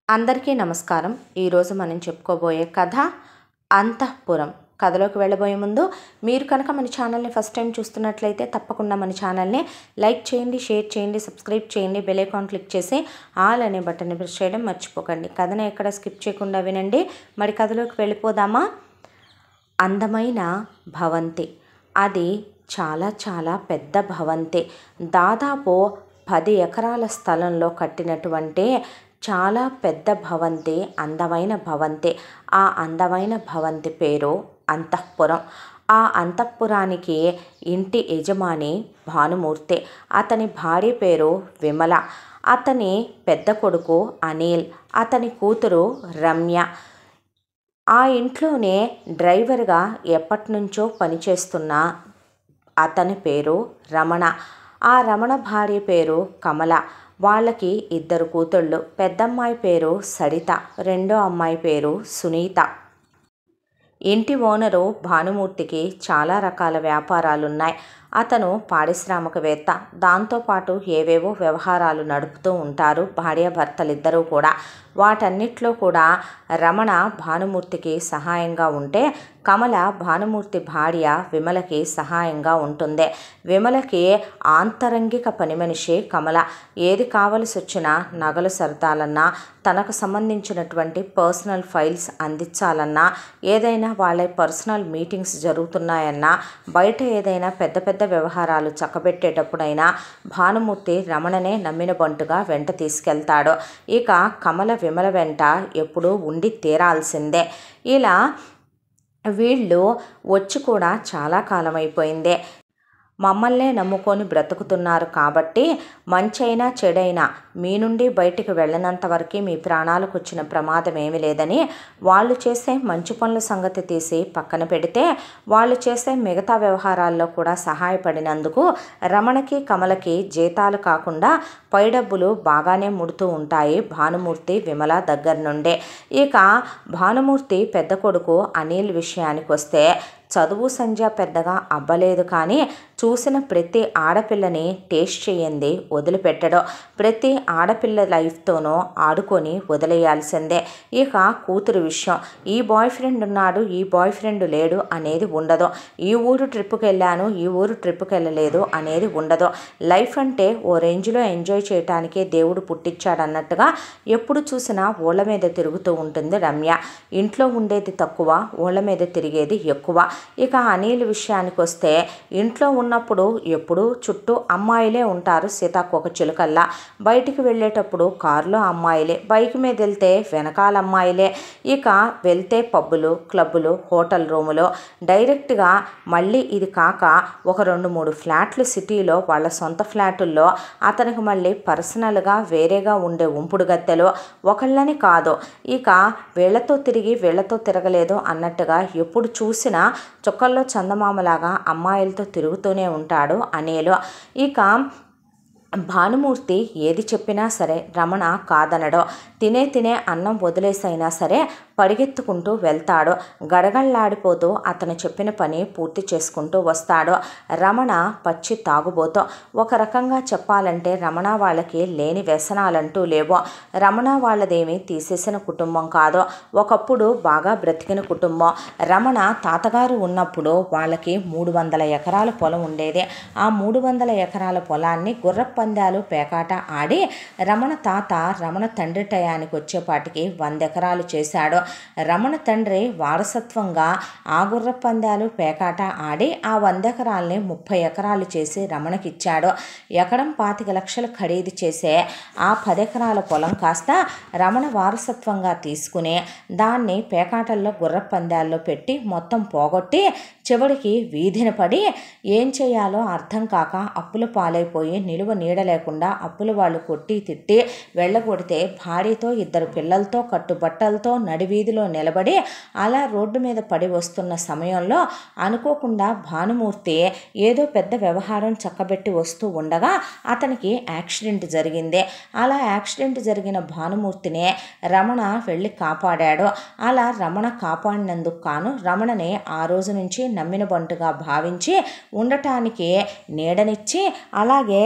అందరికీ నమస్కారం. ఈరోజు మనం చెప్పుకోబోయే కథ అంతఃపురం. కథలోకి వెళ్ళబోయే ముందు మీరు కనుక మన ఛానల్ని ఫస్ట్ టైం చూస్తున్నట్లయితే తప్పకుండా మన ఛానల్ని లైక్ చేయండి, షేర్ చేయండి, సబ్స్క్రైబ్ చేయండి, బెల్ ఐకాన్ క్లిక్ చేసి ఆల్ అనే బటన్ని ప్రెస్ చేయడం మర్చిపోకండి. కథను ఎక్కడ స్కిప్ చేయకుండా వినండి. మరి కథలోకి వెళ్ళిపోదామా? అందమైన భవంతి. అది చాలా పెద్ద భవంతి. దాదాపు 10 ఎకరాల స్థలంలో కట్టినటువంటి చాలా పెద్ద భవంతి, అందమైన భవంతి. ఆ అందమైన భవంతి పేరు అంతఃపురం. ఆ అంతఃపురానికి ఇంటి యజమాని భానుమూర్తి. అతని భార్య పేరు విమల. అతని పెద్ద కొడుకు అనిల్, అతని కూతురు రమ్య. ఆ ఇంట్లోనే డ్రైవర్గా ఎప్పటినుంచో పనిచేస్తున్న అతని పేరు రమణ. ఆ రమణ భార్య పేరు కమల. వాళ్ళకి 2 కూతుళ్ళు. పెద్దమ్మాయి పేరు సరిత, రెండో అమ్మాయి పేరు సునీత. ఇంటి ఓనరు భానుమూర్తికి చాలా రకాల వ్యాపారాలున్నాయి. అతను పారిశ్రామికవేత్త. దాంతోపాటు ఏవేవో వ్యవహారాలు నడుపుతూ ఉంటారు భార్యాభర్తలిద్దరూ కూడా. వాటన్నిట్లో కూడా రమణ భానుమూర్తికి సహాయంగా ఉంటే, కమల భానుమూర్తి భార్య విమలకి సహాయంగా ఉంటుంది. విమలకి ఆంతరంగిక పని మనిషి కమల. ఏది కావలసి వచ్చినా నగలు సర్దాలన్నా, తనకు సంబంధించినటువంటి పర్సనల్ ఫైల్స్ అందించాలన్నా, ఏదైనా వాళ్ళ పర్సనల్ మీటింగ్స్ జరుగుతున్నాయన్నా, బయట ఏదైనా పెద్ద వ్యవహారాలు చక్కబెట్టేటప్పుడైనా భానుమూర్తి రమణనే నమ్మిన బంటుగా వెంట తీసుకెళ్తాడు. ఇక కమల విమల వెంట ఎప్పుడూ ఉండి తీరాల్సిందే. ఇలా వీళ్ళు వచ్చి కూడా చాలా కాలం అయిపోయిందే. మమ్మల్నే నమ్ముకొని బ్రతుకుతున్నారు కాబట్టి మంచైనా చెడైనా మీ నుండి బయటికి వెళ్ళినంత వరకు మీ ప్రాణాలకు వచ్చిన ప్రమాదం ఏమీ లేదని వాళ్ళు చేసే మంచి పనుల సంగతి తీసి పక్కన పెడితే, వాళ్ళు చేసే మిగతా వ్యవహారాల్లో కూడా సహాయపడినందుకు రమణకి కమలకి జీతాలు కాకుండా పై డబ్బులు బాగానే ముడుతూ ఉంటాయి భానుమూర్తి విమల దగ్గర నుండే. ఇక భానుమూర్తి పెద్ద కొడుకు అనిల్ విషయానికి వస్తే, చదువు సంధ్య పెద్దగా అబ్బలేదు, కానీ చూసిన ప్రతి ఆడపిల్లని టేస్ట్ చేయండి వదిలిపెట్టడం. ప్రతి ఆడపిల్ల లైఫ్తోనూ ఆడుకొని వదిలేయాల్సిందే. ఇక కూతురు విషయం, ఈ బాయ్ ఫ్రెండ్ ఉన్నాడు, ఈ బాయ్ ఫ్రెండ్ లేడు అనేది ఉండదు. ఈ ఊరు ట్రిప్కి వెళ్ళాను, ఈ ఊరు ట్రిప్కి వెళ్ళలేదు అనేది ఉండదు. లైఫ్ అంటే ఓ రేంజ్లో ఎంజాయ్ చేయటానికే దేవుడు పుట్టించాడన్నట్టుగా ఎప్పుడు చూసినా ఊళ్ళ మీద తిరుగుతూ ఉంటుంది రమ్య. ఇంట్లో ఉండేది తక్కువ, ఊళ్ళ మీద తిరిగేది ఎక్కువ. ఇక అనిల్ విషయానికి వస్తే, ఇంట్లో ఉన్నప్పుడు ఎప్పుడూ చుట్టూ అమ్మాయిలే ఉంటారు సీతాకోక చిలుకల్లా. బయటికి వెళ్ళేటప్పుడు కారులో అమ్మాయిలే, బైక్ మీద వెళ్తే వెనకాల అమ్మాయిలే. ఇక వెళ్తే పబ్బులు, క్లబ్బులు, హోటల్ రూములు. డైరెక్ట్గా మళ్ళీ ఇది కాక ఒక 2-3 ఫ్లాట్లు సిటీలో వాళ్ళ సొంత ఫ్లాటుల్లో అతనికి మళ్ళీ పర్సనల్గా వేరేగా ఉండే ఉంపుడు గత్తెలు. ఒకళ్ళని కాదు, ఇక వీళ్లతో తిరిగి వీళ్లతో తిరగలేదు అన్నట్టుగా ఎప్పుడు చూసినా చుక్కల్లో చందమామలాగా అమ్మాయిలతో తిరుగుతూనే ఉంటాడు అనిల్. ఇక భానుమూర్తి ఏది చెప్పినా సరే రమణ కాదనడు. తినే అన్నం వదిలేసైనా సరే పరిగెత్తుకుంటూ వెళ్తాడు. గడగడలాడిపోతూ అతను చెప్పిన పని పూర్తి చేసుకుంటూ వస్తాడు. రమణ పచ్చి తాగుబోతూ. ఒక రకంగా చెప్పాలంటే రమణ వాళ్ళకి లేని వ్యసనాలంటూ లేవు. రమణ వాళ్ళదేమీ తీసేసిన కుటుంబం కాదు, ఒకప్పుడు బాగా బ్రతికిన కుటుంబం. రమణ తాతగారు ఉన్నప్పుడు వాళ్ళకి 300 ఎకరాల పొలం ఉండేది. ఆ 300 ఎకరాల పొలాన్ని గుర్రపందాలు పేకాట ఆడి రమణ తాత రమణ తండ్రి టయానికి వచ్చేపాటికి 100 ఎకరాలు చేశాడు. రమణ తండ్రి వారసత్వంగా ఆ గుర్రపందాలు పేకాట ఆడి ఆ 100 ఎకరాలని 30 ఎకరాలు చేసి రమణకిచ్చాడు. ఎకరం 25 లక్షలు ఖరీదు చేసే ఆ 10 ఎకరాల పొలం కాస్త రమణ వారసత్వంగా తీసుకుని దాన్ని పేకాటల్లో గుర్రపందాల్లో పెట్టి మొత్తం పోగొట్టి చివరికి వీధిన పడి ఏం చేయాలో అర్థం కాక అప్పుల పాలైపోయి నిలువ నీడ లేకుండా అప్పుల వాళ్ళు కొట్టి తిట్టి వెళ్ళగొడితే భార్యతో 2 పిల్లలతో కట్టుబట్టలతో నడివీధిలో నిలబడి అలా రోడ్డు మీద పడి వస్తున్న సమయంలో అనుకోకుండా భానుమూర్తి ఏదో పెద్ద వ్యవహారం చక్కబెట్టి వస్తూ ఉండగా అతనికి యాక్సిడెంట్ జరిగింది. అలా యాక్సిడెంట్ జరిగిన భానుమూర్తిని రమణ వెళ్ళి కాపాడాడు. అలా రమణ కాపాడినందుకు కాను రమణని ఆ రోజు నుంచి నమ్మిన బంటుగా భావించి ఉండటానికి నీడనిచ్చి, అలాగే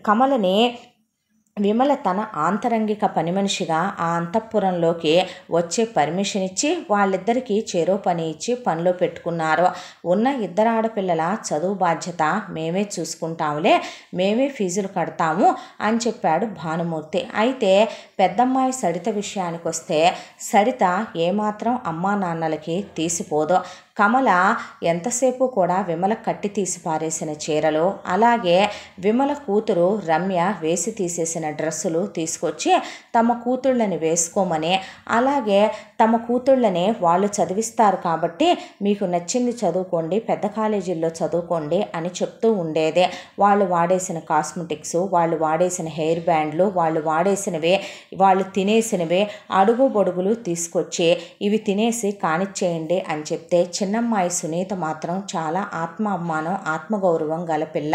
కమలని విమల తన ఆంతరంగిక పని మనిషిగా ఆ అంతఃపురంలోకి వచ్చే పర్మిషన్ ఇచ్చి వాళ్ళిద్దరికీ చెరో పని ఇచ్చి పనిలో పెట్టుకున్నారు. ఉన్న ఇద్దరు ఆడపిల్లల చదువు బాధ్యత మేమే చూసుకుంటాములే, మేమే ఫీజులు కడతాము అని చెప్పాడు భానుమూర్తి. అయితే పెద్దమ్మాయి సరిత విషయానికి వస్తే సరిత ఏమాత్రం అమ్మా నాన్నలకి తీసిపోదు. కమల ఎంతసేపు కూడా విమల కట్టి తీసి పారేసిన చీరలు, అలాగే విమల కూతురు రమ్య వేసి తీసేసిన డ్రెస్సులు తీసుకొచ్చి తమ కూతుళ్ళని వేసుకోమని, అలాగే తమ కూతుళ్ళని వాళ్ళు చదివిస్తారు కాబట్టి మీకు నచ్చింది చదువుకోండి, పెద్ద కాలేజీల్లో చదువుకోండి అని చెప్తూ ఉండేదే. వాళ్ళు వాడేసిన కాస్మెటిక్స్, వాళ్ళు వాడేసిన హెయిర్ బ్యాండ్లు, వాళ్ళు వాడేసినవే, వాళ్ళు తినేసినవే అడుగు బొడుగులు తీసుకొచ్చి ఇవి తినేసి కానిచ్చేయండి అని చెప్తే చిన్నమ్మాయి సునీత మాత్రం చాలా ఆత్మాభిమానం, ఆత్మగౌరవం గల పిల్ల.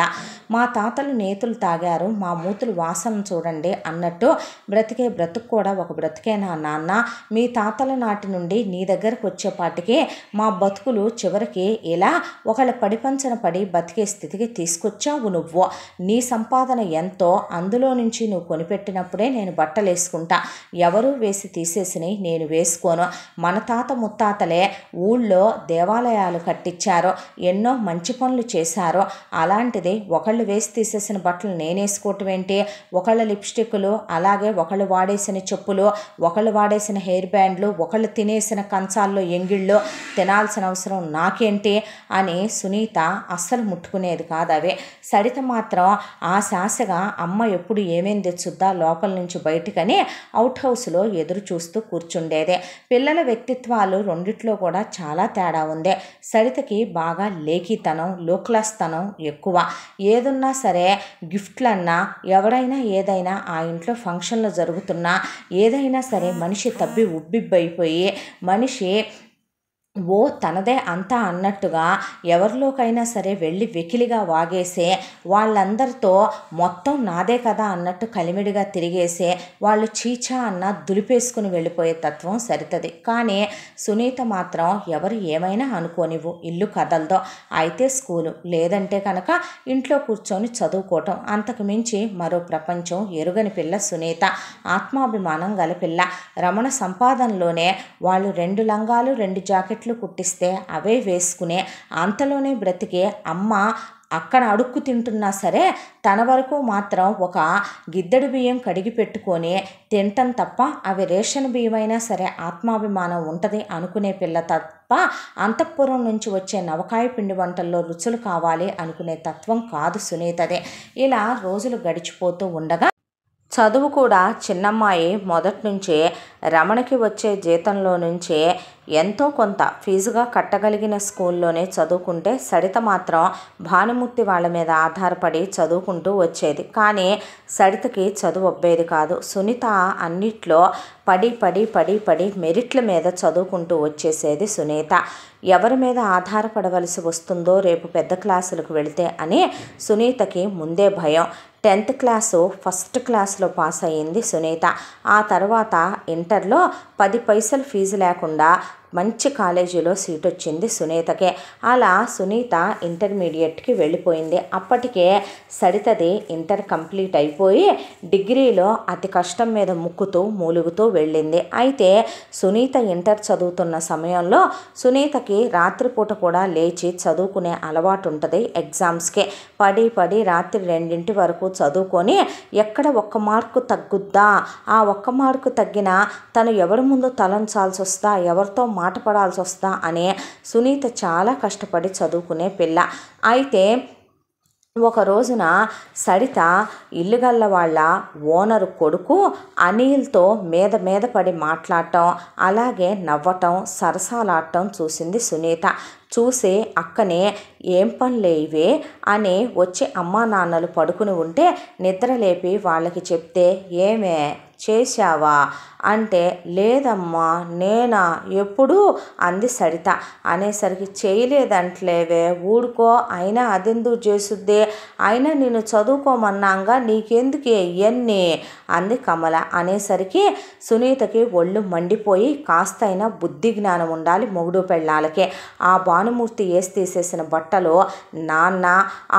మా తాతలు నేతులు తాగారు, మా మూతులు వాసన చూడండి అన్నట్టు బ్రతికే బ్రతుకు కూడా ఒక బ్రతికేనా నాన్న? మీ తాతల నాటి నుండి నీ దగ్గరకు వచ్చేపాటికి మా బతుకులు చివరికి ఇలా ఒకళ్ళ పడిపంచన పడి బతికే స్థితికి తీసుకొచ్చావు నువ్వు. నీ సంపాదన ఎంతో, అందులో నుంచి నువ్వు కొనిపెట్టినప్పుడే నేను బట్టలు వేసుకుంటా, ఎవరూ వేసి తీసేసినవి నేను వేసుకోను. మన తాత ముత్తాతలే ఊళ్ళో దేవాలయాలు కట్టించారు, ఎన్నో మంచి పనులు చేశారు. అలాంటిది ఒకళ్ళు వేసి తీసేసిన బట్టలు నేనేసుకోవటం ఏంటి? ఒకళ్ళ లిప్స్టిక్లు, అలాగే ఒకళ్ళు వాడేసిన చెప్పులు, ఒకళ్ళు వాడేసిన హెయిర్ బ్యాండ్లు, ఒకళ్ళు తినేసిన కంచాల్లో ఎంగిళ్ళు తినాల్సిన అవసరం నాకేంటి అని సునీత అస్సలు ముట్టుకునేది కాదు. అవే సరిత మాత్రం ఆ శాసగా అమ్మ ఎప్పుడు ఏమేం తెచ్చుద్దా లోపల నుంచి బయటకని అవుట్ హౌస్లో ఎదురు చూస్తూ కూర్చుండేదే. పిల్లల వ్యక్తిత్వాలు రెండిట్లో కూడా చాలా తేడా ఉంది. సరితకి బాగా లేఖితనం, లో క్లాస్ తనం ఎక్కువ. ఏదున్నా సరే గిఫ్ట్లన్నా, ఎవరైనా ఏదైనా ఆ ఇంట్లో ఫంక్షన్లు జరుగుతున్నా ఏదైనా సరే మనిషి తబ్బి ఉబ్బిబ్బైపోయి మనిషి ఓ తనదే అంతా అన్నట్టుగా ఎవరిలోకైనా సరే వెళ్ళి వెకిలిగా వాగేసే, వాళ్ళందరితో మొత్తం నాదే కదా అన్నట్టు కలిమిడిగా తిరిగేసే, వాళ్ళు చీచా అన్న దులిపేసుకుని వెళ్ళిపోయే తత్వం సరితది. కానీ సునీత మాత్రం ఎవరు ఏమైనా అనుకోనివ్వు, ఇల్లు కదలదో, అయితే స్కూలు, లేదంటే కనుక ఇంట్లో కూర్చొని చదువుకోవటం, అంతకు మించి మరో ప్రపంచం ఎరుగని పిల్ల సునీత. ఆత్మాభిమానం గల పిల్ల. రమణ సంపాదనలోనే వాళ్ళు 2 లంగాలు 2 జాకెట్లు కుట్టిస్తే అవే వేసుకునే అంతలోనే బ్రతికే అమ్మ అక్కడ అడుక్కు తింటున్నా సరే తన వరకు మాత్రం ఒక గిద్దెడు బియ్యం కడిగి పెట్టుకొని తింటం తప్ప అవి రేషన్ బియ్యమైనా సరే ఆత్మాభిమానం ఉంటుంది అనుకునే పిల్ల తప్ప అంతఃపురం నుంచి వచ్చే నవకాయ పిండి వంటల్లో రుచులు కావాలి అనుకునే తత్వం కాదు సునీతదే. ఇలా రోజులు గడిచిపోతూ ఉండగా చదువు కూడా చిన్నమ్మాయి మొదటి నుంచే రమణకి వచ్చే జీతంలో నుంచే ఎంతో కొంత ఫీజుగా కట్టగలిగిన స్కూల్లోనే చదువుకుంటే సరిత మాత్రం భానుమూర్తి వాళ్ళ మీద ఆధారపడి చదువుకుంటూ వచ్చేది. కానీ సరితకి చదువు అబ్బేది కాదు. సునీత అన్నిట్లో పడి పడి పడి పడి మెరిట్ల మీద చదువుకుంటూ వచ్చేసేది సునీత. ఎవరి మీద ఆధారపడవలసి వస్తుందో రేపు పెద్ద క్లాసులకు వెళితే అని సునీతకి ముందే భయం. 10th క్లాసు ఫస్ట్ క్లాస్లో పాస్ అయ్యింది సునీత. ఆ తర్వాత ఇంటర్లో 10 పైసలు ఫీజు లేకుండా మంచి కాలేజీలో సీట్ వచ్చింది సునీతకే. అలా సునీత ఇంటర్మీడియట్కి వెళ్ళిపోయింది. అప్పటికే సరితది ఇంటర్ కంప్లీట్ అయిపోయి డిగ్రీలో అతి కష్టం మీద ముక్కుతూ మూలుగుతూ వెళ్ళింది. అయితే సునీత ఇంటర్ చదువుతున్న సమయంలో సునీతకి రాత్రిపూట కూడా లేచి చదువుకునే అలవాటు ఉంటుంది. ఎగ్జామ్స్కి పడి పడి రాత్రి 2 వరకు చదువుకొని ఎక్కడ 1 మార్కు తగ్గుద్దా, ఆ 1 మార్కు తగ్గినా తను ఎవరి ముందు తలంచాల్సి వస్తా, ఎవరితో మాట పడాల్సి వస్తా అనే సునీత చాలా కష్టపడి చదువుకునే పిల్ల. అయితే ఒక రోజున సరిత ఇల్లుగల్ల వాళ్ళ ఓనరు కొడుకు అనిల్తో మీద పడి మాట్లాడటం, అలాగే నవ్వటం, సరసాలాడటం చూసింది సునీత. చూసి అక్కనే ఏం పనులే ఇవే అని వచ్చి అమ్మా నాన్నలు పడుకుని ఉంటే నిద్ర లేపి వాళ్ళకి చెప్తే, ఏమే చేశావా అంటే లేదమ్మా నేనా ఎప్పుడు అంది సరిత. అనేసరికి చేయలేదంటలేవే ఊడుకో, అయినా అదెందుకు చేసుద్ది, అయినా నేను చదువుకోమన్నాగా నీకెందుకే ఇవన్నీ అంది కమల. అనేసరికి సునీతకి ఒళ్ళు మండిపోయి కాస్తైనా బుద్ధి జ్ఞానం ఉండాలి మొగుడు పెళ్ళాలకే. ఆ భానుమూర్తి వేసి తీసేసిన బట్టలు నాన్న,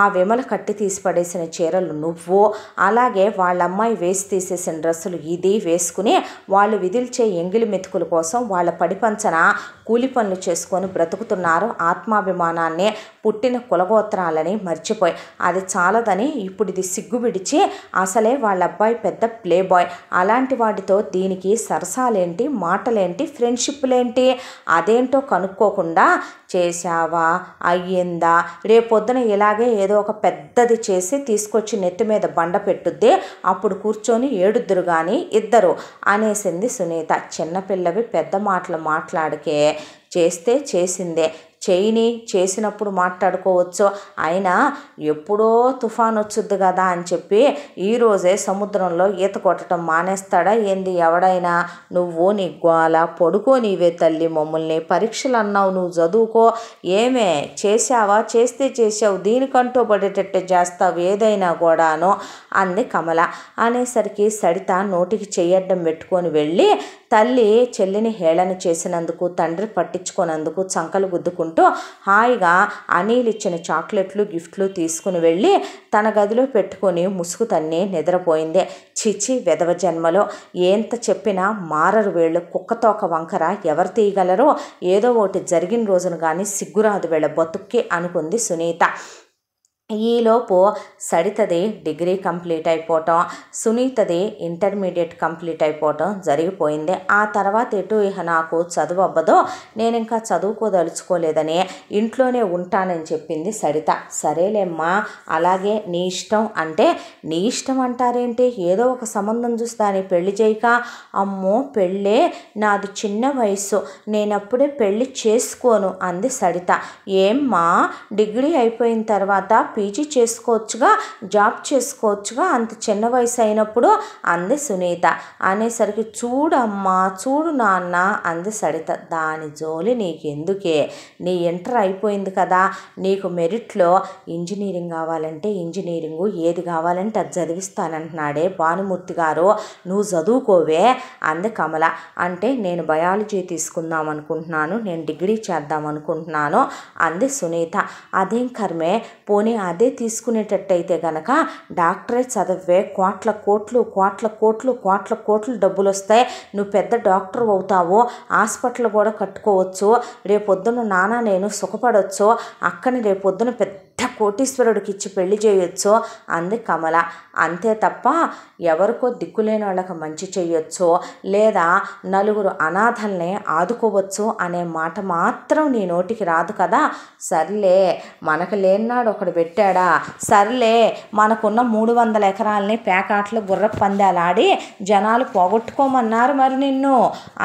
ఆ విమల కట్టి తీసి పడేసిన చీరలు నువ్వు, అలాగే వాళ్ళమ్మాయి వేసి తీసేసిన డ్రెస్సులు ఇది వేసుకుని వాళ్ళు విదిల్చే ఎంగిలి మెతుకుల కోసం వాళ్ళ పడిపంచన కూలి పనులు చేసుకొని బ్రతుకుతున్నారు. ఆత్మాభిమానాన్ని, పుట్టిన కులగోత్రాలని మర్చిపోయి అది చాలదని ఇప్పుడు ఇది సిగ్గు విడిచి అసలే వాళ్ళ అబ్బాయి పెద్ద ప్లే బాయ్, అలాంటి వాటితో దీనికి సరసాలేంటి, మాటలేంటి, ఫ్రెండ్షిప్లేంటి, అదేంటో కనుక్కోకుండా చేశావా, అయ్యిందా, రేపొద్దున ఇలాగే ఏదో ఒక పెద్దది చేసి తీసుకొచ్చి నెత్తి మీద బండ పెట్టుద్ది, అప్పుడు కూర్చొని ఏడుద్దురు కానీ ఇద్దరు అనేసింది సునీత. చిన్నపిల్లవి పెద్ద మాటలు మాట్లాడకే, చేస్తే చేసిందే, చేయని చేసినప్పుడు మాట్లాడుకోవచ్చు, అయినా ఎప్పుడో తుఫాన్ వచ్చుద్ది కదా అని చెప్పి ఈరోజే సముద్రంలో ఈత కొట్టడం మానేస్తాడా ఏంది ఎవడైనా. నువ్వు నీ గోల పడుకో నీవే తల్లి, మమ్మల్ని పరీక్షలు అన్నావు నువ్వు చదువుకో, ఏమే చేశావా, చేస్తే చేసావు, దీనికంటూ పడేటట్టు చేస్తావు ఏదైనా కూడాను అంది కమల. అనేసరికి సరిత నోటికి చెయ్యడ్డం పెట్టుకొని వెళ్ళి తల్లి చెల్లిని హేళన చేసినందుకు, తండ్రి పట్టించుకున్నందుకు చంకలు గుద్దుకుంటూ హాయిగా అనిల్ ఇచ్చిన చాక్లెట్లు గిఫ్ట్లు తీసుకుని వెళ్ళి తన గదిలో పెట్టుకొని ముసుగు తన్ని నిద్రపోయింది. చిచి వెధవ జన్మలో ఎంత చెప్పినా మారరు వీళ్ళు, కుక్కతోక వంకర ఎవరు తీయగలరో, ఏదో ఒకటి జరిగిన రోజున కానీ సిగ్గురాదు వీళ్ళ బతుక్కి అనుకుంది సునీత. ఈలోపు సరితది డిగ్రీ కంప్లీట్ అయిపోవటం, సునీతది ఇంటర్మీడియట్ కంప్లీట్ అయిపోవటం జరిగిపోయింది. ఆ తర్వాత ఎటు ఇహ నాకు చదువు అవ్వదో, నేను ఇంకా చదువుకోదలుచుకోలేదని ఇంట్లోనే ఉంటానని చెప్పింది సరిత. సరేలేమ్మా అలాగే నీ ఇష్టం అంటే, నీ ఇష్టం అంటారేంటి, ఏదో ఒక సంబంధం చూసి దాన్ని పెళ్లి చేయక. అమ్మో పెళ్ళే, నాది చిన్న వయసు, నేనప్పుడే పెళ్ళి చేసుకోను అంది సరిత. ఏమ్మా డిగ్రీ అయిపోయిన తర్వాత పీజీ చేసుకోవచ్చుగా, జాబ్ చేసుకోవచ్చుగా, అంత చిన్న వయసు అయినప్పుడు అంది సునీత. అనేసరికి చూడమ్మా చూడు నాన్న అంది సరిత. దాని జోలి నీకెందుకే, నీ ఇంటర్ అయిపోయింది కదా, నీకు మెరిట్లో ఇంజనీరింగ్ కావాలంటే ఇంజనీరింగు, ఏది కావాలంటే అది చదివిస్తానంటున్నాడే భానుమూర్తి గారు, నువ్వు చదువుకోవే అంది కమల. అంటే నేను బయాలజీ తీసుకుందాం అనుకుంటున్నాను, నేను డిగ్రీ చేద్దాం అనుకుంటున్నాను అంది సునీత. అదేం కర్మే, పోనీ అదే తీసుకునేటట్టయితే గనక డాక్టరే చదివే, కోట్ల కోట్లు కోట్ల కోట్లు కోట్ల కోట్లు డబ్బులు వస్తాయి, నువ్వు పెద్ద డాక్టర్ అవుతావు, హాస్పిటల్ కూడా కట్టుకోవచ్చు, రేపొద్దున నాన్న నేను సుఖపడవచ్చు, అక్కని రేపొద్దున పెద్ద కోటీశ్వరుడికి ఇచ్చి పెళ్లి చేయొచ్చు అంది కమల. అంతే తప్ప ఎవరికో దిక్కులేని వాళ్ళకి మంచి చేయొచ్చు, లేదా నలుగురు అనాథల్ని ఆదుకోవచ్చు అనే మాట మాత్రం నీ నోటికి రాదు కదా. సర్లే మనకు లేనినాడు ఒకడు పెట్టాడా, సర్లే మనకున్న 300 ఎకరాలని పేకాట్లు గుర్ర పందాలు ఆడి జనాలు పోగొట్టుకోమన్నారు మరి నిన్ను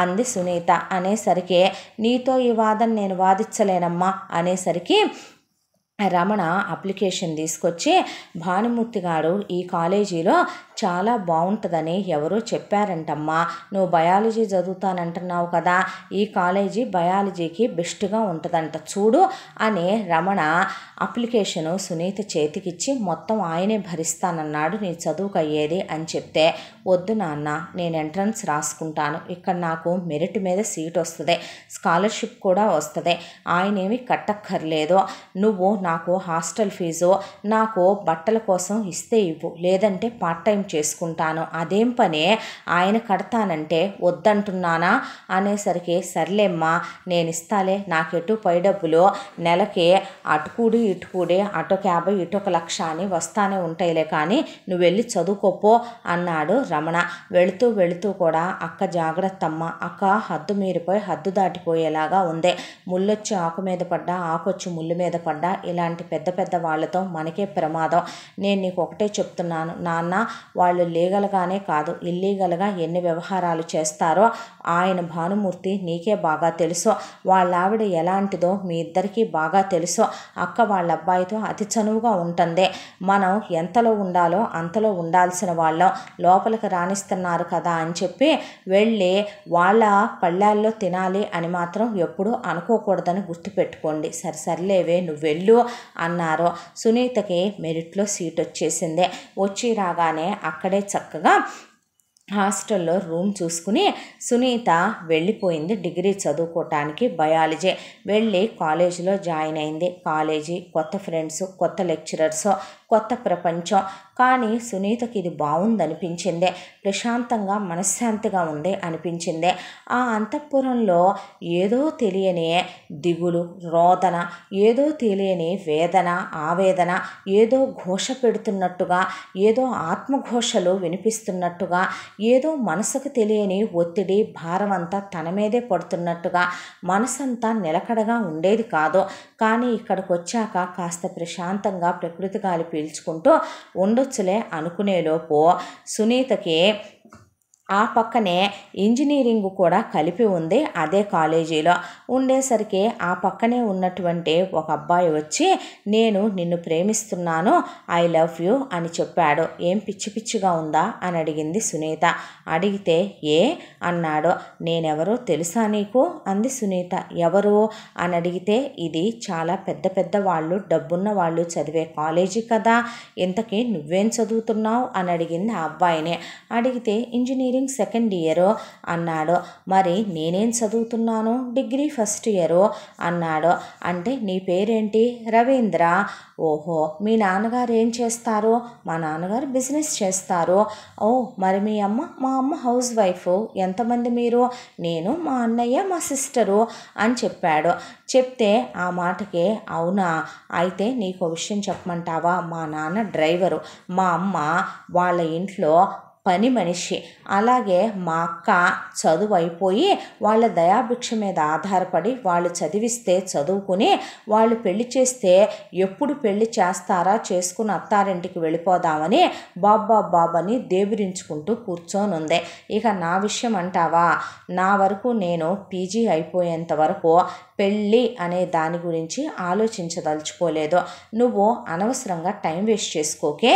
అంది సునీత. అనేసరికి నీతో ఈ వాదన నేను వాదించలేనమ్మా అనేసరికి రమణ అప్లికేషన్ తీసుకొచ్చి భానుమూర్తి గారు ఈ కాలేజీలో చాలా బాగుంటుందని ఎవరో చెప్పారంటమ్మా, నువ్వు బయాలజీ చదువుతానంటున్నావు కదా, ఈ కాలేజీ బయాలజీకి బెస్ట్గా ఉంటుందంట చూడు అని రమణ అప్లికేషను సునీత చేతికిచ్చి మొత్తం ఆయనే భరిస్తానన్నాడు నీ చదువుకు అయ్యేది అని చెప్తే, వద్దు నాన్న నేను ఎంట్రన్స్ రాసుకుంటాను, ఇక్కడ నాకు మెరిట్ మీద సీట్ వస్తుంది, స్కాలర్షిప్ కూడా వస్తుంది, ఆయనేమి కట్టక్కర్లేదు, నువ్వు నాకు హాస్టల్ ఫీజు నాకు బట్టల కోసం ఇస్తే ఇవ్వు, లేదంటే పార్ట్ టైం చేసుకుంటాను, అదేం పని ఆయన కడతానంటే వద్దంటున్నానా అనేసరికి సర్లేమ్మా నేను ఇస్తాలే, నాకెటు పై డబ్బులు నెలకి అటుకూడి ఇటుకూడి అటొక 50 ఇటొక 1,00,000 అని వస్తానే ఉంటాయిలే, కానీ నువ్వు వెళ్ళి చదువుకోపో అన్నాడు రమణ. వెళుతూ వెళుతూ కూడా అక్క జాగ్రత్త అమ్మ, అక్క హద్దు మీరిపోయి హద్దు దాటిపోయేలాగా ఉంది, ముళ్ళొచ్చి ఆకు మీద పడ్డా ఆకొచ్చి ముళ్ళు మీద పడ్డా ఇలా ఇలాంటి పెద్ద పెద్ద వాళ్ళతో మనకే ప్రమాదం. నేను నీకు ఒకటే చెప్తున్నాను నాన్న, వాళ్ళు లీగల్గానే కాదు ఇల్లీగల్గా ఎన్ని వ్యవహారాలు చేస్తారో ఆయన భానుమూర్తి నీకే బాగా తెలుసు. వాళ్ళ ఆవిడ ఎలాంటిదో మీ ఇద్దరికీ బాగా తెలుసు. అక్క వాళ్ళ అబ్బాయితో అతి చనువుగా ఉంటుంది. మనం ఎంతలో ఉండాలో అంతలో ఉండాల్సిన వాళ్ళం. లోపలికి రాణిస్తున్నారు కదా అని చెప్పి వెళ్ళి వాళ్ళ పళ్ళాల్లో తినాలి అని మాత్రం ఎప్పుడూ అనుకోకూడదని గుర్తుపెట్టుకోండి. సరిలేవే నువ్వు వెళ్ళు అన్నారు. సునీతకి మెరిట్లో సీట్ వచ్చేసింది. వచ్చి రాగానే అక్కడే చక్కగా హాస్టల్లో రూమ్ చూసుకుని సునీత వెళ్ళిపోయింది డిగ్రీ చదువుకోవటానికి. బయాలజీ వెళ్ళి కాలేజీలో జాయిన్ అయింది. కాలేజీ, కొత్త ఫ్రెండ్స్, కొత్త లెక్చరర్స్, కొత్త ప్రపంచం. కానీ సునీతకి ఇది బాగుందనిపించింది. ప్రశాంతంగా మనశ్శాంతిగా ఉంది అనిపించింది. ఆ అంతఃపురంలో ఏదో తెలియని దిగులు, రోదన, ఏదో తెలియని వేదన, ఆవేదన, ఏదో ఘోష పెడుతున్నట్టుగా, ఏదో ఆత్మఘోషలు వినిపిస్తున్నట్టుగా, ఏదో మనసుకు తెలియని ఒత్తిడి, భారం అంతా తన మీదే పడుతున్నట్టుగా, మనసంతా నిలకడగా ఉండేది కాదు. కానీ ఇక్కడికి వచ్చాక కాస్త ప్రశాంతంగా ప్రకృతి గాలి పీల్చుకుంటూ ఉండొచ్చులే అనుకునేలోపు సునీతకి ఆ పక్కనే ఇంజనీరింగ్ కూడా కలిపి ఉంది. అదే కాలేజీలో ఉండేసరికి ఆ పక్కనే ఉన్నటువంటి ఒక అబ్బాయి వచ్చి నేను నిన్ను ప్రేమిస్తున్నాను, ఐ లవ్ యూ అని చెప్పాడు. ఏం పిచ్చి పిచ్చిగా ఉందా అని అడిగింది సునీత. అడిగితే ఏ అన్నాడు. నేనెవరో తెలుసా నీకు అంది సునీత. ఎవరు అని అడిగితే ఇది చాలా పెద్ద పెద్ద వాళ్ళు, డబ్బున్న వాళ్ళు చదివే కాలేజీ కదా, ఇంతకీ నువ్వేం చదువుతున్నావు అని అడిగింది ఆ అబ్బాయిని. అడిగితే ఇంజనీరింగ్ సెకండ్ ఇయరు అన్నాడు. మరి నేనేం చదువుతున్నాను, డిగ్రీ ఫస్ట్ ఇయరు అన్నాడు. అంటే నీ పేరేంటి? రవీంద్ర. ఓహో, మీ నాన్నగారు ఏం చేస్తారు? మా నాన్నగారు బిజినెస్ చేస్తారు. ఓ, మరి మీ అమ్మ? మా అమ్మ హౌస్ వైఫ్. ఎంతమంది మీరు? నేను, మా అన్నయ్య, మా సిస్టరు అని చెప్పాడు. చెప్తే ఆ మాటకి అవునా, అయితే నీకు విషయం చెప్పమంటావా, మా నాన్న డ్రైవరు, మా అమ్మ వాళ్ళ ఇంట్లో పని మనిషి. అలాగే మా అక్క చదువు అయిపోయి వాళ్ళ దయాభిక్ష మీద ఆధారపడి వాళ్ళు చదివిస్తే చదువుకుని వాళ్ళు పెళ్లి చేస్తే ఎప్పుడు పెళ్లి చేస్తారా, చేసుకుని అత్తారింటికి వెళ్ళిపోదామని బాబాని దేబిరించుకుంటూ కూర్చొని ఉంది. ఇక నా విషయం అంటావా, నా వరకు నేను పీజీ అయిపోయేంత వరకు పెళ్ళి అనే దాని గురించి ఆలోచించదలుచుకోలేదు. నువ్వు అనవసరంగా టైం వేస్ట్ చేసుకోకే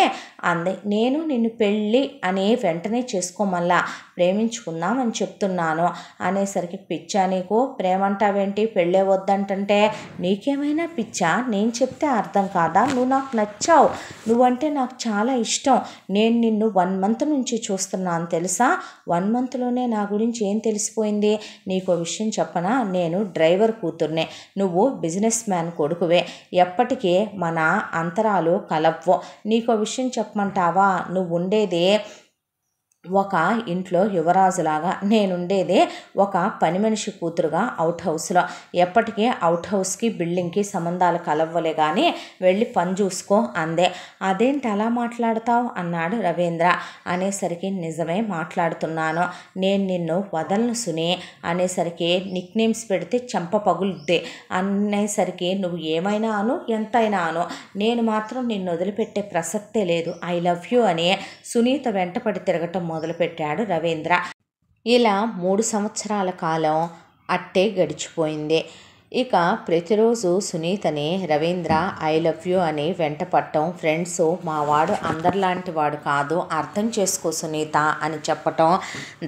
అంది. నేను నిన్ను పెళ్ళి అని వెంటనే చేసుకోమల్లా, ప్రేమించుకుందామని చెప్తున్నాను అనేసరికి పిచ్చా నీకు, ప్రేమంటావేంటి, పెళ్ళే వద్దంటే నీకేమైనా పిచ్చా, నేను చెప్తే అర్థం కాదా, నువ్వు నాకు నచ్చావు, నువ్వంటే నాకు చాలా ఇష్టం, నేను నిన్ను 1 month నుంచి చూస్తున్నాను తెలుసా, 1 monthలోనే నా గురించి ఏం తెలిసిపోయింది. నీకో విషయం చెప్పనా, నేను డ్రైవర్ కూతుర్నే, నువ్వు బిజినెస్ మ్యాన్ కొడుకువే, ఎప్పటికీ మన అంతరాలు కలవ్వు. నీకో విషయం చెప్పమంటావా, నువ్వు ఉండేది ఒక ఇంట్లో యువరాజులాగా, నేనుండేదే ఒక పని మనిషి కూతురుగా అవుట్ హౌస్లో. ఎప్పటికీ అవుట్ హౌస్కి బిల్డింగ్కి సంబంధాలు కలవ్వలే కానీ వెళ్ళి పని చూసుకో అందే. అదేంటి అలా మాట్లాడతావు అన్నాడు రవీంద్ర. అనేసరికి నిజమే మాట్లాడుతున్నాను, నేను నిన్ను వదలను సుని అనేసరికి నిక్ నేమ్స్ పెడితే చెంప పగులుద్ది అనేసరికి నువ్వు ఏమైనా అను, ఎంతైనా అను, నేను మాత్రం నిన్ను వదిలిపెట్టే ప్రసక్తే లేదు, ఐ లవ్ యూ అని సునీత వెంటపడి తిరగటం మొదలుపెట్టాడు రవీంద్ర. ఇలా 3 సంవత్సరాల కాలం అట్టే గడిచిపోయింది. ఇక ప్రతిరోజు సునీతని రవీంద్ర ఐ లవ్ యూ అని వెంటపడటం, ఫ్రెండ్స్ మావాడు అందరిలాంటి వాడు కాదు, అర్థం చేసుకో సునీత అని చెప్పటం,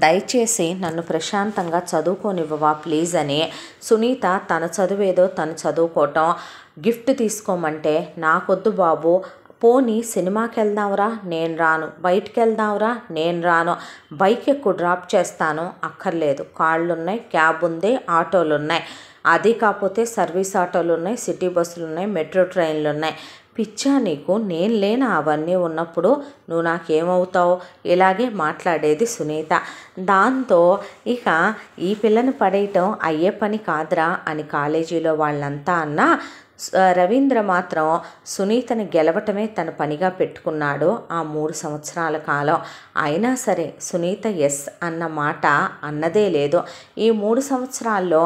దయచేసి నన్ను ప్రశాంతంగా చదువుకోనివ్వవా ప్లీజ్ అని సునీత తన చదువేదో తను చదువుకోవటం, గిఫ్ట్ తీసుకోమంటే నాకొద్దు బాబు, పోనీ సినిమాకి వెళ్దాంరా, నేను రాను, బయటికి వెళ్దాంరా, నేను రాను, బైక్ ఎక్కువ డ్రాప్ చేస్తాను, అక్కర్లేదు, కార్లు ఉన్నాయి, క్యాబ్ ఉంది, ఆటోలు ఉన్నాయి, అది కాకపోతే సర్వీస్ ఆటోలు ఉన్నాయి, సిటీ బస్సులు ఉన్నాయి, మెట్రో ట్రైన్లు ఉన్నాయి, పిచ్చా నీకు, నేను లేనా అవన్నీ ఉన్నప్పుడు, నువ్వు నాకేమవుతావు, ఇలాగే మాట్లాడేది సునీత. దాంతో ఇక ఈ పిల్లని పడేయటం అయ్యే పని కాదురా అని కాలేజీలో వాళ్ళంతా అన్నా, రవీంద్ర మాత్రం సునీతని గెలవటమే తన పనిగా పెట్టుకున్నాడు ఆ 3 సంవత్సరాల కాలం. అయినా సరే సునీత ఎస్ అన్న మాట అన్నదే లేదు. ఈ 3 సంవత్సరాల్లో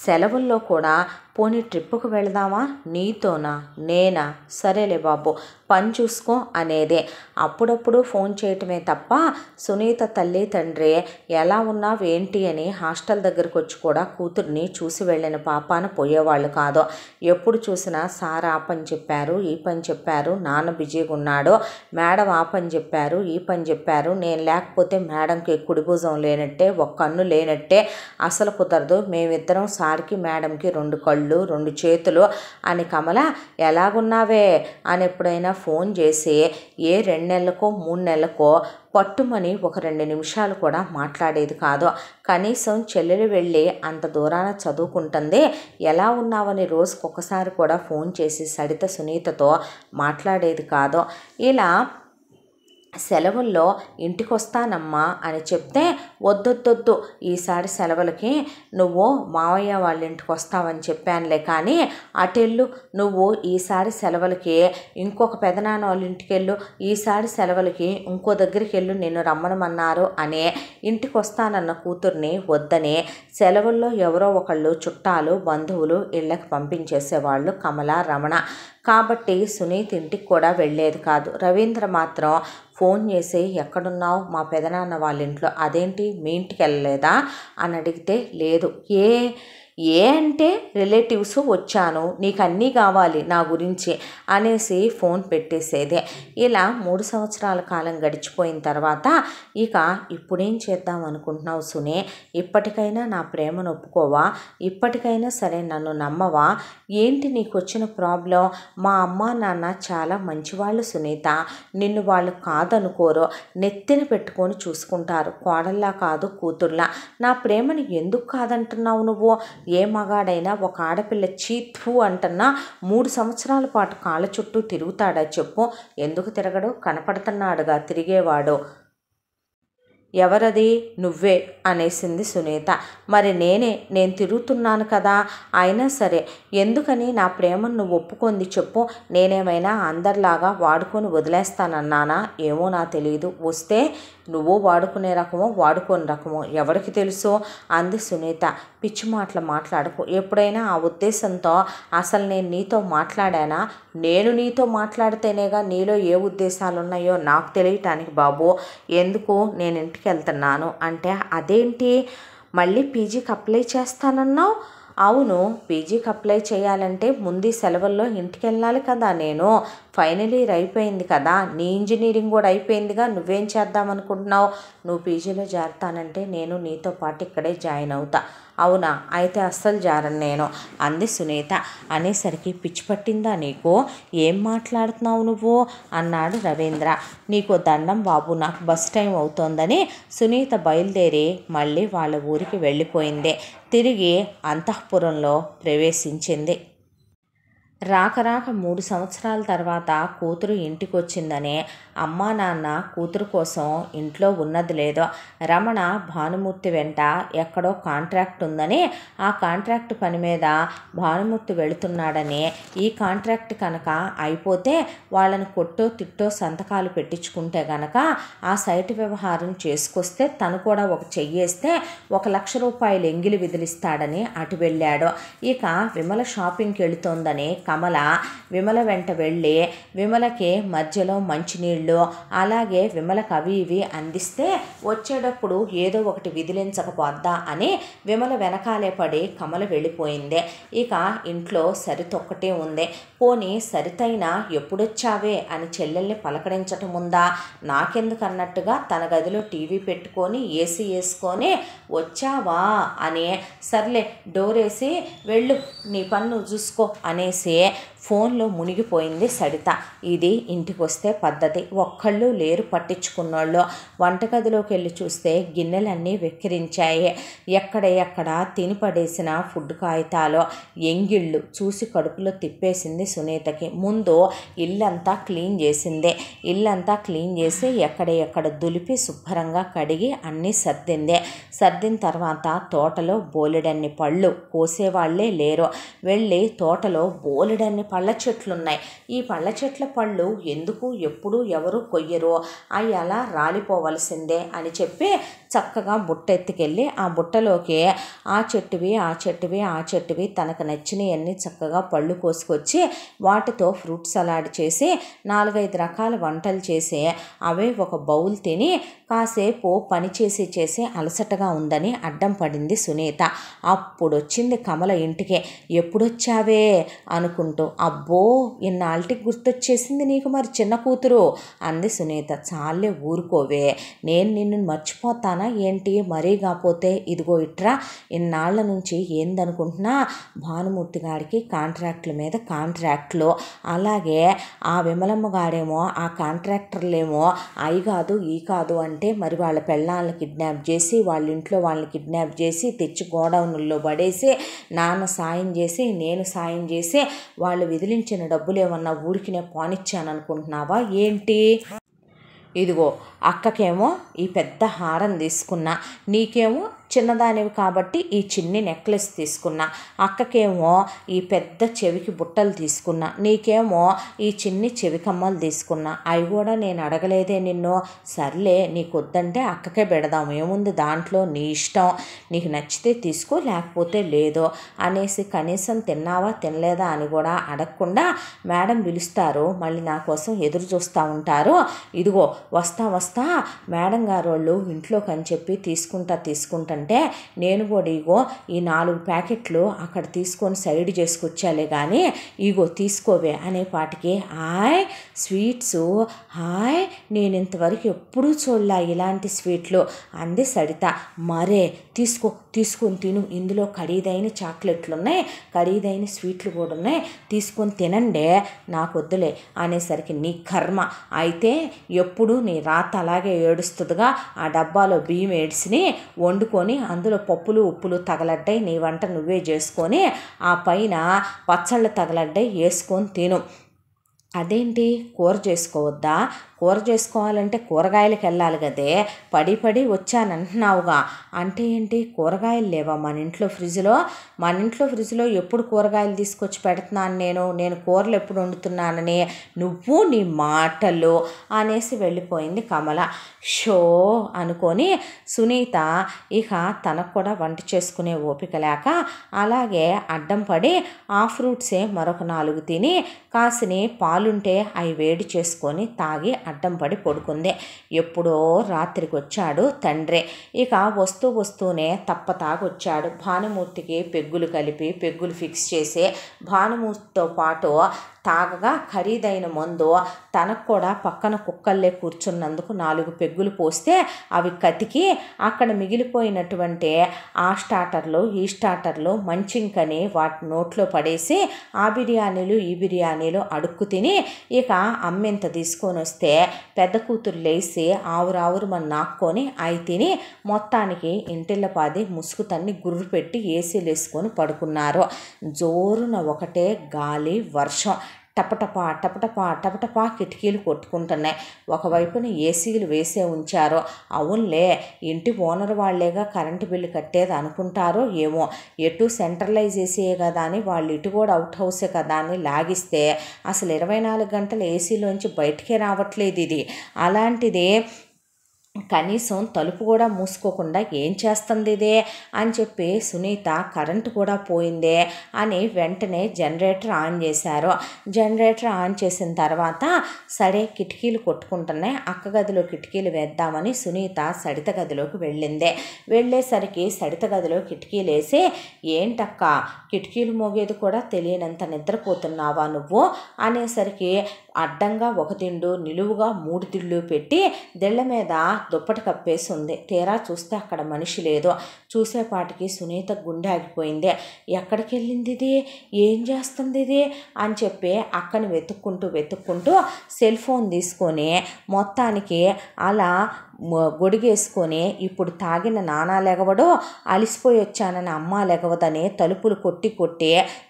సెలవుల్లో కూడా పోనీ ట్రిప్పుకు వెళదామా? నీతోనా? నేనా? సరేలే బాబు, పని చూసుకో అనేదే. అప్పుడప్పుడు ఫోన్ చేయటమే తప్ప సునీత తల్లి తండ్రి ఎలా ఉన్నావు ఏంటి అని హాస్టల్ దగ్గరకు వచ్చి కూడా కూతుర్ని చూసి వెళ్ళిన పాపాన పోయేవాళ్ళు కాదు. ఎప్పుడు చూసినా సార్ ఆ పని చెప్పారు, ఈ పని చెప్పారు, నాన్న బిజీగా ఉన్నాడు, మేడం ఆ పని చెప్పారు, ఈ పని చెప్పారు, నేను లేకపోతే మేడంకి కుడి భుజం లేనట్టే, ఒక కన్ను లేనట్టే, అసలు కుదరదు, మేమిద్దరం సార్కి మేడంకి 2 కళ్ళు 2 చేతులు అని. కమల ఎలాగున్నావే అని ఎప్పుడైనా ఫోన్ చేసి ఏ 2 నెలలకో 3 నెలలకో పట్టుమని ఒక 2 నిమిషాలు కూడా మాట్లాడేది కాదు. కనీసం చెల్లెలు వెళ్ళి అంత దూరాన చదువుకుంటుంది, ఎలా ఉన్నావని రోజుకొకసారి కూడా ఫోన్ చేసి సడిత సునీతతో మాట్లాడేది కాదు. ఇలా సెలవుల్లో ఇంటికి వస్తానమ్మా అని చెప్తే వద్దొద్దొద్దు, ఈసారి సెలవులకి నువ్వు మావయ్య వాళ్ళ ఇంటికి వస్తావని చెప్పానులే, కానీ అటెళ్ళు, నువ్వు ఈసారి సెలవులకి ఇంకొక పెదనాన్న వాళ్ళ ఇంటికి వెళ్ళు, ఈసారి సెలవులకి ఇంకో దగ్గరికి వెళ్ళు, నిన్ను రమ్మనమన్నారు అని ఇంటికి వస్తానన్న కూతుర్ని వద్దని సెలవుల్లో ఎవరో ఒకళ్ళు చుట్టాలు బంధువులు ఇళ్ళకి పంపించేసేవాళ్ళు కమల రమణ. కాబట్టి సునీత్ ఇంటికి కూడా వెళ్ళేది కాదు. రవీంద్ర మాత్రం ఫోన్ చేసి ఎక్కడున్నావు? మా పెదనాన్న వాళ్ళ ఇంట్లో. అదేంటి మీ ఇంటికి వెళ్ళలేదా అని అడిగితే లేదు. ఏ అంటే రిలేటివ్స్ వచ్చాను, నీకు అన్నీ కావాలి నా గురించి అనేసి ఫోన్ పెట్టేసేదే. ఇలా 3 సంవత్సరాల కాలం గడిచిపోయిన తర్వాత ఇక ఇప్పుడేం చేద్దాం అనుకుంటున్నావు సునే? ఇప్పటికైనా నా ప్రేమను ఒప్పుకోవా? ఇప్పటికైనా సరే నన్ను నమ్మవా? ఏంటి నీకు వచ్చిన ప్రాబ్లం? మా అమ్మ నాన్న చాలా మంచివాళ్ళు సునీత, నిన్ను వాళ్ళు కాదనుకోరు, నెత్తిన పెట్టుకొని చూసుకుంటారు, కోడల్లా కాదు కూతుర్లా. నా ప్రేమని ఎందుకు కాదంటున్నావు నువ్వు? ఏ మగాడైనా ఒక ఆడపిల్ల చీత్ఫు అంటున్నా 3 సంవత్సరాల పాటు కాళ్ళ చుట్టూ తిరుగుతాడా చెప్పు? ఎందుకు తిరగడు? కనపడుతున్నాడుగా తిరిగేవాడు. ఎవరది? నువ్వే అనేసింది సునీత. మరి నేను తిరుగుతున్నాను కదా, అయినా సరే ఎందుకని నా ప్రేమను నువ్వు ఒప్పుకుంది చెప్పు? నేనేమైనా అందరిలాగా వాడుకొని వదిలేస్తానన్నానా? ఏమో నా తెలియదు. వస్తే నువ్వు వాడుకునే రకమో వాడుకోని రకమో ఎవరికి తెలుసు అంది సునీత. పిచ్చి మాటలు మాట్లాడకు. ఎప్పుడైనా ఆ ఉద్దేశంతో అసలు నేను నీతో మాట్లాడానా? నేను నీతో మాట్లాడితేనేగా నీలో ఏ ఉద్దేశాలు ఉన్నాయో నాకు తెలియటానికి బాబు. ఎందుకు నేను ఇంటికి వెళ్తున్నాను అంటే అదేంటి మళ్ళీ పీజీకి అప్లై చేస్తానన్నావు? అవును, పీజీకి అప్లై చేయాలంటే ముందు సెలవుల్లో ఇంటికి వెళ్ళాలి కదా. నేను ఫైనల్ ఇయర్ అయిపోయింది కదా, నీ ఇంజనీరింగ్ కూడా అయిపోయిందిగా, నువ్వేం చేద్దామనుకుంటున్నావు? నువ్వు పీజీలో చేరతానంటే నేను నీతో పాటు ఇక్కడే జాయిన్ అవుతా. అవునా? అయితే అస్సలు జారను నేను అంది సునీత. అనేసరికి పిచ్చి పట్టిందా నీకు? ఏం మాట్లాడుతున్నావు నువ్వు అన్నాడు రవీంద్ర. నీకు దండం బాబు, నాకు బస్ టైం అవుతోందని సునీత బయలుదేరి మళ్ళీ వాళ్ళ ఊరికి వెళ్ళిపోయింది. తిరిగి అంతఃపురంలో ప్రవేశించింది. రాక 3 సంవత్సరాల తర్వాత కూతురు ఇంటికి వచ్చిందని అమ్మా నాన్న కూతురు కోసం ఇంట్లో ఉన్నది లేదో. రమణ భానుమూర్తి వెంట ఎక్కడో కాంట్రాక్ట్ ఉందని ఆ కాంట్రాక్ట్ పని మీద భానుమూర్తి వెళుతున్నాడని, ఈ కాంట్రాక్ట్ కనుక అయిపోతే వాళ్ళని కొట్టో తిట్టో సంతకాలు పెట్టించుకుంటే గనక ఆ సైట్ వ్యవహారం చేసుకొస్తే తను కూడా ఒక చెయ్యేస్తే 1 లక్ష రూపాయలు ఎంగిలి విదిలిస్తాడని అటు వెళ్ళాడు. ఇక విమల షాపింగ్కి వెళుతోందని కమల విమల వెంట వెళ్ళి విమలకి మధ్యలో మంచినీళ్ళు అలాగే విమలకు అవి ఇవి అందిస్తే వచ్చేటప్పుడు ఏదో ఒకటి విదిలించకపోద్దా అని విమల వెనకాలే పడి కమల వెళ్ళిపోయింది. ఇక ఇంట్లో సరితొక్కటే ఉంది. పోనీ సరితైనా ఎప్పుడొచ్చావే అని చెల్లెల్ని పలకరించటం ఉందా? నాకెందుకన్నట్టుగా తన గదిలో టీవీ పెట్టుకొని ఏసీ వేసుకొని వచ్చావా అని, సర్లే డోర్ వేసి వెళ్ళు నీ పన్ను చూసుకో అనేసి ఫోన్లో మునిగిపోయింది సరిత. ఇది ఇంటికి వస్తే పద్ధతి. ఒక్కళ్ళు లేరు పట్టించుకున్నోళ్ళు. వంటగదిలోకి వెళ్ళి చూస్తే గిన్నెలన్నీ వెక్కిరించాయి. ఎక్కడ తిని పడేసిన ఫుడ్ కాగితాలు ఎంగిళ్ళు చూసి కడుపులో తిప్పేసింది సునీతకి. ముందు ఇల్లంతా క్లీన్ చేసింది. ఇల్లంతా క్లీన్ చేసి ఎక్కడ దులిపి శుభ్రంగా కడిగి అన్నీ సర్దింది. సర్దిన తర్వాత తోటలో బోలెడన్ని పళ్ళు కోసేవాళ్లే లేరు. వెళ్ళి తోటలో బోలెడన్ని పళ్ళ చెట్లు ఉన్నాయి. ఈ పళ్ళ చెట్ల పళ్ళు ఎందుకు ఎప్పుడు ఎవరు కొయ్యరు, అవి అలా రాలిపోవలసిందే అని చెప్పి చక్కగా బుట్ట ఎత్తుకెళ్ళి ఆ బుట్టలోకి ఆ చెట్టువి తనకు నచ్చినవన్నీ చక్కగా పళ్ళు కోసుకొచ్చి వాటితో ఫ్రూట్ సలాడ్ చేసి 4-5 రకాల వంటలు చేసి అవే ఒక బౌల్ తిని కాసేపు పని చేసి అలసటగా ఉందని అడ్డం పడింది సునీత. అప్పుడు వచ్చింది కమల ఇంటికి. ఎప్పుడొచ్చావే అనుకుంటూ. అబ్బో ఇన్నాళ్ళకి గుర్తొచ్చేసింది నీకు మరి చిన్న కూతురు అంది సునీత. చాలే ఊరుకోవే, నేను నిన్ను మర్చిపోతానా ఏంటి? మరీ కాపోతే ఇదిగో ఇట్రా, ఇన్నాళ్ల నుంచి ఏందనుకుంటున్నా భానుమూర్తి గారికి కాంట్రాక్టుల మీద కాంట్రాక్టులు, అలాగే ఆ విమలమ్మ గారేమో ఆ కాంట్రాక్టర్లేమో అయి కాదు ఈ కాదు అంటే మరి వాళ్ళ పెళ్ళాలను కిడ్నాప్ చేసి వాళ్ళ ఇంట్లో వాళ్ళని కిడ్నాప్ చేసి తెచ్చి గోడౌన్లో పడేసి నాన్న సాయం చేసి నేను సాయం చేసి వాళ్ళు విదిలించిన డబ్బులు ఏమన్నా ఊరికినే పానిచ్చాను అనుకుంటున్నావా ఏంటి? ఇదిగో అక్కకేమో ఈ పెద్ద హారం తీసుకున్నా, నీకేమో చిన్నదానివి కాబట్టి ఈ చిన్ని నెక్లెస్ తీసుకున్నా, అక్కకేమో ఈ పెద్ద చెవికి బుట్టలు తీసుకున్నా, నీకేమో ఈ చిన్ని చెవి కమ్మలు తీసుకున్నా. అవి కూడా నేను అడగలేదే నిన్ను. సర్లే నీకు వద్దంటే అక్కకే పెడదాం, ఏముంది దాంట్లో, నీ ఇష్టం, నీకు నచ్చితే తీసుకో లేకపోతే లేదో అనేసి కనీసం తిన్నావా తినలేదా అని కూడా అడగకుండా మేడం పిలుస్తారు, మళ్ళీ నా కోసం ఎదురు చూస్తూ ఉంటారు. ఇదిగో వస్తా మేడం గారు వాళ్ళు ఇంట్లోకి అని చెప్పి తీసుకుంటుంటే నేను కూడా ఇగో ఈ 4 ప్యాకెట్లు అక్కడ తీసుకొని సైడ్ చేసుకొచ్చాలే కానీ ఇగో తీసుకోవే అనేపాటికి హాయ్ స్వీట్స్, హాయ్ నేను ఇంతవరకు ఎప్పుడూ చూడలే ఇలాంటి స్వీట్లు అంది సరిత. మరే తీసుకొని తిను, ఇందులో ఖరీదైన చాక్లెట్లు ఉన్నాయి, ఖరీదైన స్వీట్లు కూడా ఉన్నాయి, తీసుకొని తినండి, నాకు వద్దులే అనేసరికి నీ కర్మ, అయితే ఎప్పుడు నీ రాత అలాగే ఏడుస్తుందిగా. ఆ డబ్బాలో బియ్యం ఏడ్చిని వండుకొని అందులో పప్పులు ఉప్పులు తగలడ్డాయి, నీ వంట నువ్వే చేసుకొని ఆ పైన పచ్చళ్ళు తగలడ్డాయి వేసుకొని తిను. అదేంటి కూర చేసుకోవద్దా? కూర చేసుకోవాలంటే కూరగాయలకు వెళ్ళాలి కదే, పడి వచ్చానంటున్నావుగా. అంటే ఏంటి కూరగాయలు లేవా మన ఇంట్లో ఫ్రిడ్జ్లో? ఎప్పుడు కూరగాయలు తీసుకొచ్చి పెడుతున్నాను నేను కూరలు ఎప్పుడు వండుతున్నానని నువ్వు నీ మాటలు అనేసి వెళ్ళిపోయింది కమల. షో అనుకొని సునీత ఇక తనకు కూడా వంట చేసుకునే ఓపిక లేక అలాగే అడ్డం పడి ఆ ఫ్రూట్సే మరొక 4 తిని కాసిని పాలుంటే అవి వేడి చేసుకొని తాగి అడ్డం పడి పడుకుంది. ఎప్పుడో రాత్రికి వచ్చాడు తండ్రి. ఇక వస్తూనే తప్పతాగొచ్చాడు. భానుమూర్తికి పెగ్గులు కలిపి పెగ్గులు ఫిక్స్ చేసి భానుమూర్తితో పాటు తాగగా ఖరీదైన మందు తనకు కూడా పక్కన కుక్కల్లే కూర్చున్నందుకు 4 పెగ్గులు పోస్తే అవి కతికి అక్కడ మిగిలిపోయినటువంటి ఆ స్టార్టర్లు ఈ స్టార్టర్లు మంచింకని వాటి నోట్లో పడేసి ఆ బిర్యానీలు ఈ బిర్యానీలు అడుక్కు తిని ఇక అమ్మెంత తీసుకొని వస్తే పెద్ద కూతురు లేచి ఆవురావురు మన నాక్కొని అవి తిని మొత్తానికి ఇంటిల్లపాది ముసుగు తన్ని గుర్రు పెట్టి ఏసీలు వేసుకొని పడుకున్నారు. జోరున ఒకటే గాలి వర్షం, టపటపా కిటికీలు కొట్టుకుంటున్నాయి. ఒకవైపున ఏసీలు వేసే ఉంచారో, అవునులే ఇంటి ఓనర్ వాళ్లేగా కరెంటు బిల్లు కట్టేది అనుకుంటారో ఏమో, ఎటు సెంట్రలైజ్ చేసే కదా అని వాళ్ళు ఇటు కూడా అవుట్ హౌసే కదా అని లాగిస్తే అసలు 24 గంటలు ఏసీలోంచి బయటికే రావట్లేదు ఇది. అలాంటిది కనీసం తలుపు కూడా మూసుకోకుండా ఏం చేస్తుంది ఇదే అని చెప్పి సునీత కరెంటు కూడా పోయిందే అని వెంటనే జనరేటర్ ఆన్ చేశారు. జనరేటర్ ఆన్ చేసిన తర్వాత సరే కిటికీలు కొట్టుకుంటున్నాయి, అక్క గదిలో కిటికీలు వేద్దామని సునీత సడిత గదిలోకి వెళ్ళింది. వెళ్ళేసరికి సడిత గదిలో కిటికీలు వేసి ఏంటక్క కిటికీలు మోగేది కూడా తెలియనంత నిద్రపోతున్నావా నువ్వు అనేసరికి అడ్డంగా 1 దిండు నిలువుగా 3 దిళ్ళు పెట్టి దిళ్ళ మీద దుప్పటి కప్పేసి ఉంది. తీరా చూస్తే అక్కడ మనిషి లేదు. చూసేపాటికి సునీత గుండె ఆగిపోయింది. ఎక్కడికి వెళ్ళింది ఇది, ఏం చేస్తుంది ఇది అని చెప్పి అక్కని వెతుక్కుంటూ సెల్ ఫోన్ తీసుకొని మొత్తానికి అలా గొడిగేసుకొని ఇప్పుడు తాగిన నానా లెగవడో అలిసిపోయి వచ్చానని అమ్మ లెగవదని తలుపులు కొట్టి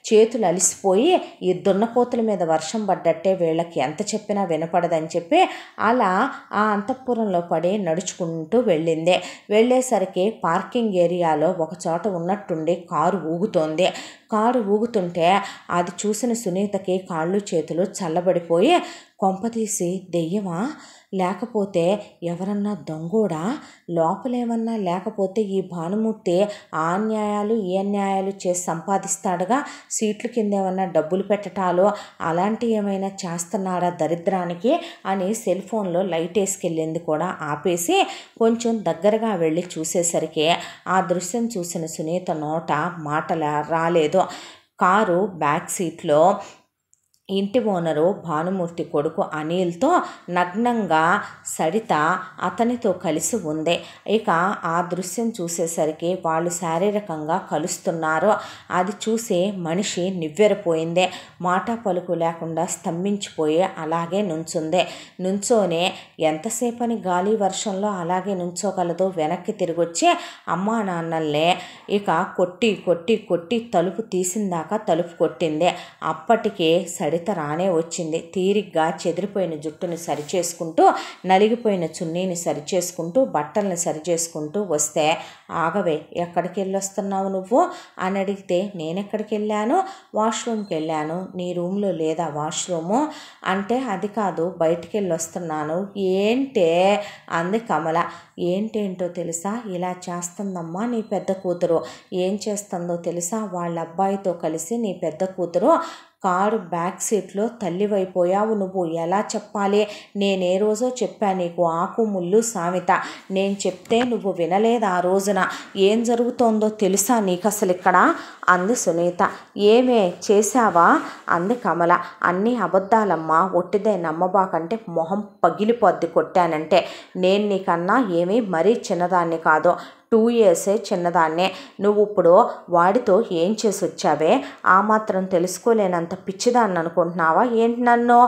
చేతులు అలిసిపోయి ఈ దున్నపోతుల మీద వర్షం పడ్డట్టే వీళ్ళకి ఎంత చెప్పినా వినపడదని చెప్పి అలా ఆ అంతఃపురంలో పడి నడుచుకుంటూ వెళ్ళింది. వెళ్ళేసరికి పార్కింగ్ ఏరియా ఏరియాలో ఒకచోట ఉన్నట్టుండి కారు ఊగుతోంది. కారు ఊగుతుంటే అది చూసిన సునీతకి కాళ్ళు చేతులు చల్లబడిపోయి, కొంపతీసి దెయ్యమా, లేకపోతే ఎవరన్నా దొంగోడా, లోపలేమన్నా లేకపోతే ఈ భానుమూర్తి ఆ అన్యాయాలు ఈ అన్యాయాలు చేసి సంపాదిస్తాడుగా, సీట్ల కింద ఏమన్నా డబ్బులు పెట్టటాలో అలాంటి ఏమైనా చేస్తున్నాడా దరిద్రానికి అని సెల్ ఫోన్లో లైట్ వేసుకెళ్ళింది కూడా ఆపేసి కొంచెం దగ్గరగా వెళ్ళి చూసేసరికి ఆ దృశ్యం చూసిన సునీత నోట మాటల రాలేదు. కారు బ్యాక్ సీట్లో ఇంటి ఓనరు భానుమూర్తి కొడుకు అనిల్తో నగ్నంగా సరిత అతనితో కలిసి ఉంది. ఇక ఆ దృశ్యం చూసేసరికి వాళ్ళు శారీరకంగా కలుస్తున్నారు. అది చూసి మనిషి నివ్వెరపోయింది. మాట పలుకు లేకుండా స్తంభించిపోయి అలాగే నుంచుంది. నుంచోనే ఎంతసేపని గాలి వర్షంలో అలాగే నుంచోగలదో వెనక్కి తిరిగొచ్చి అమ్మా నాన్నల్నే ఇక కొట్టి కొట్టి కొట్టి తలుపు తీసిందాకా తలుపు కొట్టింది. అప్పటికే సరిత రానే వచ్చింది. తీరిగ్గా చెదిరిపోయిన జుట్టుని సరిచేసుకుంటూ, నలిగిపోయిన చున్నీని సరిచేసుకుంటూ, బట్టల్ని సరిచేసుకుంటూ వస్తే, ఆగవే, ఎక్కడికి వెళ్ళొస్తున్నావు నువ్వు అని అడిగితే, నేనెక్కడికి వెళ్ళాను, వాష్రూమ్కి వెళ్ళాను. నీ రూమ్లో లేదా వాష్రూము అంటే, అది కాదు బయటికి వెళ్ళొస్తున్నాను. ఏంటే అంది కమల. ఏంటేంటో తెలుసా, ఇలా చేస్తుందమ్మా నీ పెద్ద కూతురు. ఏం చేస్తుందో తెలుసా, వాళ్ళ అబ్బాయితో కలిసి నీ పెద్ద కూతురు కారు బ్యాక్ సీట్లో తల్లివైపోయావు నువ్వు. ఎలా చెప్పాలి, నేనే రోజో చెప్పా నీకు ఆకు ముళ్ళు సామెత. నేను చెప్తే నువ్వు వినలేదు ఆ రోజున. ఏం జరుగుతోందో తెలుసా నీకు అసలు ఇక్కడ అంది సునీత. ఏమే చేశావా అంది కమల. అన్నీ అబద్ధాలమ్మా, ఒట్టిదే నమ్మబాకంటే మొహం పగిలిపోద్ది కొట్టానంటే. నేను నీకన్నా ఏమీ మరీ చిన్నదాన్ని కాదు, 2 years చిన్నదాన్నే. నువ్వు ఇప్పుడు వాడితో ఏం చేసి వచ్చావే, ఆ మాత్రం తెలుసుకోలేనంత పిచ్చిదాన్ని అనుకుంటున్నావా ఏంటి నన్ను?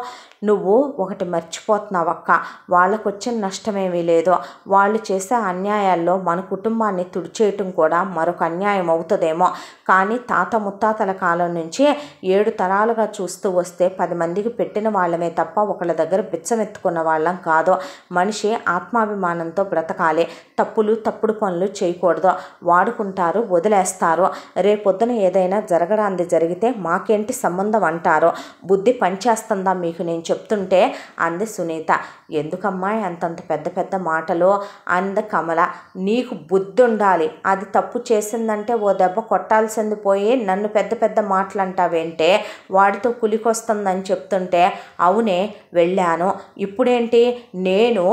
నువ్వు ఒకటి మర్చిపోతున్నావు అక్క, వాళ్ళకు వచ్చిన నష్టమేమీ లేదు. వాళ్ళు చేసే అన్యాయాల్లో మన కుటుంబాన్ని తుడిచేయటం కూడా మరొక అన్యాయం అవుతుందేమో. కానీ తాత ముత్తాతల కాలం నుంచి 7 తరాలుగా చూస్తూ వస్తే 10 మందికి పెట్టిన వాళ్ళమే తప్ప ఒకళ్ళ దగ్గర బిచ్చమెత్తుకున్న వాళ్ళం కాదు. మనిషి ఆత్మాభిమానంతో బ్రతకాలి. తప్పుడు పనులు చేయకూడదు. వాడుకుంటారు, వదిలేస్తారు. రేపొద్దున ఏదైనా జరగడానికి జరిగితే మాకేంటి సంబంధం అంటారు. బుద్ధి పనిచేస్తుందా మీకు నేను చెప్తుంటే అంది సునీత. ఎందుకమ్మా అంతంత పెద్ద పెద్ద మాటలు అంది కమల. నీకు బుద్ధి ఉండాలి. అది తప్పు చేసిందంటే ఓ దెబ్బ కొట్టాల్సింది పోయి నన్ను పెద్ద పెద్ద మాటలు అంటావేంటే, వాడితో కులికొస్తుందని చెప్తుంటే అవునే వెళ్ళాను. ఇప్పుడేంటి, నేను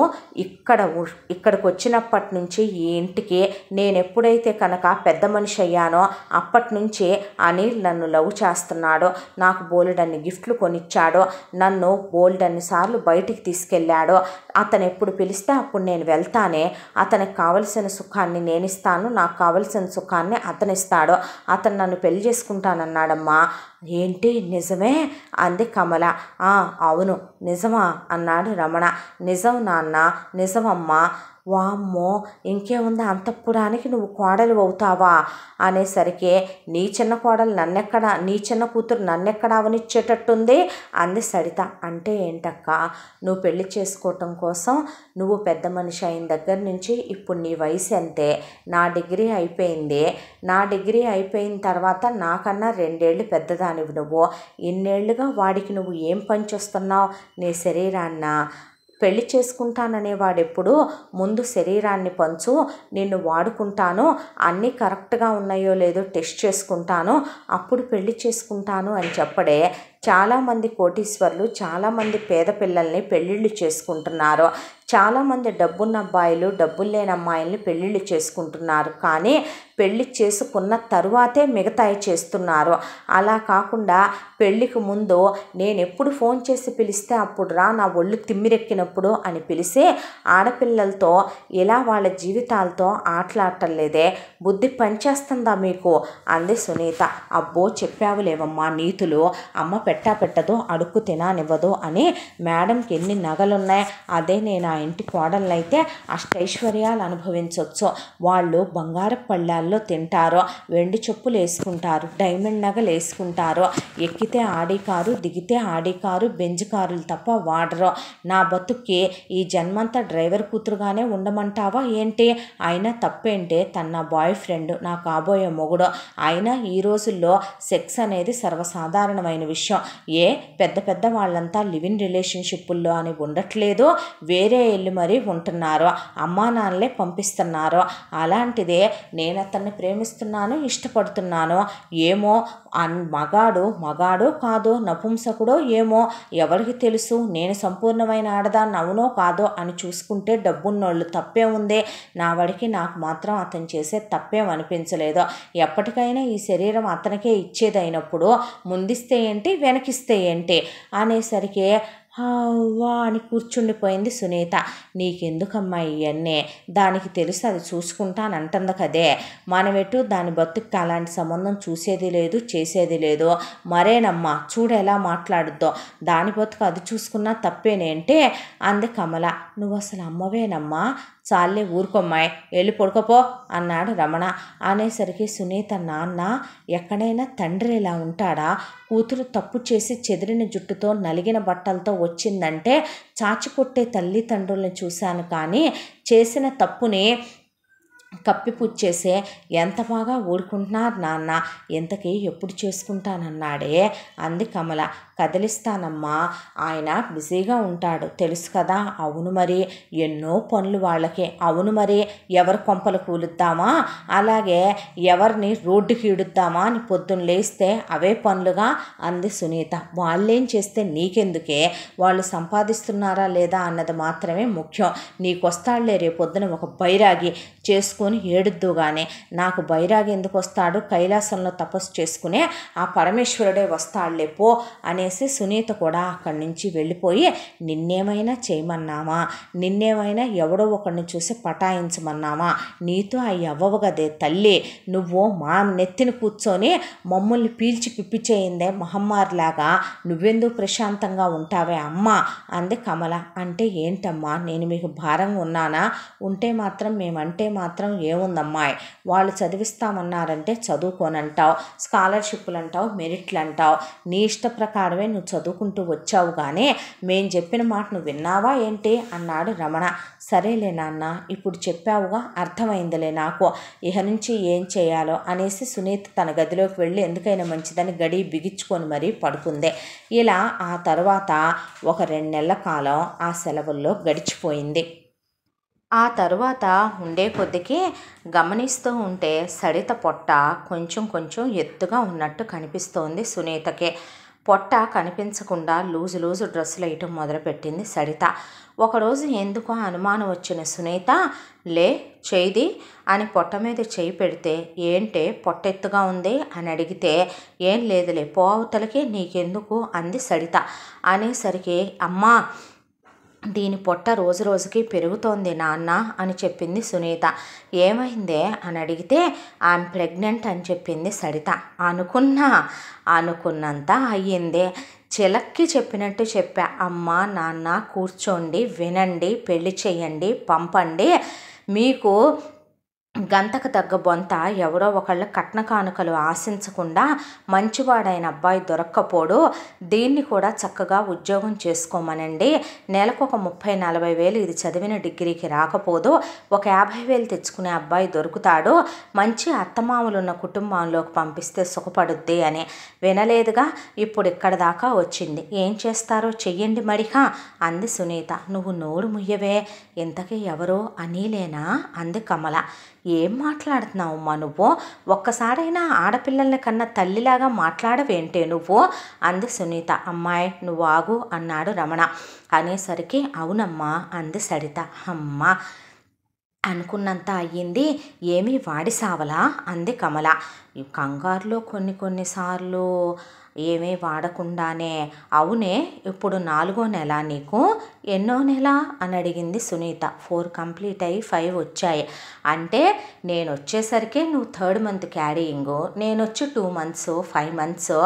ఇక్కడికి వచ్చినప్పటి నుంచి ఈ ఇంటికి నేను ఎప్పుడైతే కనుక పెద్ద మనిషి అయ్యానో అప్పటి నుంచి అనిల్ నన్ను లవ్ చేస్తున్నాడు. నాకు బోలెడన్ని గిఫ్ట్లు కొనిచ్చాడు. నన్ను బోలెడన్ని సార్లు బయటికి తీసుకెళ్ళాడు. అతను ఎప్పుడు పిలిస్తే అప్పుడు నేను వెళ్తానే. అతనికి కావలసిన సుఖాన్ని నేను ఇస్తాను, నాకు కావలసిన సుఖాన్ని అతను ఇస్తాడు. అతను నన్ను పెళ్లి చేసుకుంటానన్నాడమ్మా. ఏంటి నిజమే అంది కమల. అవును నిజమా అన్నాడు రమణ. నిజం నాన్న, నిజమమ్మా. వామ్మో, ఇంకేముంది, అంతఃపురానికి నువ్వు కోడలు అవుతావా అనేసరికి నీ చిన్న కూతురు నన్నెక్కడ అవనిచ్చేటట్టుంది అంది సరిత. అంటే ఏంటక్క, నువ్వు పెళ్లి చేసుకోవటం కోసం నువ్వు పెద్ద మనిషి అయిన దగ్గర నుంచి ఇప్పుడు నీ వయసు అంతే. నా డిగ్రీ అయిపోయింది. నా డిగ్రీ అయిపోయిన తర్వాత నాకన్నా 2 ఏళ్ళు పెద్దదానివి నువ్వు. ఇన్నేళ్లుగా వాడికి నువ్వు ఏం పంచొస్తున్నావు? నీ శరీరాన్న. పెళ్లి చేసుకుంటాననేవాడెప్పుడు ముందు శరీరాన్ని పంచు, నిన్ను వాడుకుంటాను, అన్నీ కరెక్ట్గా ఉన్నాయో లేదో టెస్ట్ చేసుకుంటాను, అప్పుడు పెళ్లి చేసుకుంటాను అని చెప్పడే. చాలామంది కోటీశ్వర్లు చాలామంది పేద పిల్లల్ని పెళ్ళిళ్ళు చేసుకుంటున్నారు. చాలామంది డబ్బున్న అబ్బాయిలు డబ్బులు లేని అమ్మాయిల్ని పెళ్ళిళ్ళు చేసుకుంటున్నారు. కానీ పెళ్ళి చేసుకున్న తరువాతే మిగతాయి చేస్తున్నారు. అలా కాకుండా పెళ్ళికి ముందు నేను ఎప్పుడు ఫోన్ చేసి పిలిస్తే అప్పుడు రా, నా ఒళ్ళు తిమ్మిరెక్కినప్పుడు అని పిలిచి ఆడపిల్లలతో ఇలా వాళ్ళ జీవితాలతో ఆటలాడటలేదే. బుద్ధి పనిచేస్తుందా మీకు అంది సునీత. అబ్బో చెప్పావులేవమ్మా నీతులు, అమ్మ పెట్టదో అడుక్కు తిననివ్వదు అని మేడంకి ఎన్ని నగలున్నాయి, అదే నేను ఆ ఇంటి కోడళ్ళైతే అష్టైశ్వర్యాలు అనుభవించవచ్చు. వాళ్ళు బంగారు పళ్ళాల్లో తింటారు, వెండి చెప్పులు వేసుకుంటారు, డైమండ్ నగలు వేసుకుంటారు, ఎక్కితే ఆడి కారు దిగితే ఆడి కారు బెంజ్ కారులు తప్ప వాడరు. నా బతుక్కి ఈ జన్మంతా డ్రైవర్ కూతురుగానే ఉండమంటావా ఏంటి? అయినా తప్పేంటే, తన బాయ్ ఫ్రెండ్ నా కాబోయే మొగుడు. అయినా ఈ రోజుల్లో సెక్స్ అనేది సర్వసాధారణమైన విషయం. పెద్ద పెద్ద వాళ్ళంతా లివింగ్ రిలేషన్షిప్పుల్లో అని ఉండట్లేదు, వేరే వెళ్ళి మరీ ఉంటున్నారు, అమ్మా నాన్నలే పంపిస్తున్నారు. అలాంటిదే నేను అతన్ని ప్రేమిస్తున్నాను, ఇష్టపడుతున్నాను. ఏమో మగాడు కాదో నపుంసకుడో ఏమో, ఎవరికి తెలుసు? నేను సంపూర్ణమైన ఆడదాన్ని అవునో కాదో అని చూసుకుంటే డబ్బున్నోళ్ళు తప్పే ఉందే. నా వాడికి నాకు మాత్రం అతను చేసే తప్పేం అనిపించలేదు. ఎప్పటికైనా ఈ శరీరం అతనికే ఇచ్చేదైనప్పుడు ముందిస్తే ఏంటి వెనకిస్తే ఏంటి అనేసరికి వా అని కూర్చుండిపోయింది సునీత. నీకెందుకమ్మా ఇవన్నీ? దానికి తెలుసు అది చూసుకుంటానంటుంది కదే. మనమెటు దాని బతుక్కి అలాంటి సంబంధం చూసేది లేదు, చేసేది లేదు. మరేనమ్మా చూడు ఎలా మాట్లాడుద్దో, దాని బతుకు అది చూసుకున్నా తప్పేనేంటే అంది కమల. నువ్వు అసలు అమ్మవేనమ్మా, చాలే ఊరుకోమ్మాయి, వెళ్ళి పడుకోపో అన్నాడు రమణ. అనేసరికి సునీత నాన్న ఎక్కడైనా తండ్రి ఇలా ఉంటాడా? కూతురు తప్పు చేసి చెదిరిన జుట్టుతో నలిగిన బట్టలతో వచ్చిందంటే చాచికొట్టే తల్లిదండ్రుల్ని చూశాను, కానీ చేసిన తప్పుని కప్పిపుచ్చేసే ఎంత బాగా ఊరుకుంటున్నారు నాన్న. ఇంతకీ ఎప్పుడు చేసుకుంటానన్నాడే అంది కమల. కదిలిస్తానమ్మా, ఆయన బిజీగా ఉంటాడు తెలుసు కదా. అవును మరి, ఎన్నో పనులు వాళ్ళకి. అవును మరి, ఎవరి కొంపలు కూలుద్దామా, అలాగే ఎవరిని రోడ్డుకి ఈడుద్దామా అని పొద్దున్న లేస్తే అవే పనులుగా అంది సునీత. వాళ్ళేం చేస్తే నీకెందుకే? వాళ్ళు సంపాదిస్తున్నారా లేదా అన్నది మాత్రమే ముఖ్యం. నీకొస్తాడులే రేపొద్దున ఒక బైరాగి చేసుకుని ఏడుద్దుగానే. నాకు బైరాగి ఎందుకు వస్తాడు? కైలాసంలో తపస్సు చేసుకునే ఆ పరమేశ్వరుడే వస్తాడులే పో అనేసి సునీత కూడా అక్కడి నుంచి వెళ్ళిపోయి, నిన్నేమైనా చేయమన్నామా? నిన్నేమైనా ఎవడో ఒకరిని చూసి పటాయించమన్నామా? నీతో అవి అవ్వవు కదే తల్లి. నువ్వు మా నెత్తిన కూర్చొని మమ్మల్ని పీల్చి పిప్పి చేయిందే మహమ్మారిలాగా నువ్వెందుకు ప్రశాంతంగా ఉంటావే అమ్మా అంది కమల. అంటే ఏంటమ్మా, నేను మీకు భారంగా ఉన్నానా? ఉంటే మాత్రం మేమంటే మాత్రం ఏముందమ్మాయి, వాళ్ళు చదివిస్తామన్నారంటే చదువుకోనంటావు, స్కాలర్షిప్లు అంటావు, మెరిట్లు అంటావు. నీ ఇష్ట ప్రకారమే నువ్వు చదువుకుంటూ వచ్చావు, కానీ మేం చెప్పిన మాట నువ్వు విన్నావా ఏంటి అన్నాడు రమణ. సరేలే నాన్న, ఇప్పుడు చెప్పావుగా, అర్థమైందిలే నాకు, ఇహ నుంచి ఏం చేయాలో అనేసి సునీత తన గదిలోకి వెళ్ళి ఎందుకైనా మంచిదని గడి బిగించుకొని మరీ పడుకుంది. ఇలా ఆ తర్వాత ఒక 2 నెలల కాలం ఆ సెలవుల్లో గడిచిపోయింది. ఆ తరువాత ఉండే కొద్దికి గమనిస్తూ ఉంటే సరిత పొట్ట కొంచెం కొంచెం ఎత్తుగా ఉన్నట్టు కనిపిస్తోంది సునీతకి. పొట్ట కనిపించకుండా లూజు డ్రెస్సులు వేయటం మొదలుపెట్టింది సరిత. ఒకరోజు ఎందుకో అనుమానం వచ్చిన సునీత, లే చేయిది అని పొట్ట మీద చేయి పెడితే, ఏంటే పొట్టెత్తుగా ఉంది అని అడిగితే, ఏం లేదులే పో అవతలకి, నీకెందుకు అంది సరిత. అనేసరికి అమ్మా దీని పొట్ట రోజు రోజుకి పెరుగుతోంది నాన్న అని చెప్పింది సునీత. ఏమైందే అని అడిగితే, ఐఎమ్ ప్రెగ్నెంట్ అని చెప్పింది సరిత. అనుకున్నంత అయ్యిందే. చిలక్కి చెప్పినట్టు చెప్పా. అమ్మ నాన్న కూర్చోండి, వినండి, పెళ్లి చేయండి, పంపండి. మీకు గంతకు తగ్గ బొంత ఎవరో ఒకళ్ళ కట్న కానుకలు ఆశించకుండా మంచివాడైన అబ్బాయి దొరక్కపోడు. దీన్ని కూడా చక్కగా ఉద్యోగం చేసుకోమనండి. నెలకు ఒక 30-40 వేలు ఇది చదివిన డిగ్రీకి రాకపోదు. ఒక 50 వేలు తెచ్చుకునే అబ్బాయి దొరుకుతాడు. మంచి అత్తమామలున్న కుటుంబంలోకి పంపిస్తే సుఖపడుద్ది అని. వినలేదుగా, ఇప్పుడు ఇక్కడ దాకా వచ్చింది. ఏం చేస్తారో చెయ్యండి మరిహా అంది సునీత. నువ్వు నోరు ముయ్యవే, ఇంతకీ ఎవరో అనిలేనా అంది కమల. ఏం మాట్లాడుతున్నావమ్మా నువ్వు? ఒక్కసారైనా ఆడపిల్లల్ని కన్నా తల్లిలాగా మాట్లాడవేంటే నువ్వు అంది సునీత. అమ్మాయి నువ్వు ఆగు అన్నాడు రమణ. అనేసరికి అవునమ్మా అంది సరిత. అమ్మా అనుకున్నంత అయ్యింది, ఏమీ వాడి సావలా అంది కమల. ఈ కంగారులో కొన్నిసార్లు ఏమీ వాడకుండానే. అవునే, ఇప్పుడు 4వ నెల నీకు? ఎన్నో నెల అని అడిగింది సునీత. 4 కంప్లీట్ అయ్యి 5 వచ్చాయి. అంటే నేను వచ్చేసరికి నువ్వు 3rd మంత్ క్యారీయింగు, నేను వచ్చి 2 మంత్స్ 5 మంత్స్.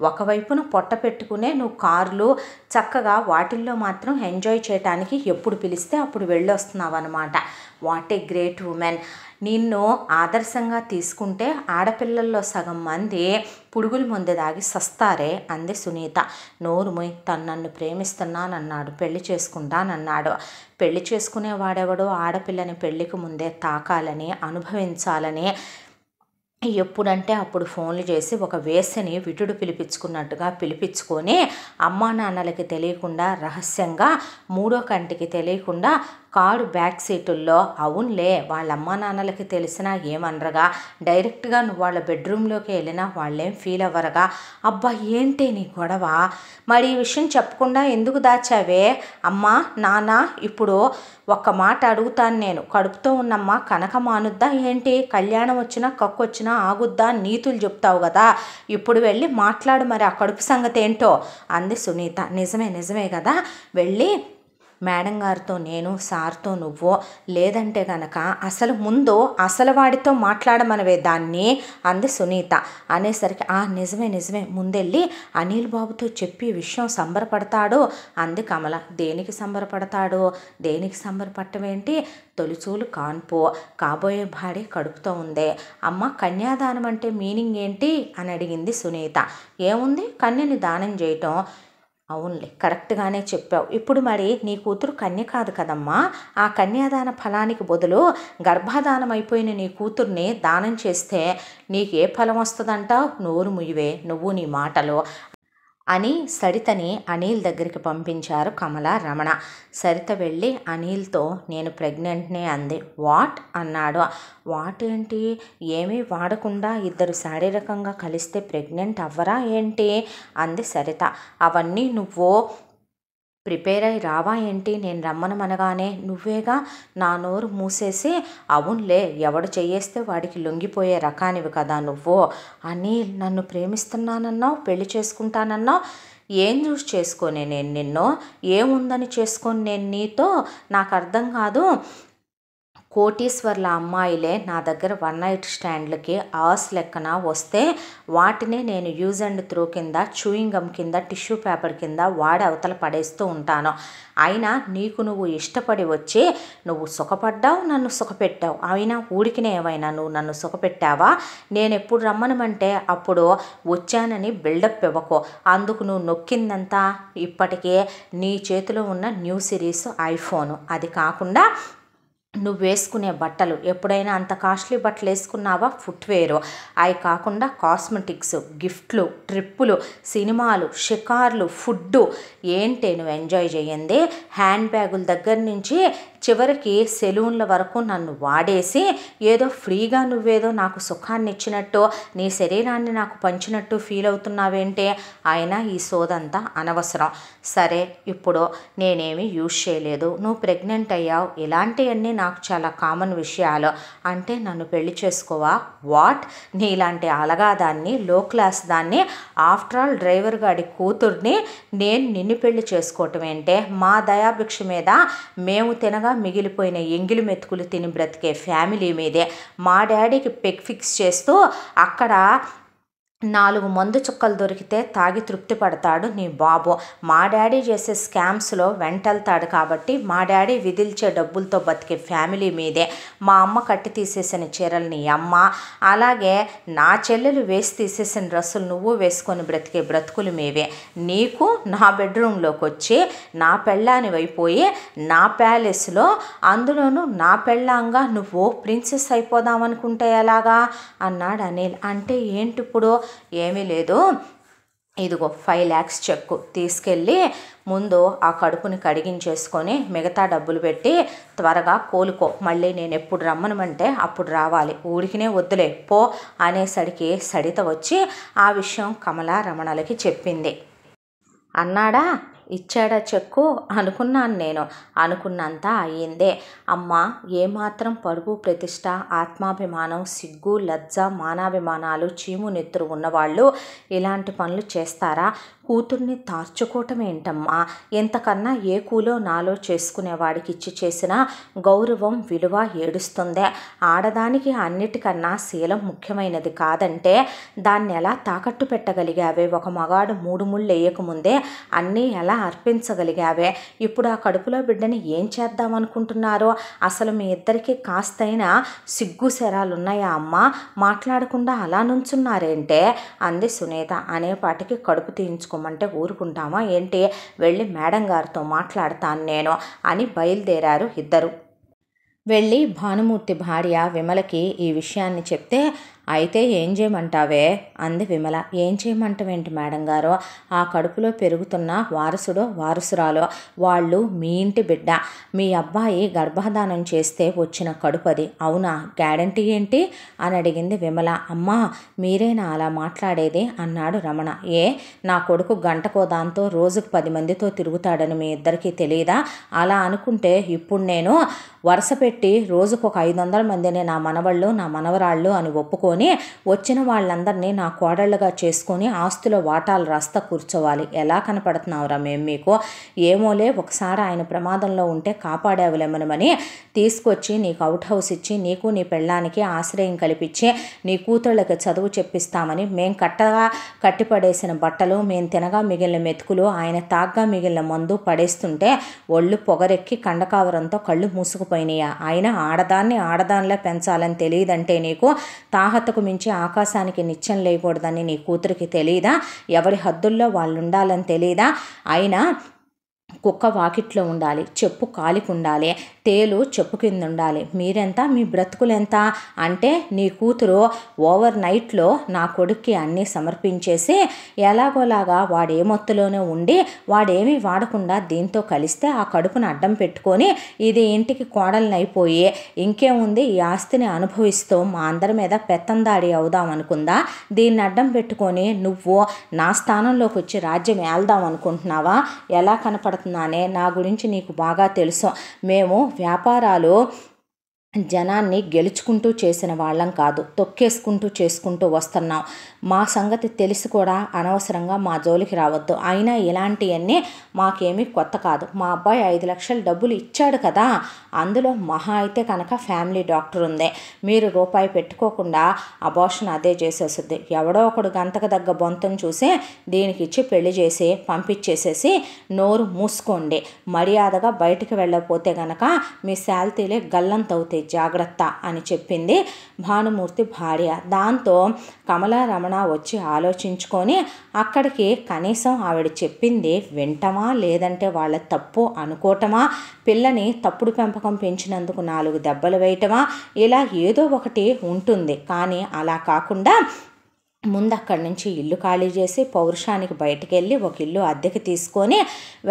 ఒకవైపున పొట్ట పెట్టుకునే నువ్వు కార్లు చక్కగా వాటిల్లో మాత్రం ఎంజాయ్ చేయడానికి ఎప్పుడు పిలిస్తే అప్పుడు వెళ్ళొస్తున్నావు అనమాట. What a great women. నిన్ను ఆదర్శంగా తీసుకుంటే ఆడపిల్లల్లో సగం మంది పురుగుల మందు దాగి సస్తారే అంది సునీత. నోరు మొయ్, తను నన్ను ప్రేమిస్తున్నానన్నాడు, పెళ్లి చేసుకుంటానన్నాడు. పెళ్లి చేసుకునేవాడెవడో ఆడపిల్లని పెళ్లికి ముందే తాకాలని, అనుభవించాలని ఎప్పుడంటే అప్పుడు ఫోన్లు చేసి ఒక వేసని విటుడు పిలిపించుకున్నట్టుగా పిలిపించుకొని అమ్మా నాన్నలకి తెలియకుండా రహస్యంగా 3వ కంటికి తెలియకుండా కారు బ్యాక్ సీటుల్లో, అవునులే వాళ్ళ అమ్మా నాన్నలకి తెలిసినా ఏమనరుగా, డైరెక్ట్గా నువ్వు వాళ్ళ బెడ్రూమ్లోకి వెళ్ళినా వాళ్ళేం ఫీల్ అవ్వరుగా. అబ్బా ఏంటి నీ గొడవ? మరి ఈ విషయం చెప్పకుండా ఎందుకు దాచావే? అమ్మా నాన్న, ఇప్పుడు ఒక్క మాట అడుగుతాను నేను, కడుపుతో ఉన్నమ్మ కనక మానుద్దా ఏంటి? కళ్యాణం వచ్చినా కక్కు వచ్చినా ఆగుద్దా? నీతులు చెప్తావు కదా, ఇప్పుడు వెళ్ళి మాట్లాడు మరి ఆ కడుపు సంగతి ఏంటో అంది సునీత. నిజమే కదా, వెళ్ళి మేడం గారితో నేను, సార్తో నువ్వు, లేదంటే కనుక అసలు ముందు అసలు వాడితో మాట్లాడమనవే దాన్ని అంది సునీత. అనేసరికి నిజమే ముందెళ్ళి అనిల్ బాబుతో చెప్పి విషయం సంబరపడతాడు అంది కమల. దేనికి సంబరపడతాడు? దేనికి సంబరపడటమేంటి? తొలిచూలు కాన్పు, కాబోయే భార్య కడుపుతో ఉందే. అమ్మ, కన్యాదానం అంటే మీనింగ్ ఏంటి అని అడిగింది సునీత. ఏముంది, కన్యని దానం చేయటం. అవునులే, కరెక్ట్గానే చెప్పావు. ఇప్పుడు మరి నీ కూతురు కన్య కాదు కదమ్మా. ఆ కన్యాదాన ఫలానికి బదులు గర్భాధానం అయిపోయిన నీ కూతుర్ని దానం చేస్తే నీకు ఏ ఫలం వస్తుందంటావు? నోరు ముయ్యవే నువ్వు నీ మాటలు అని సరితని అనిల్ దగ్గరికి పంపించారు కమల, రమణ. సరిత వెళ్ళి అనిల్తో నేను ప్రెగ్నెంట్నే అంది. వాట్ అన్నాడు. వాట్ ఏంటి? ఏమీ వాడకుండా ఇద్దరు శారీరకంగా కలిస్తే ప్రెగ్నెంట్ అవ్వరా ఏంటి అంది సరిత. అవన్నీ నువ్వు ప్రిపేర్ అయి రావా ఏంటి? నేను రమ్మనమనగానే నువ్వేగా నా నోరు మూసేసి, అవునులే ఎవడు చెయ్యేస్తే వాడికి లొంగిపోయే రకానివి కదా నువ్వు. అనిల్, నన్ను ప్రేమిస్తున్నానన్నావు, పెళ్లి చేసుకుంటానన్నావు. ఏం చూసి చేసుకోనే నేను నిన్ను? ఏముందని చేసుకొని నేను నీతో? నాకు అర్థం కాదు. కోటీశ్వర్ల అమ్మాయిలే నా దగ్గర 1 నైట్ స్టాండ్లకి అవర్స్ లెక్కన వస్తే వాటినే నేను యూజ్ అండ్ త్రో కింద, చూయింగ్ గమ్ కింద, టిష్యూ పేపర్ కింద వాడి అవతల పడేస్తూ ఉంటాను. అయినా నీకు నువ్వు ఇష్టపడి వచ్చి నువ్వు సుఖపడ్డావు, నన్ను సుఖపెట్టావు. అయినా ఊడికినే ఏమైనా నువ్వు నన్ను సుఖపెట్టావా? నేను ఎప్పుడు రమ్మనమంటే అప్పుడు వచ్చానని బిల్డప్ ఇవ్వకో. అందుకు నువ్వు నొక్కిందంతా ఇప్పటికే నీ చేతిలో ఉన్న న్యూ సిరీస్ ఐఫోను. అది కాకుండా నువ్వు వేసుకునే బట్టలు, ఎప్పుడైనా అంత కాస్ట్లీ బట్టలు వేసుకున్నావా? ఫుట్వేరు. అవి కాకుండా కాస్మెటిక్స్, గిఫ్ట్లు, ట్రిప్పులు, సినిమాలు, షికార్లు, ఫుడ్డు. ఏంటి నువ్వు ఎంజాయ్ చేయండి? హ్యాండ్ బ్యాగుల దగ్గర నుంచి చివరికి సెలూన్ల వరకు నన్ను వాడేసి ఏదో ఫ్రీగా నువ్వేదో నాకు సుఖాన్ని ఇచ్చినట్టు, నీ శరీరాన్ని నాకు పంచినట్టు ఫీల్ అవుతున్నావేంటే? అయినా ఈ సోదంతా అనవసరం. సరే, ఇప్పుడు నేనేమి యూజ్ చేయలేదు, నువ్వు ప్రెగ్నెంట్ అయ్యావు, ఇలాంటివన్నీ నాకు చాలా కామన్ విషయాలు. అంటే నన్ను పెళ్లి చేసుకోవా? వాట్? నీలాంటి అలగాదాన్ని, లో క్లాస్ దాన్ని, ఆఫ్టర్ ఆల్ డ్రైవర్ గాడి కూతుర్ని నేను నిన్ను పెళ్లి చేసుకోవటం ఏంటే? మా దయాభిక్ష మీద మేము తినగా మిగిలిపోయిన ఎంగిలి మెతుకులు తిని బ్రతికే ఫ్యామిలీ మీదే మా డాడీకి పెగ్ ఫిక్స్ చేస్తూ అక్కడ 4 మందు చుక్కలు దొరికితే తాగి తృప్తి పడతాడు నీ బాబు. మా డాడీ చేసే స్కామ్స్లో వెంటెళ్తాడు కాబట్టి మా డాడీ విధిల్చే డబ్బులతో బతికే ఫ్యామిలీ మీదే. మా అమ్మ కట్టి తీసేసిన చీరలు నీ అమ్మ, అలాగే నా చెల్లెలు వేసి తీసేసిన డ్రెస్సులు నువ్వు వేసుకొని బ్రతికే బ్రతుకులు మీవే. నీకు నా బెడ్రూమ్లోకి వచ్చి నా పెళ్ళాని అయిపోయి నా ప్యాలెస్లో, అందులోనూ నా పెళ్ళాంగా నువ్వు ప్రిన్సెస్ అయిపోదామనుకుంటే ఎలాగా అన్నాడు అనిల్. అంటే ఏంటి ఇప్పుడు? ఏమీ లేదు, ఇదిగో 5 lakhs చెక్కు తీసుకెళ్ళి ముందు ఆ కడుపుని కడిగించేసుకొని మిగతా డబ్బులు పెట్టి త్వరగా కోలుకో. మళ్ళీ నేను ఎప్పుడు రమ్మనమంటే అప్పుడు రావాలి, ఊరికినే వద్దులే పో అనేసరికి సడిత వచ్చి ఆ విషయం కమల, రమణలకి చెప్పింది. అన్నాడా, ఇచ్చాడా చెక్కు అనుకున్నాను నేను. అనుకున్నంత అయ్యిందే. అమ్మ ఏమాత్రం పరువు ప్రతిష్ట, ఆత్మాభిమానం, సిగ్గు, లజ్జ, మానాభిమానాలు, చీము నెత్తురు ఉన్నవాళ్ళు ఇలాంటి పనులు చేస్తారా? కూతుర్ని తార్చుకోవటం ఏంటమ్మా? ఎంతకన్నా ఏ కూలో నాలో చేసుకునేవాడికి ఇచ్చి చేసిన గౌరవం విలువ ఏడుస్తుందే. ఆడదానికి అన్నిటికన్నా శీలం ముఖ్యమైనది కాదంటే దాన్ని ఎలా తాకట్టు పెట్టగలిగావే? ఒక మగాడు 3 ముళ్ళు వేయకముందే అన్నీ ఎలా అర్పించగలిగావే? ఇప్పుడు ఆ కడుపులో బిడ్డని ఏం చేద్దామనుకుంటున్నారో? అసలు మీ ఇద్దరికి కాస్తైనా సిగ్గు శరాలున్నాయా అమ్మా? మాట్లాడకుండా అలా నుంచున్నారేంటే అంది సునీత. అనేపాటికి కడుపు తీయించుకోమంటే ఊరుకుంటామా ఏంటి? వెళ్ళి మేడం గారితో మాట్లాడతాను నేను అని బయలుదేరారు ఇద్దరు. వెళ్ళి భానుమూర్తి భార్య విమలకి ఈ విషయాన్ని చెప్తే, అయితే ఏం చేయమంటావే అంది విమల. ఏం చేయమంటావేంటి మేడం గారు? ఆ కడుపులో పెరుగుతున్న వారసుడో వారసురాలో వాళ్ళు మీ ఇంటి బిడ్డ. మీ అబ్బాయి గర్భధానం చేస్తే వచ్చిన కడుపది. అవునా? గ్యారంటీ ఏంటి అని అడిగింది విమల. అమ్మా మీరేనా అలా మాట్లాడేది అన్నాడు రమణ. ఏ నా కొడుకు గంటకో దాంతో రోజుకు 10 మందితో తిరుగుతాడని మీ ఇద్దరికీ తెలియదా? అలా అనుకుంటే ఇప్పుడు నేను వరుస పెట్టి రోజుకు ఒక 500 మందిని నా మనవళ్ళు నా మనవరాళ్ళు అని ఒప్పుకొని వచ్చిన వాళ్ళందరినీ నా కోడళ్ళుగా చేసుకొని ఆస్తుల వాటాలు రాస్తా కూర్చోవాలి. ఎలా కనపడుతున్నావురా మేము మీకు? ఏమోలే, ఒకసారి ఆయన ప్రమాదంలో ఉంటే కాపాడేవలేమనమని తీసుకొచ్చి నీకు అవుట్ హౌస్ ఇచ్చి నీకు నీ పెళ్ళానికి ఆశ్రయం కల్పించి నీ కూతుళ్ళకి చదువు చెప్పిస్తామని మేం కట్టిపడేసిన బట్టలు, మేం తినగా మిగిలిన మెతుకులు, ఆయన తాగ్గా మిగిలిన మందు పడేస్తుంటే ఒళ్ళు పొగరెక్కి కండకావరంతో కళ్ళు మూసుకుపోయినాయా? ఆయన ఆడదానిలా పెంచాలని తెలియదంటే నీకు? తాహతకు మించి ఆకాశానికి నిత్యం లేకూడదని నీ కూతురికి తెలియదా? ఎవరి హద్దుల్లో వాళ్ళు ఉండాలని తెలియదా? అయినా కుక్క వాకిట్లో ఉండాలి, చెప్పు కాలికి ఉండాలి, తేలు చెప్పు కింద ఉండాలి. మీరెంత? మీ బ్రతుకులెంత? అంటే నీ కూతురు ఓవర్ నైట్లో నా కొడుక్కి అన్నీ సమర్పించేసి ఎలాగోలాగా వాడేమొత్తులోనే ఉండి వాడేమీ వాడకుండా దీంతో కలిస్తే ఆ కడుపును అడ్డం పెట్టుకొని ఇది ఇంటికి కోడలనైపోయి ఇంకేముంది ఈ ఆస్తిని అనుభవిస్తూ మా అందరి మీద పెత్తందాడి అవుదాం అనుకుందా? దీన్ని అడ్డం పెట్టుకొని నువ్వు నా స్థానంలోకి వచ్చి రాజ్యం ఏల్దాం అనుకుంటున్నావా? ఎలా కనపడుతున్నానే? నా గురించి నీకు బాగా తెలుసు. మేము వ్యాపారాలు జనాన్ని గెలుచుకుంటూ చేసిన వాళ్ళం కాదు, తొక్కేసుకుంటూ చేసుకుంటూ వస్తున్నాం. మా సంగతి తెలిసి కూడా అనవసరంగా మా జోలికి రావద్దు. అయినా ఇలాంటివన్నీ మాకేమీ కొత్త కాదు. మా అబ్బాయి 5 లక్షల డబ్బులు ఇచ్చాడు కదా, అందులో మహా అయితే కనుక ఫ్యామిలీ డాక్టర్ ఉంది. మీరు రూపాయి పెట్టుకోకుండా అబార్షన్ అదే చేసేస్తుంది. ఎవడో ఒకడు గంతకు దగ్గ బొంతం చూసి దీనికి ఇచ్చి పెళ్లి చేసి పంపించేసేసి నోరు మూసుకోండి. మర్యాదగా బయటికి వెళ్ళకపోతే గనక మీ శాలరీలే గల్లంతవుతాయి, జాగ్రత్త అని చెప్పింది భానుమూర్తి భార్య. దాంతో కమల రమణ వచ్చి ఆలోచించుకొని అక్కడికి కనీసం ఆవిడ చెప్పింది వింటమా లేదంటే వాళ్ళ తప్పు అనుకోవటమా, పిల్లని తప్పుడు పెంపకం పెంచినందుకు 4 దెబ్బలు వేయటమా, ఇలా ఏదో ఒకటి ఉంటుంది. కానీ అలా కాకుండా ముందు అక్కడి నుంచి ఇల్లు ఖాళీ చేసి పౌరుషానికి బయటికి వెళ్ళి ఒక ఇల్లు అద్దెకి తీసుకొని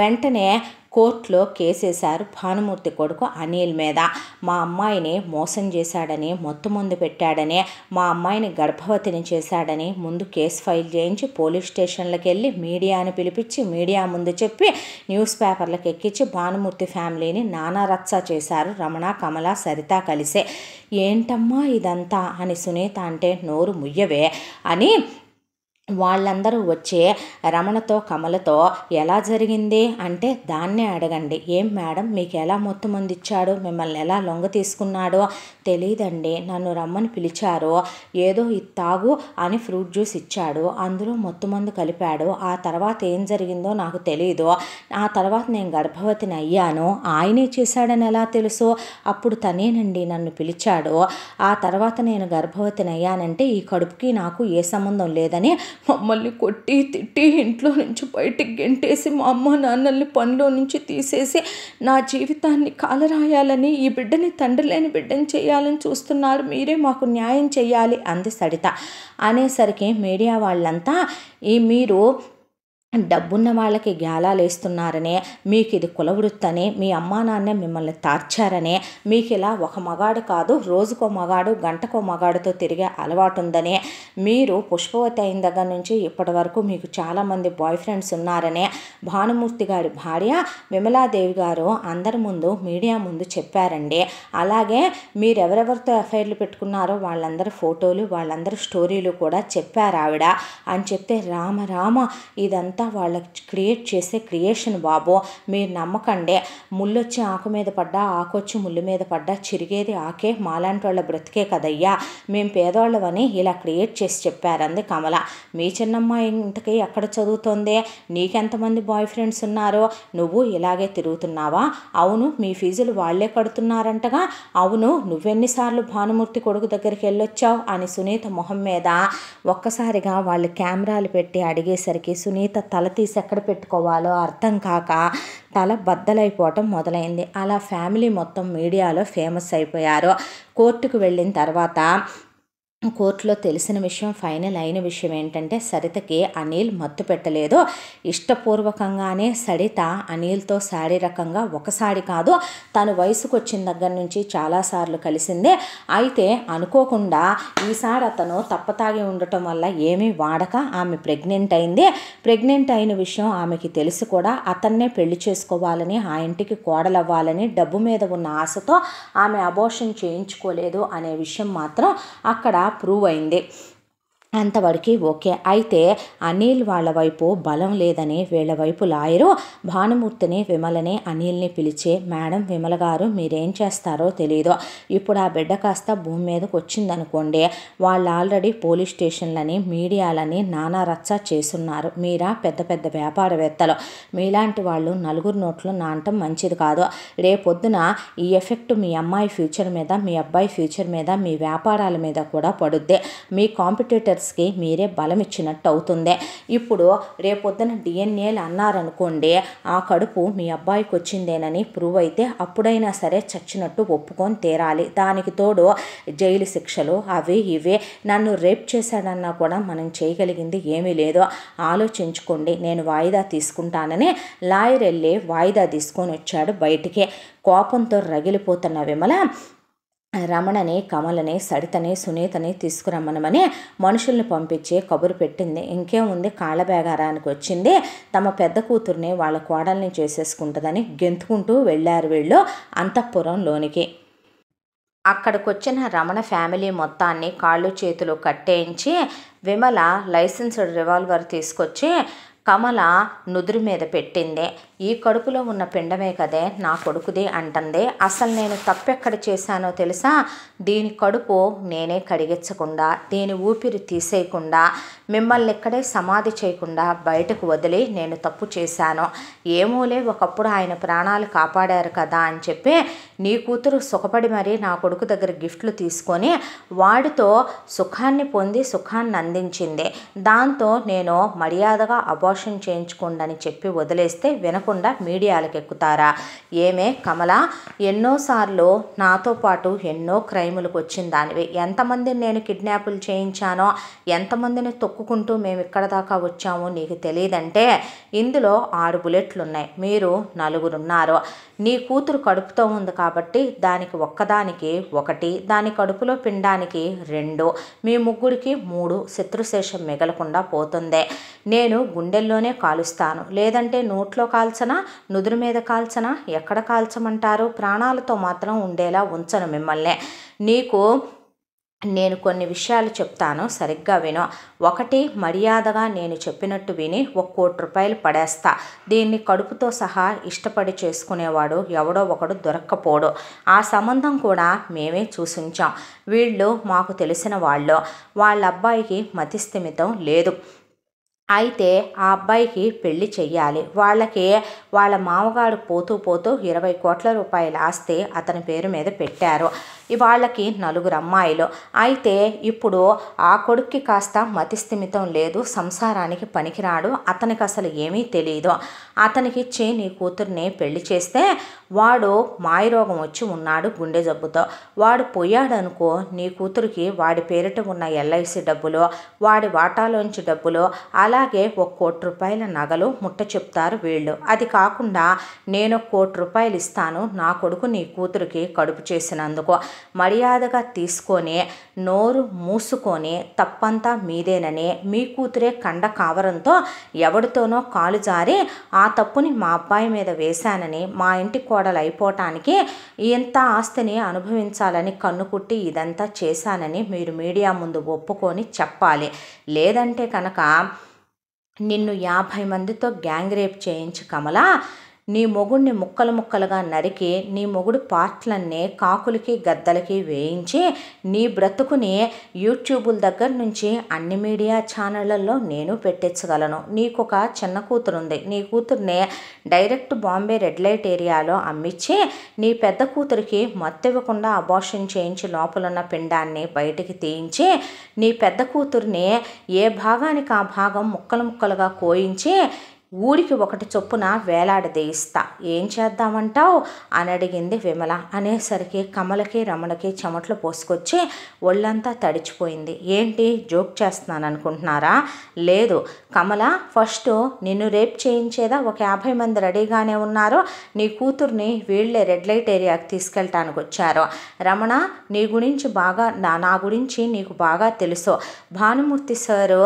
వెంటనే కోర్టులో కేసేశారు భానుమూర్తి కొడుకు అనిల్ మీద. మా అమ్మాయిని మోసం చేశాడని, మొత్తం ముందు పెట్టాడని, మా అమ్మాయిని గర్భవతిని చేశాడని ముందు కేసు ఫైల్ చేయించి పోలీస్ స్టేషన్లకు వెళ్ళి మీడియాని పిలిపించి మీడియా ముందు చెప్పి న్యూస్ పేపర్లకు ఎక్కించి భానుమూర్తి ఫ్యామిలీని నానా రచ్చ చేశారు రమణ, కమల, సరిత కలిసే. ఏంటమ్మా ఇదంతా అని సునీత అంటే నోరు ముయ్యవే అని వాళ్ళందరూ వచ్చి రమణతో కమలతో ఎలా జరిగింది అంటే దాన్నే అడగండి. ఏం మేడం మీకు ఎలా మొత్తం మంది ఇచ్చాడు, మిమ్మల్ని ఎలా లొంగ తీసుకున్నాడో తెలియదండి. నన్ను రమ్మని పిలిచారు, ఏదో ఇది తాగు అని ఫ్రూట్ జ్యూస్ ఇచ్చాడు, అందులో మొత్తం మందు కలిపాడు. ఆ తర్వాత ఏం జరిగిందో నాకు తెలియదు. ఆ తర్వాత నేను గర్భవతిని అయ్యాను. ఆయనే చేశాడని ఎలా తెలుసు? అప్పుడు తనేనండి నన్ను పిలిచాడు. ఆ తర్వాత నేను గర్భవతిని అయ్యానంటే ఈ కడుపుకి నాకు ఏ సంబంధం లేదని మమ్మల్ని కొట్టి తిట్టి ఇంట్లో నుంచి బయటికి గెంటేసి మా అమ్మ నాన్నల్ని పనిలో నుంచి తీసేసి నా జీవితాన్ని కాలరాయాలని, ఈ బిడ్డని తండ్రి లేని బిడ్డని చేయాలని చూస్తున్నారు. మీరే మాకు న్యాయం చేయాలి అంది సరిత. అనేసరికి మీడియా వాళ్ళంతా మీరు డబ్బున్న వాళ్ళకి గ్యాలాలేస్తున్నారనే, మీకు ఇది కులవృత్తని, మీ అమ్మా నాన్నే మిమ్మల్ని టార్చారనే, మీకు ఇలా ఒక మగాడు కాదు రోజుకో మగాడు గంటకో మగాడితో తిరిగే అలవాటు ఉందనే, మీరు పుష్పవతి అయిన దగ్గర నుంచి ఇప్పటి వరకు మీకు చాలామంది బాయ్ ఫ్రెండ్స్ ఉన్నారనే భానుమూర్తి గారి భార్య విమలాదేవి గారు అందరి ముందు మీడియా ముందు చెప్పారండి. అలాగే మీరెవరెవరితో ఎఫ్ఐఆర్లు పెట్టుకున్నారో వాళ్ళందరి ఫోటోలు వాళ్ళందరి స్టోరీలు కూడా చెప్పారు ఆవిడ అని చెప్తే, రామ రామ ఇదంతా వాళ్ళకి క్రియేట్ చేసే క్రియేషన్ బాబు, మీరు నమ్మకండి. ముళ్ళొచ్చి ఆకు మీద పడ్డా ఆకొచ్చి ముళ్ళు మీద పడ్డా చిరిగేది ఆకే, మాలాంటి వాళ్ళ బ్రతికే కదయ్యా, మేము పేదవాళ్ళవని ఇలా క్రియేట్ చేసి చెప్పారు అంది కమల. మీ చిన్నమ్మాయి ఇంతకీ ఎక్కడ చదువుతోంది, నీకెంతమంది బాయ్ ఫ్రెండ్స్ ఉన్నారో, నువ్వు ఇలాగే తిరుగుతున్నావా? అవును మీ ఫీజులు వాళ్లే కడుతున్నారంటగా, అవును నువ్వెన్నిసార్లు భానుమూర్తి కొడుకు దగ్గరికి వెళ్ళొచ్చావు అని సునీత మొహం మీద ఒక్కసారిగా వాళ్ళు కెమెరాలు పెట్టి అడిగేసరికి సునీత తల తీసి ఎక్కడ పెట్టుకోవాలో అర్థం కాక తల బద్దలైపోవటం మొదలైంది. అలా ఫ్యామిలీ మొత్తం మీడియాలో ఫేమస్ అయిపోయారు. కోర్టుకు వెళ్ళిన తర్వాత కోర్టులో తెలిసిన విషయం, ఫైనల్ అయిన విషయం ఏంటంటే సరితకి అనిల్ మత్తు పెట్టలేదు. ఇష్టపూర్వకంగానే సరిత అనిల్తో శారీరకంగా ఒకసారి కాదు తను వయసుకు వచ్చిన దగ్గర నుంచి చాలాసార్లు కలిసిందే. అయితే అనుకోకుండా ఈసారి అతను తప్పతాగి ఉండటం వల్ల ఏమీ వాడక ఆమె ప్రెగ్నెంట్ అయింది. ప్రెగ్నెంట్ అయిన విషయం ఆమెకి తెలిసి కూడా అతన్నే పెళ్లి చేసుకోవాలని, ఆ ఇంటికి కోడలవ్వాలని డబ్బు మీద ఉన్న ఆశతో ఆమె అబోర్షన్ చేయించుకోలేదు అనే విషయం మాత్రం అక్కడ ప్రూవ్ అయింది. అంతవరకు ఓకే. అయితే అనిల్ వాళ్ళ వైపు బలం లేదని వీళ్ళ వైపు లాయరు భానుమూర్తిని విమలని అనిల్ని పిలిచి, మేడం విమల గారు మీరేం చేస్తారో తెలియదు, ఇప్పుడు ఆ బిడ్డ కాస్త భూమి మీదకి వచ్చిందనుకోండి, వాళ్ళు ఆల్రెడీ పోలీస్ స్టేషన్లని మీడియాలని నానా రచ్చ చేస్తున్నారు. మీరా పెద్ద పెద్ద వ్యాపారవేత్తలు, మీలాంటి వాళ్ళు నలుగురు నోట్లు నానటం మంచిది కాదు. రేపొద్దున ఈ ఎఫెక్ట్ మీ అమ్మాయి ఫ్యూచర్ మీద, మీ అబ్బాయి ఫ్యూచర్ మీద, మీ వ్యాపారాల మీద కూడా పడుద్ది. మీ కాంపిటీటర్ కి మీరే బలం ఇచ్చినట్టు అవుతుంది. ఇప్పుడు రేపొద్దున డిఎన్ఏలు అన్నారనుకోండి, ఆ కడుపు మీ అబ్బాయికి వచ్చిందేనని ప్రూవ్ అయితే అప్పుడైనా సరే చచ్చినట్టు ఒప్పుకొని తీరాలి. దానికి తోడు జైలు శిక్షలు అవి ఇవి, నన్ను రేప్ చేశాడన్నా కూడా మనం చేయగలిగింది ఏమీ లేదు. ఆలోచించుకోండి, నేను వాయిదా తీసుకుంటానని లాయర్ వెళ్ళి వాయిదా తీసుకొని వచ్చాడు బయటికి. కోపంతో రగిలిపోతున్న విమల రమణని, కమలని, సరితని, సునీతని తీసుకురమ్మనమని మనుషుల్ని పంపించి కబురు పెట్టింది. ఇంకేముంది, కాళ్ళబేగారానికి వచ్చింది. తమ పెద్ద కూతుర్ని వాళ్ళ కోడల్ని చేసేసుకుంటుందని గెంతుకుంటూ వెళ్ళారు వీళ్ళు అంతఃపురంలోనికి. అక్కడికొచ్చిన రమణ ఫ్యామిలీ మొత్తాన్ని కాళ్ళు చేతులు కట్టేయించి విమల లైసెన్స్డ్ రివాల్వర్ తీసుకొచ్చి కమల నుదురు మీద పెట్టింది. ఈ కడుపులో ఉన్న పిండమే కదే నా కొడుకుది అంటుంది. అసలు నేను తప్పెక్కడ చేశానో తెలుసా, దీని కడుపు నేనే కడిగించకుండా, దీని ఊపిరి తీసేయకుండా, మిమ్మల్ని ఇక్కడే సమాధి చేయకుండా బయటకు వదిలి నేను తప్పు చేశాను. ఏమోలే ఒకప్పుడు ఆయన ప్రాణాలు కాపాడారు కదా అని చెప్పి నీ కూతురు సుఖపడి మరీ నా కొడుకు దగ్గర గిఫ్ట్లు తీసుకొని వాడితో సుఖాన్ని పొంది సుఖాన్ని అందించింది. దాంతో నేను మర్యాదగా అబార్షన్ చేయించుకోండి అని చెప్పి వదిలేస్తే వినకుండా మీడియాలకు ఎక్కుతారా? ఏమే కమల, ఎన్నోసార్లు నాతో పాటు ఎన్నో క్రైములకు వచ్చిన దానివి. ఎంతమందిని నేను కిడ్నాపులు చేయించానో, ఎంతమందిని తొక్కుకుంటూ మేము ఇక్కడ దాకా వచ్చామో నీకు తెలియదంటే ఇందులో 6 బుల్లెట్లు ఉన్నాయి, మీరు 4 ఉన్నారు. నీ కూతురు కడుపుతో ఉంది కాబట్టి దానికి ఒక్కదానికి 1, దాని కడుపులో పిండానికి 2, మీ ముగ్గురికి 3 శత్రుశేషం మిగలకుండా పోతుంది. నేను గుండెల్లోనే కాలుస్తాను, లేదంటే నోట్లో కాల్చనా, నుదురు మీద కాల్చనా, ఎక్కడ కాల్చమంటారు? ప్రాణాలతో మాత్రం ఉండేలా ఉంచను మిమ్మల్ని. నీకు నేను కొన్ని విషయాలు చెప్తాను, సరిగ్గా విను. 1, మర్యాదగా నేను చెప్పినట్టు విని 1 కోటి రూపాయలు పడేస్తా. దీన్ని కడుపుతో సహా ఇష్టపడి చేసుకునేవాడు ఎవడో ఒకడు దొరక్కపోడు. ఆ సంబంధం కూడా మేమే చూసించాం. వీళ్ళు మాకు తెలిసిన వాళ్ళు. వాళ్ళ అబ్బాయికి మతిస్థిమితం లేదు. అయితే ఆ అబ్బాయికి పెళ్లి చెయ్యాలి. వాళ్ళ మామగారు పోతూ 20 కోట్ల రూపాయల ఆస్తి అతని పేరు మీద పెట్టారు. వాళ్ళకి 4 అమ్మాయిలు. అయితే ఇప్పుడు ఆ కొడుక్కి కాస్త మతిస్థిమితం లేదు, సంసారానికి పనికిరాడు, అతనికి అసలు ఏమీ తెలియదు. అతనికిచ్చి నీ కూతుర్ని పెళ్లి చేస్తే వాడు మాయరోగం వచ్చి ఉన్నాడు గుండె జబ్బుతో. వాడు పోయాడనుకో నీ కూతురికి వాడి పేరిట ఉన్న ఎల్ఐసి డబ్బులు, వాడి వాటాలోంచి డబ్బులు, అలాగే 1 కోటి రూపాయల నగలు ముట్ట చెప్తారు వీళ్ళు. అది కాకుండా నేను 1 కోటి రూపాయలు ఇస్తాను నా కొడుకు నీ కూతురికి కడుపు చేసినందుకు, మర్యాదగా తీసుకొని నోరు మూసుకొని తప్పంతా మీదేనని మీ కూతురే కండ కావరంతో ఎవడితోనో కాలు జారి ఆ తప్పుని మా అబ్బాయి మీద వేశానని, మా ఇంటి కోడలు అయిపోవటానికి ఇంత ఆస్తిని అనుభవించాలని కన్నుకుట్టి ఇదంతా చేశానని మీరు మీడియా ముందు ఒప్పుకొని చెప్పాలి. లేదంటే కనుక నిన్ను 50 మందితో గ్యాంగ్ రేప్ చేయించి కమల నీ మొగుడిని ముక్కలు ముక్కలుగా నరికి నీ మొగుడు పార్ట్లన్నీ కాకులకి గద్దలకి వేయించి నీ బ్రతుకుని యూట్యూబుల దగ్గర నుంచి అన్ని మీడియా ఛానళ్ళల్లో నేను పెట్టించగలను. నీకొక చిన్న కూతురుంది, నీ కూతుర్ని డైరెక్ట్ బాంబే రెడ్ లైట్ ఏరియాలో అమ్మించి నీ పెద్ద కూతురికి మత్తివ్వకుండా అబార్షన్ చేయించి లోపలున్న పిండాన్ని బయటికి తీయించి నీ పెద్ద కూతుర్ని ఏ భాగానికి ఆ భాగం ముక్కలు ముక్కలుగా కోయించి ఊరికి 1 చొప్పున వేలాడదీయిస్తా, ఏం చేద్దామంటావు అని అడిగింది విమల. అనేసరికి కమలకి రమణకి చెమటలు పోసుకొచ్చి ఒళ్ళంతా తడిచిపోయింది. ఏంటి జోక్ చేస్తున్నాను అనుకుంటున్నారా? లేదు కమల, ఫస్ట్ నిన్ను రేప్ చేయించేదా ఒక 50 మంది రెడీగానే ఉన్నారు, నీ కూతుర్ని వీళ్ళే రెడ్ లైట్ ఏరియాకి తీసుకెళ్ళటానికి వచ్చారు. రమణ నీ గురించి బాగా నా గురించి నీకు బాగా తెలుసు, భానుమూర్తి సారు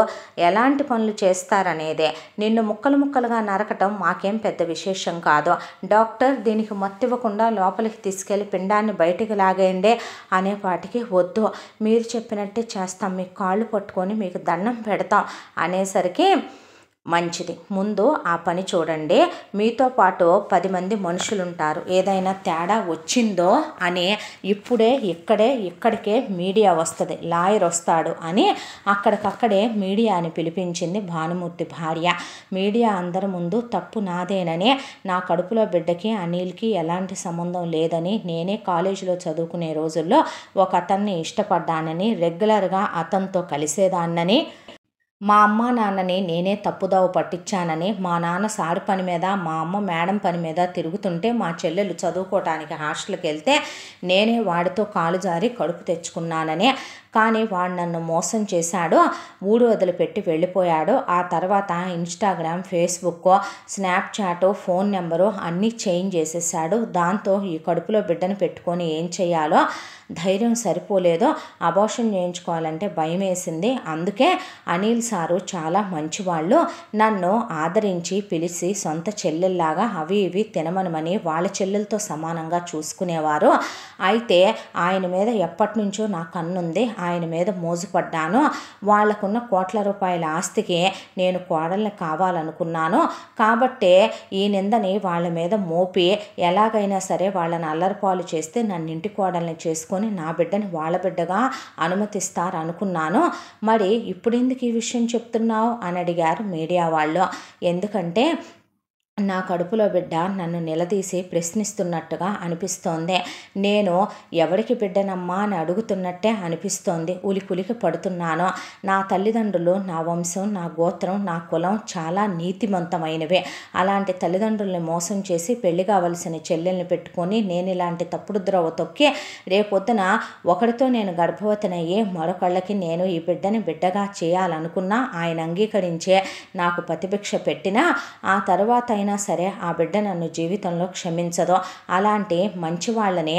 ఎలాంటి పనులు చేస్తారనేదే, నిన్ను ముక్కలు ముక్కలుగా నరకటం మాకేం పెద్ద విశేషం కాదు, డాక్టర్ దీనికి మత్తివ్వకుండా లోపలికి తీసుకెళ్లి పిండాన్ని బయటికి లాగేయండి అనేపాటికి వద్దు, మీరు చెప్పినట్టే చేస్తాం, మీకు కాళ్ళు పట్టుకొని మీకు దండం పెడతాం అనేసరికి మంచిది, ముందు ఆ పని చూడండి, మీతో పాటు 10 మంది మనుషులుంటారు, ఏదైనా తేడా వచ్చిందో అని ఇక్కడికే మీడియా వస్తుంది, లాయర్ వస్తాడు అని అక్కడికక్కడే మీడియాని పిలిపించింది భానుమూర్తి భార్య. మీడియా అందరి ముందు తప్పు నాదేనని, నా కడుపులో బిడ్డకి అనిల్కి ఎలాంటి సంబంధం లేదని, నేనే కాలేజీలో చదువుకునే రోజుల్లో ఒక అతన్ని ఇష్టపడ్డానని, రెగ్యులర్గా అతనితో కలిసేదాన్నని, మా అమ్మ నాన్నని నేనే తప్పుదావ పట్టించానని, మా నాన్న సాడి పని మీద మా అమ్మ మేడం పని మీద తిరుగుతుంటే మా చెల్లెలు చదువుకోవటానికి హాస్టల్కి వెళ్తే నేనే వాడితో కాలు జారి కడుపు తెచ్చుకున్నానని, కానీ వాడు నన్ను మోసం చేశాడు, ఊడు వదిలిపెట్టి వెళ్ళిపోయాడు. ఆ తర్వాత Instagram, Facebook, Snapchat, phone number అన్నీ చేంజ్ చేసేసాడు. దాంతో ఈ కడుపులో బిడ్డను పెట్టుకొని ఏం చేయాలో ధైర్యం సరిపోలేదు, అబార్షన్ చేయించుకోవాలంటే భయం వేసింది. అందుకే అనిల్ సారు చాలా మంచివాళ్ళు, నన్ను ఆదరించి పిలిచి సొంత చెల్లెల్లాగా అవి ఇవి తినమనమని వాళ్ళ చెల్లెలతో సమానంగా చూసుకునేవారు. అయితే ఆయన మీద ఎప్పటి నుంచో నా కన్నుంది, ఆయన మీద మోజుపడ్డాను, వాళ్లకున్న కోట్ల రూపాయల ఆస్తికి నేను కోడల్ని కావాలనుకున్నాను. కాబట్టే ఈ నిందని వాళ్ళ మీద మోపి ఎలాగైనా సరే వాళ్ళని అల్లరిపాలు చేస్తే నన్ను ఇంటి కోడల్ని చేసుకొని నా బిడ్డని వాళ్ళ బిడ్డగా అనుమతిస్తారనుకున్నాను. మరి ఇప్పుడు ఎందుకు ఈ విషయం చెప్తున్నావు అని అడిగారు మీడియా వాళ్ళు. ఎందుకంటే నా కడుపులో బిడ్డ నన్ను నిలదీసి ప్రశ్నిస్తున్నట్టుగా అనిపిస్తోంది, నేను ఎవరికి బిడ్డనమ్మా అని అడుగుతున్నట్టే అనిపిస్తోంది, ఉలికులికి పడుతున్నాను. నా తల్లిదండ్రులు, నా వంశం, నా గోత్రం, నా కులం చాలా నీతిమంతమైనవే. అలాంటి తల్లిదండ్రుల్ని మోసం చేసి పెళ్లి కావలసిన చెల్లెల్ని పెట్టుకొని నేను ఇలాంటి తప్పుడు ద్రోవ తొక్కి రేపొద్దున ఒకరితో నేను గర్భవతినయ్యి మరొకళ్ళకి నేను ఈ బిడ్డని బిడ్డగా చేయాలనుకున్నా ఆయన అంగీకరించే నాకు ప్రతిభిక్ష పెట్టినా ఆ తర్వాత అయినా సరే ఆ బిడ్డ నన్ను జీవితంలో క్షమించదు. అలాంటి మంచి వాళ్ళని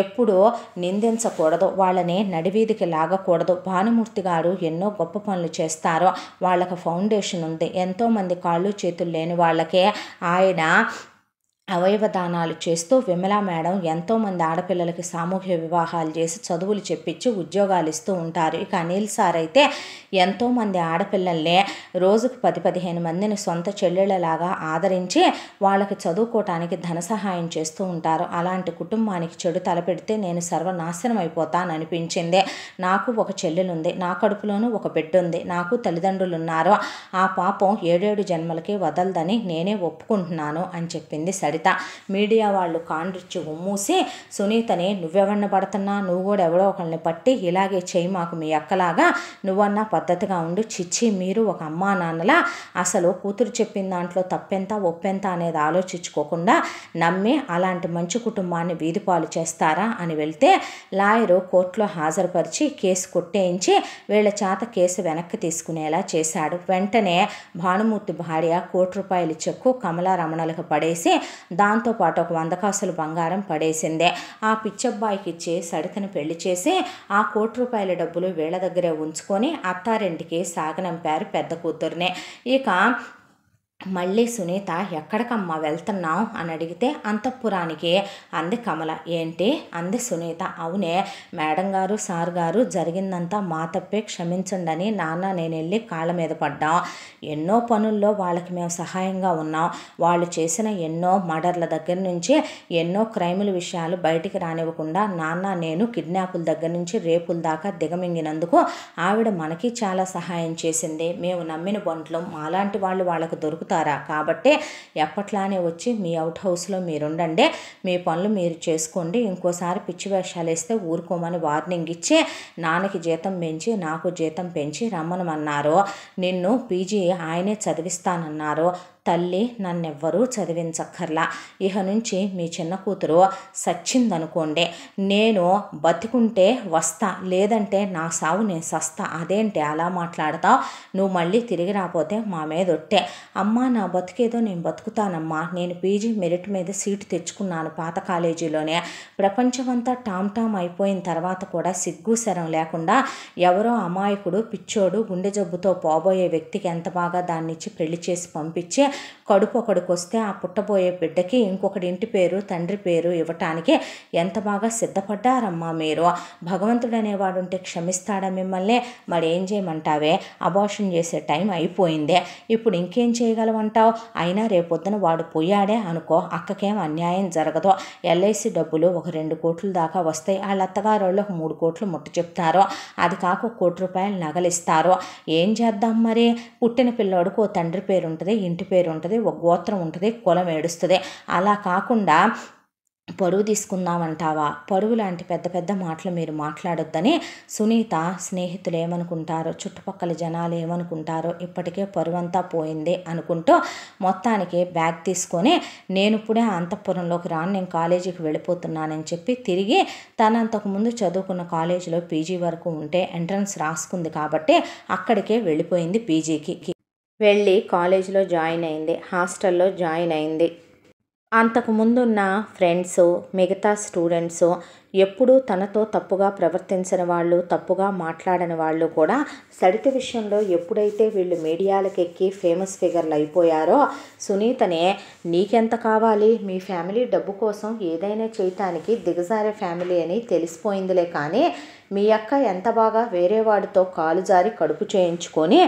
ఎప్పుడూ నిందించకూడదు, వాళ్ళని నడివీధికి లాగకూడదు. భానుమూర్తి గారు ఎన్నో గొప్ప పనులు చేస్తారు, వాళ్ళకి ఫౌండేషన్ ఉంది, ఎంతోమంది కాళ్ళు చేతులు లేని వాళ్ళకే ఆయన అవయవ దానాలు చేస్తూ విమలా మేడం ఎంతోమంది ఆడపిల్లలకి సామూహిక వివాహాలు చేసి చదువులు చెప్పించి ఉద్యోగాలు ఇస్తూ ఉంటారు. ఇక అనిల్ సార్ అయితే ఎంతోమంది ఆడపిల్లల్ని రోజుకు 10-15 మందిని సొంత చెల్లెళ్ళలాగా ఆదరించి వాళ్ళకి చదువుకోవటానికి ధన సహాయం చేస్తూ ఉంటారు. అలాంటి కుటుంబానికి చెడు తలపెడితే నేను సర్వనాశనం అయిపోతాను అనిపించింది. నాకు ఒక చెల్లెలుంది, నా కడుపులోనూ ఒక బిడ్డ ఉంది, నాకు తల్లిదండ్రులు ఉన్నారు, ఆ పాపం 7 జన్మలకి వదలదని నేనే ఒప్పుకుంటున్నాను అని చెప్పింది సడి సరిత. మీడియా వాళ్ళు కాండ్రిచ్చి ఉమ్మూసి సునీతని నువ్వెవరిని పడుతున్నా, నువ్వు కూడా ఎవడో ఒకరిని పట్టి ఇలాగే చేయి మాకు మీ అక్కలాగా, నువ్వన్నా పద్ధతిగా ఉండు, చిచ్చి మీరు ఒక అమ్మా నాన్నలా అసలు కూతురు చెప్పిన దాంట్లో తప్పెంత ఒప్పెంత అనేది ఆలోచించుకోకుండా నమ్మి అలాంటి మంచి కుటుంబాన్ని వీధిపాలు చేస్తారా అని వెళ్తే లాయరు కోర్టులో హాజరుపరిచి కేసు కొట్టేయించి వీళ్ళ చేత కేసు వెనక్కి తీసుకునేలా చేశాడు. వెంటనే భానుమూర్తి భార్య ₹1,00,00,000 చెక్కు కమలారమణలకు పడేసి దాంతోపాటు ఒక 100 కాసులు బంగారం పడేసిందే. ఆ పిచ్చబ్బాయికి ఇచ్చి సడితని పెళ్లి చేసి ఆ ₹1,00,00,000 డబ్బులు వీళ్ళ దగ్గరే ఉంచుకొని అత్తారింటికి సాగనంపారు పెద్ద కూతుర్నే. ఇక మళ్ళీ సునీత ఎక్కడికమ్మా వెళ్తున్నావు అని అడిగితే అంతఃపురానికి అంది కమల. ఏంటి అంది సునీత. అవునే మేడం గారు సార్ గారు జరిగిందంతా మా తప్పే, క్షమించండి అని నాన్న నేను వెళ్ళి కాళ్ళ మీద పడ్డాం. ఎన్నో పనుల్లో వాళ్ళకి మేము సహాయంగా ఉన్నాం. వాళ్ళు చేసిన ఎన్నో మర్డర్ల దగ్గర నుంచి ఎన్నో క్రైముల విషయాలు బయటికి రానివ్వకుండా నాన్న నేను కిడ్నాపుల దగ్గర నుంచి రేపుల దాకా దిగమింగినందుకు ఆవిడ మనకి చాలా సహాయం చేసింది. మేము నమ్మిన బంట్లు మాలాంటి వాళ్ళు వాళ్ళకు దొరుకుతారా? కాబట్టి ఎప్పట్లానే వచ్చి మీ అవుట్ హౌస్లో మీరుండండి, మీ పనులు మీరు చేసుకోండి, ఇంకోసారి పిచ్చి వేషాలు వేస్తే ఊరుకోమని వార్నింగ్ ఇచ్చి నాన్నకి జీతం పెంచి నాకు జీతం పెంచి రమ్మనమన్నారు. నిన్ను పీజీ ఆయనే చదివిస్తానన్నారు. తల్లి నన్నెవ్వరూ చదివించక్కర్లా. ఇహ నుంచి మీ చిన్న కూతురు సచ్చిందనుకోండి, నేను బతికుంటే వస్తా, లేదంటే నా సావు నేను సస్తా. అదేంటి అలా మాట్లాడతావు? నువ్వు మళ్ళీ తిరిగి రాపోతే మా మీద ఒట్టే. అమ్మా నా బతికేదో నేను బతుకుతానమ్మా. నేను పీజీ మెరిట్ మీద సీటు తెచ్చుకున్నాను పాత కాలేజీలోనే. ప్రపంచమంతా టామ్ అయిపోయిన తర్వాత కూడా సిగ్గు శరం లేకుండా ఎవరో అమాయకుడు పిచ్చోడు గుండె జబ్బుతో పోబోయే వ్యక్తికి ఎంత బాగా దాన్నిచ్చి పెళ్లి చేసి పంపించి కడుపు ఒకడికి వస్తే ఆ పుట్టబోయే బిడ్డకి ఇంకొకటి ఇంటి పేరు తండ్రి పేరు ఇవ్వటానికి ఎంత బాగా సిద్ధపడ్డారమ్మా మీరు. భగవంతుడు అనేవాడు ఉంటే క్షమిస్తాడా మిమ్మల్ని? మరి ఏం చేయమంటావే? అబార్షన్ చేసే టైం అయిపోయిందే, ఇప్పుడు ఇంకేం చేయగలవంటావు? అయినా రేపొద్దున వాడు పోయాడే అనుకో, అక్కకేం అన్యాయం జరగదు. LIC డబ్బులు ఒక 2 కోట్ల దాకా వస్తాయి. వాళ్ళ అత్తగారు వాళ్ళు ఒక 3 కోట్లు ముట్ట చెప్తారు. అది కాక ₹1,00,00,000 నగలిస్తారు. ఏం చేద్దాం మరి? పుట్టిన పిల్లోడికి ఓ తండ్రి పేరు ఉంటుంది, ఇంటి పేరు ఉంటుంది, ఒక గోత్రం ఉంటుంది, కులం ఏడుస్తుంది. అలా కాకుండా పరువు తీసుకుందామంటావా? పరువు లాంటి పెద్ద పెద్ద మాటలు మీరు మాట్లాడొద్దని సునీత స్నేహితులు ఏమనుకుంటారో, చుట్టుపక్కల జనాలు ఏమనుకుంటారో, ఇప్పటికే పరువంతా పోయింది అనుకుంటూ మొత్తానికి బ్యాగ్ తీసుకొని నేను ఇప్పుడే అంతఃపురంలోకి రాను, నేను కాలేజీకి వెళ్ళిపోతున్నానని చెప్పి తిరిగి తనంతకుముందు చదువుకున్న కాలేజీలో పీజీ వరకు ఉంటే ఎంట్రన్స్ రాసుకుంది కాబట్టి అక్కడికే వెళ్ళిపోయింది. పీజీకి వెళ్ళి కాలేజీలో జాయిన్ అయింది, హాస్టల్లో జాయిన్ అయింది. అంతకుముందున్న ఫ్రెండ్స్ మిగతా స్టూడెంట్స్ ఎప్పుడూ తనతో తప్పుగా ప్రవర్తించిన వాళ్ళు, తప్పుగా మాట్లాడని వాళ్ళు కూడా సరిత విషయంలో ఎప్పుడైతే వీళ్ళు మీడియాలకు ఎక్కి ఫేమస్ ఫిగర్లు అయిపోయారో సునీతనే నీకెంత కావాలి, మీ ఫ్యామిలీ డబ్బు కోసం ఏదైనా చేయటానికి దిగజారే ఫ్యామిలీ అని తెలిసిపోయిందిలే. కానీ మీ అక్క ఎంత బాగా వేరే వాడితో కాలు జారి కడుపు చేయించుకొని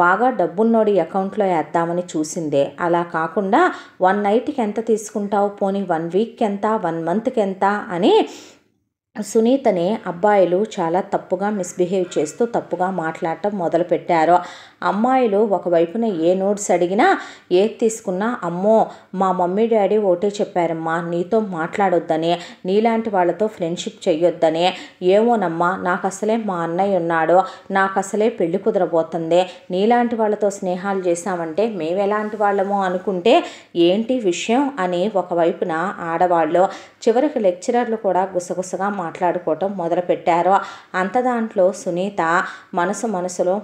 బాగా డబ్బున్నోడి అకౌంట్లో వేద్దామని చూసిందే. అలా కాకుండా 1 నైట్కి ఎంత తీసుకుంటావు, పోనీ 1 వీక్కి ఎంత, 1 మంత్కి ఎంత అని సునీతని అబ్బాయిలు చాలా తప్పుగా మిస్బిహేవ్ చేస్తూ తప్పుగా మాట్లాడటం మొదలుపెట్టారు. అమ్మాయిలు ఒకవైపున ఏ నోట్స్ అడిగినా ఏది తీసుకున్నా అమ్మో మా మమ్మీ డాడీ ఒకటే చెప్పారమ్మా నీతో మాట్లాడొద్దని, నీలాంటి వాళ్ళతో ఫ్రెండ్షిప్ చెయ్యొద్దని. ఏమోనమ్మా నాకు అసలే మా అన్నయ్య ఉన్నాడు, నాకు అసలే పెళ్లి కుదరబోతుంది, నీలాంటి వాళ్ళతో స్నేహాలు చేశామంటే మేము ఎలాంటి వాళ్ళమో అనుకుంటే ఏంటి విషయం అని ఒకవైపున ఆడవాళ్ళు. చివరికి లెక్చరర్లు కూడా గుసగుసగా మాట్లాడుకోవటం మొదలుపెట్టారు. అంత దాంట్లో సునీత మనసులో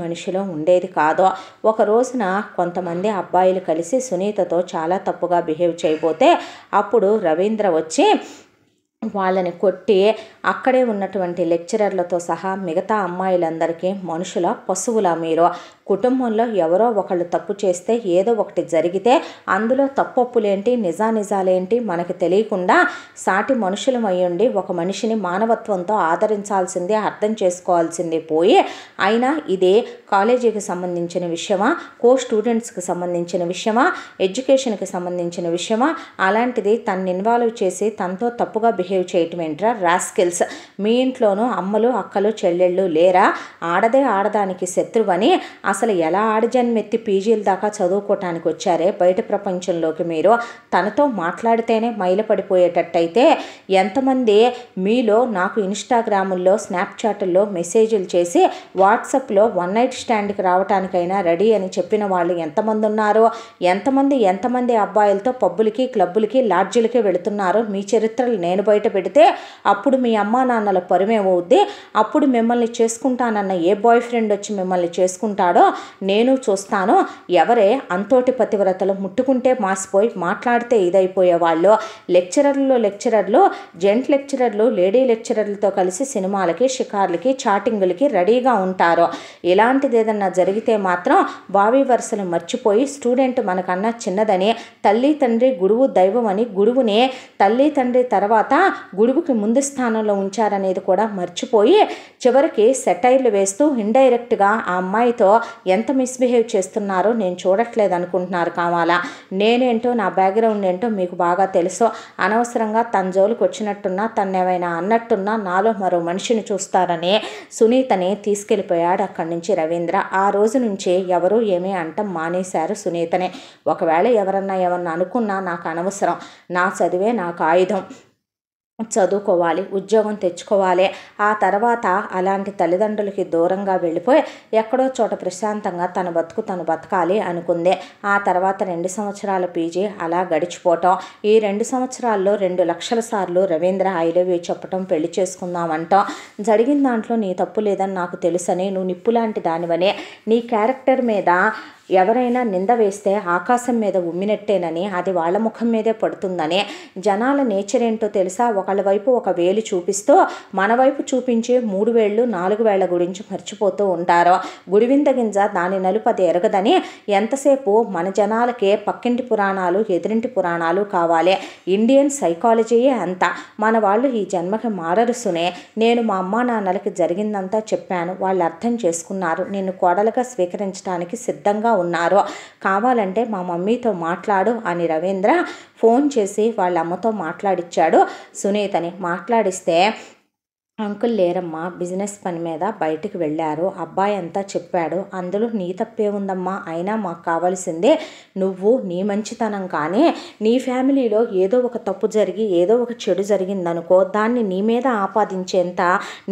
మనిషిలో ఉండేది కాదు. ఒక రోజున కొంతమంది అబ్బాయిలు కలిసి సునీతతో చాలా తప్పుగా బిహేవ్ చేయబోతే అప్పుడు రవీంద్ర వచ్చి వాళ్ళని కొట్టి అక్కడే ఉన్నటువంటి లెక్చరర్లతో సహా మిగతా అమ్మాయిలందరికీ మనుషుల పశువుల మీరు, కుటుంబంలో ఎవరో ఒకళ్ళు తప్పు చేస్తే ఏదో ఒకటి జరిగితే అందులో తప్పొప్పులేంటి నిజాలేంటి మనకు తెలియకుండా సాటి మనుషులం అయ్యుండి ఒక మనిషిని మానవత్వంతో ఆదరించాల్సిందే, అర్థం చేసుకోవాల్సిందే పోయి అయినా ఇది కాలేజీకి సంబంధించిన విషయమా, స్టూడెంట్స్కి సంబంధించిన విషయమా, ఎడ్యుకేషన్కి సంబంధించిన విషయమా, అలాంటిది తను ఇన్వాల్వ్ చేసి తనతో తప్పుగా బిహేవ్ మిస్బిహేవ్ చేయటం ఏంట్రా రాస్కిల్స్, మీ ఇంట్లోనూ అమ్మలు అక్కలు చెల్లెళ్ళు లేరా? ఆడదే ఆడదానికి శత్రువని అసలు ఎలా ఆడజన్మెత్తి పీజీల దాకా చదువుకోవటానికి వచ్చారే బయట ప్రపంచంలోకి మీరు? తనతో మాట్లాడితేనే మైలపడిపోయేటట్టయితే ఎంతమంది మీలో నాకు ఇన్స్టాగ్రాముల్లో స్నాప్చాట్లో మెసేజ్లు చేసి వాట్సాప్లో వన్ నైట్ స్టాండ్కి రావటానికైనా రెడీ అని చెప్పిన వాళ్ళు ఎంతమంది ఉన్నారో, ఎంతమంది అబ్బాయిలతో పబ్బులకి క్లబ్బులకి లాడ్జీలకి వెళుతున్నారో మీ చరిత్రలు నేను బయట పెడితే అప్పుడు మీ అమ్మా నాన్నల పరుమేమవుద్ది? అప్పుడు మిమ్మల్ని చేసుకుంటానన్న ఏ బాయ్ ఫ్రెండ్ వచ్చి మిమ్మల్ని చేసుకుంటాడో నేను చూస్తాను. ఎవరే అంతోటి పతివ్రతలు ముట్టుకుంటే మాసిపోయి మాట్లాడితే ఇదైపోయే వాళ్ళు లెక్చరర్లు జెంట్ లెక్చరర్లు లేడీ లెక్చరర్లతో కలిసి సినిమాలకి షికార్లకి చాటింగులకి రెడీగా ఉంటారు. ఇలాంటిది ఏదన్నా జరిగితే మాత్రం బావి వరుసలు మర్చిపోయి స్టూడెంట్ మనకన్నా చిన్నదని, తల్లి తండ్రి గురువు దైవం అని గురువుని తల్లి తండ్రి తర్వాత గురువుకి ముందు స్థానంలో ఉంచారనేది కూడా మర్చిపోయి చివరికి సెటైర్లు వేస్తూ ఇండైరెక్ట్గా ఆ అమ్మాయితో ఎంత మిస్బిహేవ్ చేస్తున్నారో నేను చూడట్లేదు అనుకుంటున్నారు కావాలా? నేనేంటో నా బ్యాక్గ్రౌండ్ ఏంటో మీకు బాగా తెలుసు. అనవసరంగా తన జోలికి వచ్చినట్టున్నా తన్నేమైనా అన్నట్టున్నా నాలో మరో మనిషిని చూస్తారని సునీతని తీసుకెళ్ళిపోయాడు అక్కడి నుంచి రవీంద్ర. ఆ రోజు నుంచి ఎవరూ ఏమీ అంటం మానేశారు సునీతనే. ఒకవేళ ఎవరన్నా అనుకున్నా నాకు అనవసరం. నా చదివే నాకు ఆయుధం. చదువుకోవాలి, ఉద్యోగం తెచ్చుకోవాలి. ఆ తర్వాత అలాంటి తల్లిదండ్రులకి దూరంగా వెళ్ళిపోయి ఎక్కడో చోట ప్రశాంతంగా తన బతుకు తను బతకాలి అనుకుంది. ఆ తర్వాత 2 సంవత్సరాల పీజీ అలా గడిచిపోవటం. ఈ 2 సంవత్సరాల్లో 2 లక్షల సార్లు రవీంద్ర ఐ లవ్ యూ చెప్పటం, పెళ్లి చేసుకుందామంటాం. జరిగిన దాంట్లో నీ తప్పు లేదని నాకు తెలుసని, నువ్వు నిప్పు లాంటి దానివని, నీ క్యారెక్టర్ మీద ఎవరైనా నింద వేస్తే ఆకాశం మీద ఉమ్మినట్టేనని, అది వాళ్ళ ముఖం మీదే పడుతుందని, జనాల నేచర్ ఏంటో తెలుసా? ఒకళ్ళ వైపు ఒక వేలు చూపిస్తూ మన వైపు చూపించి 3 వేళ్ళు 4 వేళ్ల గురించి మర్చిపోతూ ఉంటారు. గుడివింద గింజ దాని నలుపు అది ఎరగదని ఎంతసేపు మన జనాలకే పక్కింటి పురాణాలు ఎదురింటి పురాణాలు కావాలి. ఇండియన్ సైకాలజీయే అంత. మన వాళ్ళు ఈ జన్మకి మారరు సునే. నేను మా అమ్మా నాన్నలకి జరిగిందంతా చెప్పాను. వాళ్ళు అర్థం చేసుకున్నారు. నిన్ను కోడలుగా స్వీకరించడానికి సిద్ధంగా ఉన్నారు. కావాలంటే మా మమ్మీతో మాట్లాడు అని రవీంద్ర ఫోన్ చేసి వాళ్ళ అమ్మతో మాట్లాడిచ్చాడు సునీతని. మాట్లాడిస్తే అంకుల్ లేరమ్మా, బిజినెస్ పని మీద బయటికి వెళ్ళారు. అబ్బాయి అంతా చెప్పాడు. అందులో నీ తప్పే ఉందమ్మా. అయినా మాకు కావాల్సిందే నువ్వు నీ మంచితనం. కానీ నీ ఫ్యామిలీలో ఏదో ఒక తప్పు జరిగి ఏదో ఒక చెడు జరిగిందనుకో, దాన్ని నీ మీద ఆపాదించేంత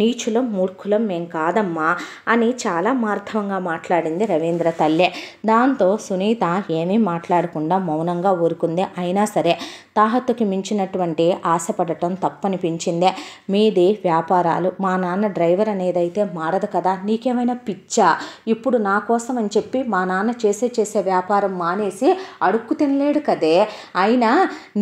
నీచులం మూర్ఖులం మేం కాదమ్మా అని చాలా మార్ధవంగా మాట్లాడింది రవీంద్ర తల్లే. దాంతో సునీత ఏమీ మాట్లాడకుండా మౌనంగా ఊరుకుంది. అయినా సరే తాహత్తుకి మించినటువంటి ఆశపడటం తప్పనిపించిందే. మీది వ్యాపారాలు, మా నాన్న డ్రైవర్ అనేదైతే మారదు కదా, నీకేమైనా పిచ్చా? ఇప్పుడు నా కోసం అని చెప్పి మా నాన్న చేసే వ్యాపారం మానేసి అడుక్కు తినలేడు కదే. అయినా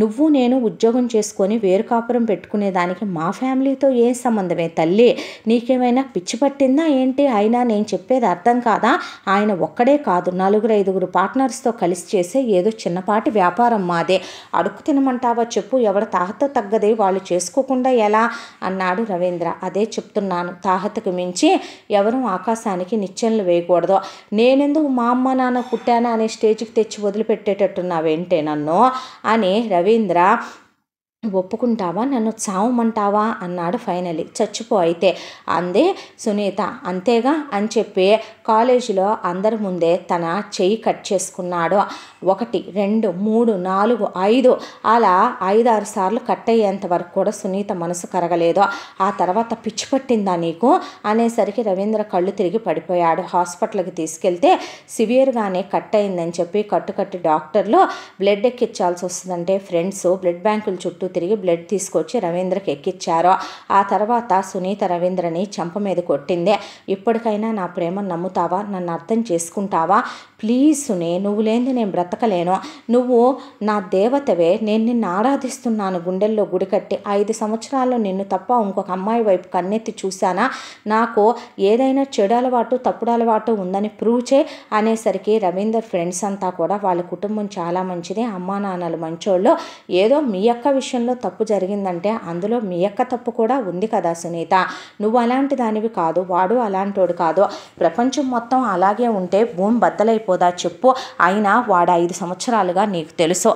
నువ్వు నేను ఉద్యోగం చేసుకొని వేరు కాపురం పెట్టుకునేదానికి మా ఫ్యామిలీతో ఏం సంబంధమే తల్లి? నీకేమైనా పిచ్చి పట్టిందా ఏంటి? అయినా నేను చెప్పేది అర్థం కాదా? ఆయన ఒక్కడే కాదు, 4-5 పార్ట్నర్స్తో కలిసి చేసే ఏదో చిన్నపాటి వ్యాపారం మాదే. అడుక్కు తినమంటావా చెప్పు? ఎవడ తాహత తగ్గదే వాళ్ళు చేసుకోకుండా ఎలా అన్నాడు రవీంద్ర. అదే చెప్తున్నాను, తాహతకు మించి ఎవరు ఆకాశానికి నిచ్చెనలు వేయకూడదు. నేనెందుకు మా అమ్మ నాన్న పుట్టానా అనే స్టేజ్కి తెచ్చి వదిలిపెట్టేటట్టున్నావేంటే నన్ను అని రవీంద్ర ఒప్పుకుంటావా? నన్ను చావమంటావా అన్నాడు ఫైనలీ. చచ్చిపో అయితే అందే సునీత. అంతేగా అని చెప్పి కాలేజీలో అందరి ముందే తన చెయ్యి కట్ చేసుకున్నాడు. 1, 2, 3, 4, 5 అలా 5-6 సార్లు కట్ అయ్యేంత వరకు కూడా సునీత మనసు కరగలేదు. ఆ తర్వాత పిచ్చి పట్టిందా నీకు అనేసరికి రవీంద్ర కళ్ళు తిరిగి పడిపోయాడు. హాస్పిటల్కి తీసుకెళ్తే సివియర్గానే కట్ అయిందని చెప్పి కట్టుకట్టి డాక్టర్లు బ్లడ్ ఎక్కించాల్సి వస్తుందంటే ఫ్రెండ్స్ బ్లడ్ బ్యాంకుల చుట్టూ తిరిగి బ్లడ్ తీసుకొచ్చి రవీంద్రకి ఎక్కించారు. ఆ తర్వాత సునీత రవీంద్రని చెంప మీద కొట్టిందే. ఇప్పటికైనా నా ప్రేమ నమ్ముతావా? నన్ను అర్థం చేసుకుంటావా? ప్లీజ్ సునే, నువ్వు లేనిది నేను బ్రతకలేను. నువ్వు నా దేవతవే. నేను నిన్ను ఆరాధిస్తున్నాను. గుండెల్లో గుడి కట్టి 5 సంవత్సరాల్లో నిన్ను తప్ప ఇంకొక అమ్మాయి వైపు కన్నెత్తి చూశానా? నాకు ఏదైనా చెడు అలవాటు తప్పుడు అలవాటు ఉందని ప్రూవ్ చే అనేసరికి రవీందర్ ఫ్రెండ్స్ అంతా కూడా వాళ్ళ కుటుంబం చాలా మంచిది, అమ్మా నాన్నలు మంచోళ్ళు, ఏదో మీ యొక్క విషయం విషయంలో తప్పు జరిగిందంటే అందులో మీ యొక్క తప్పు కూడా ఉంది కదా సునీత. నువ్వు అలాంటి దానివి కాదు, వాడు అలాంటోడు కాదు. ప్రపంచం మొత్తం అలాగే ఉంటే భూమి బద్దలైపోదా చెప్పు. అయినా వాడు 5 సంవత్సరాలుగా నీకు తెలుసు.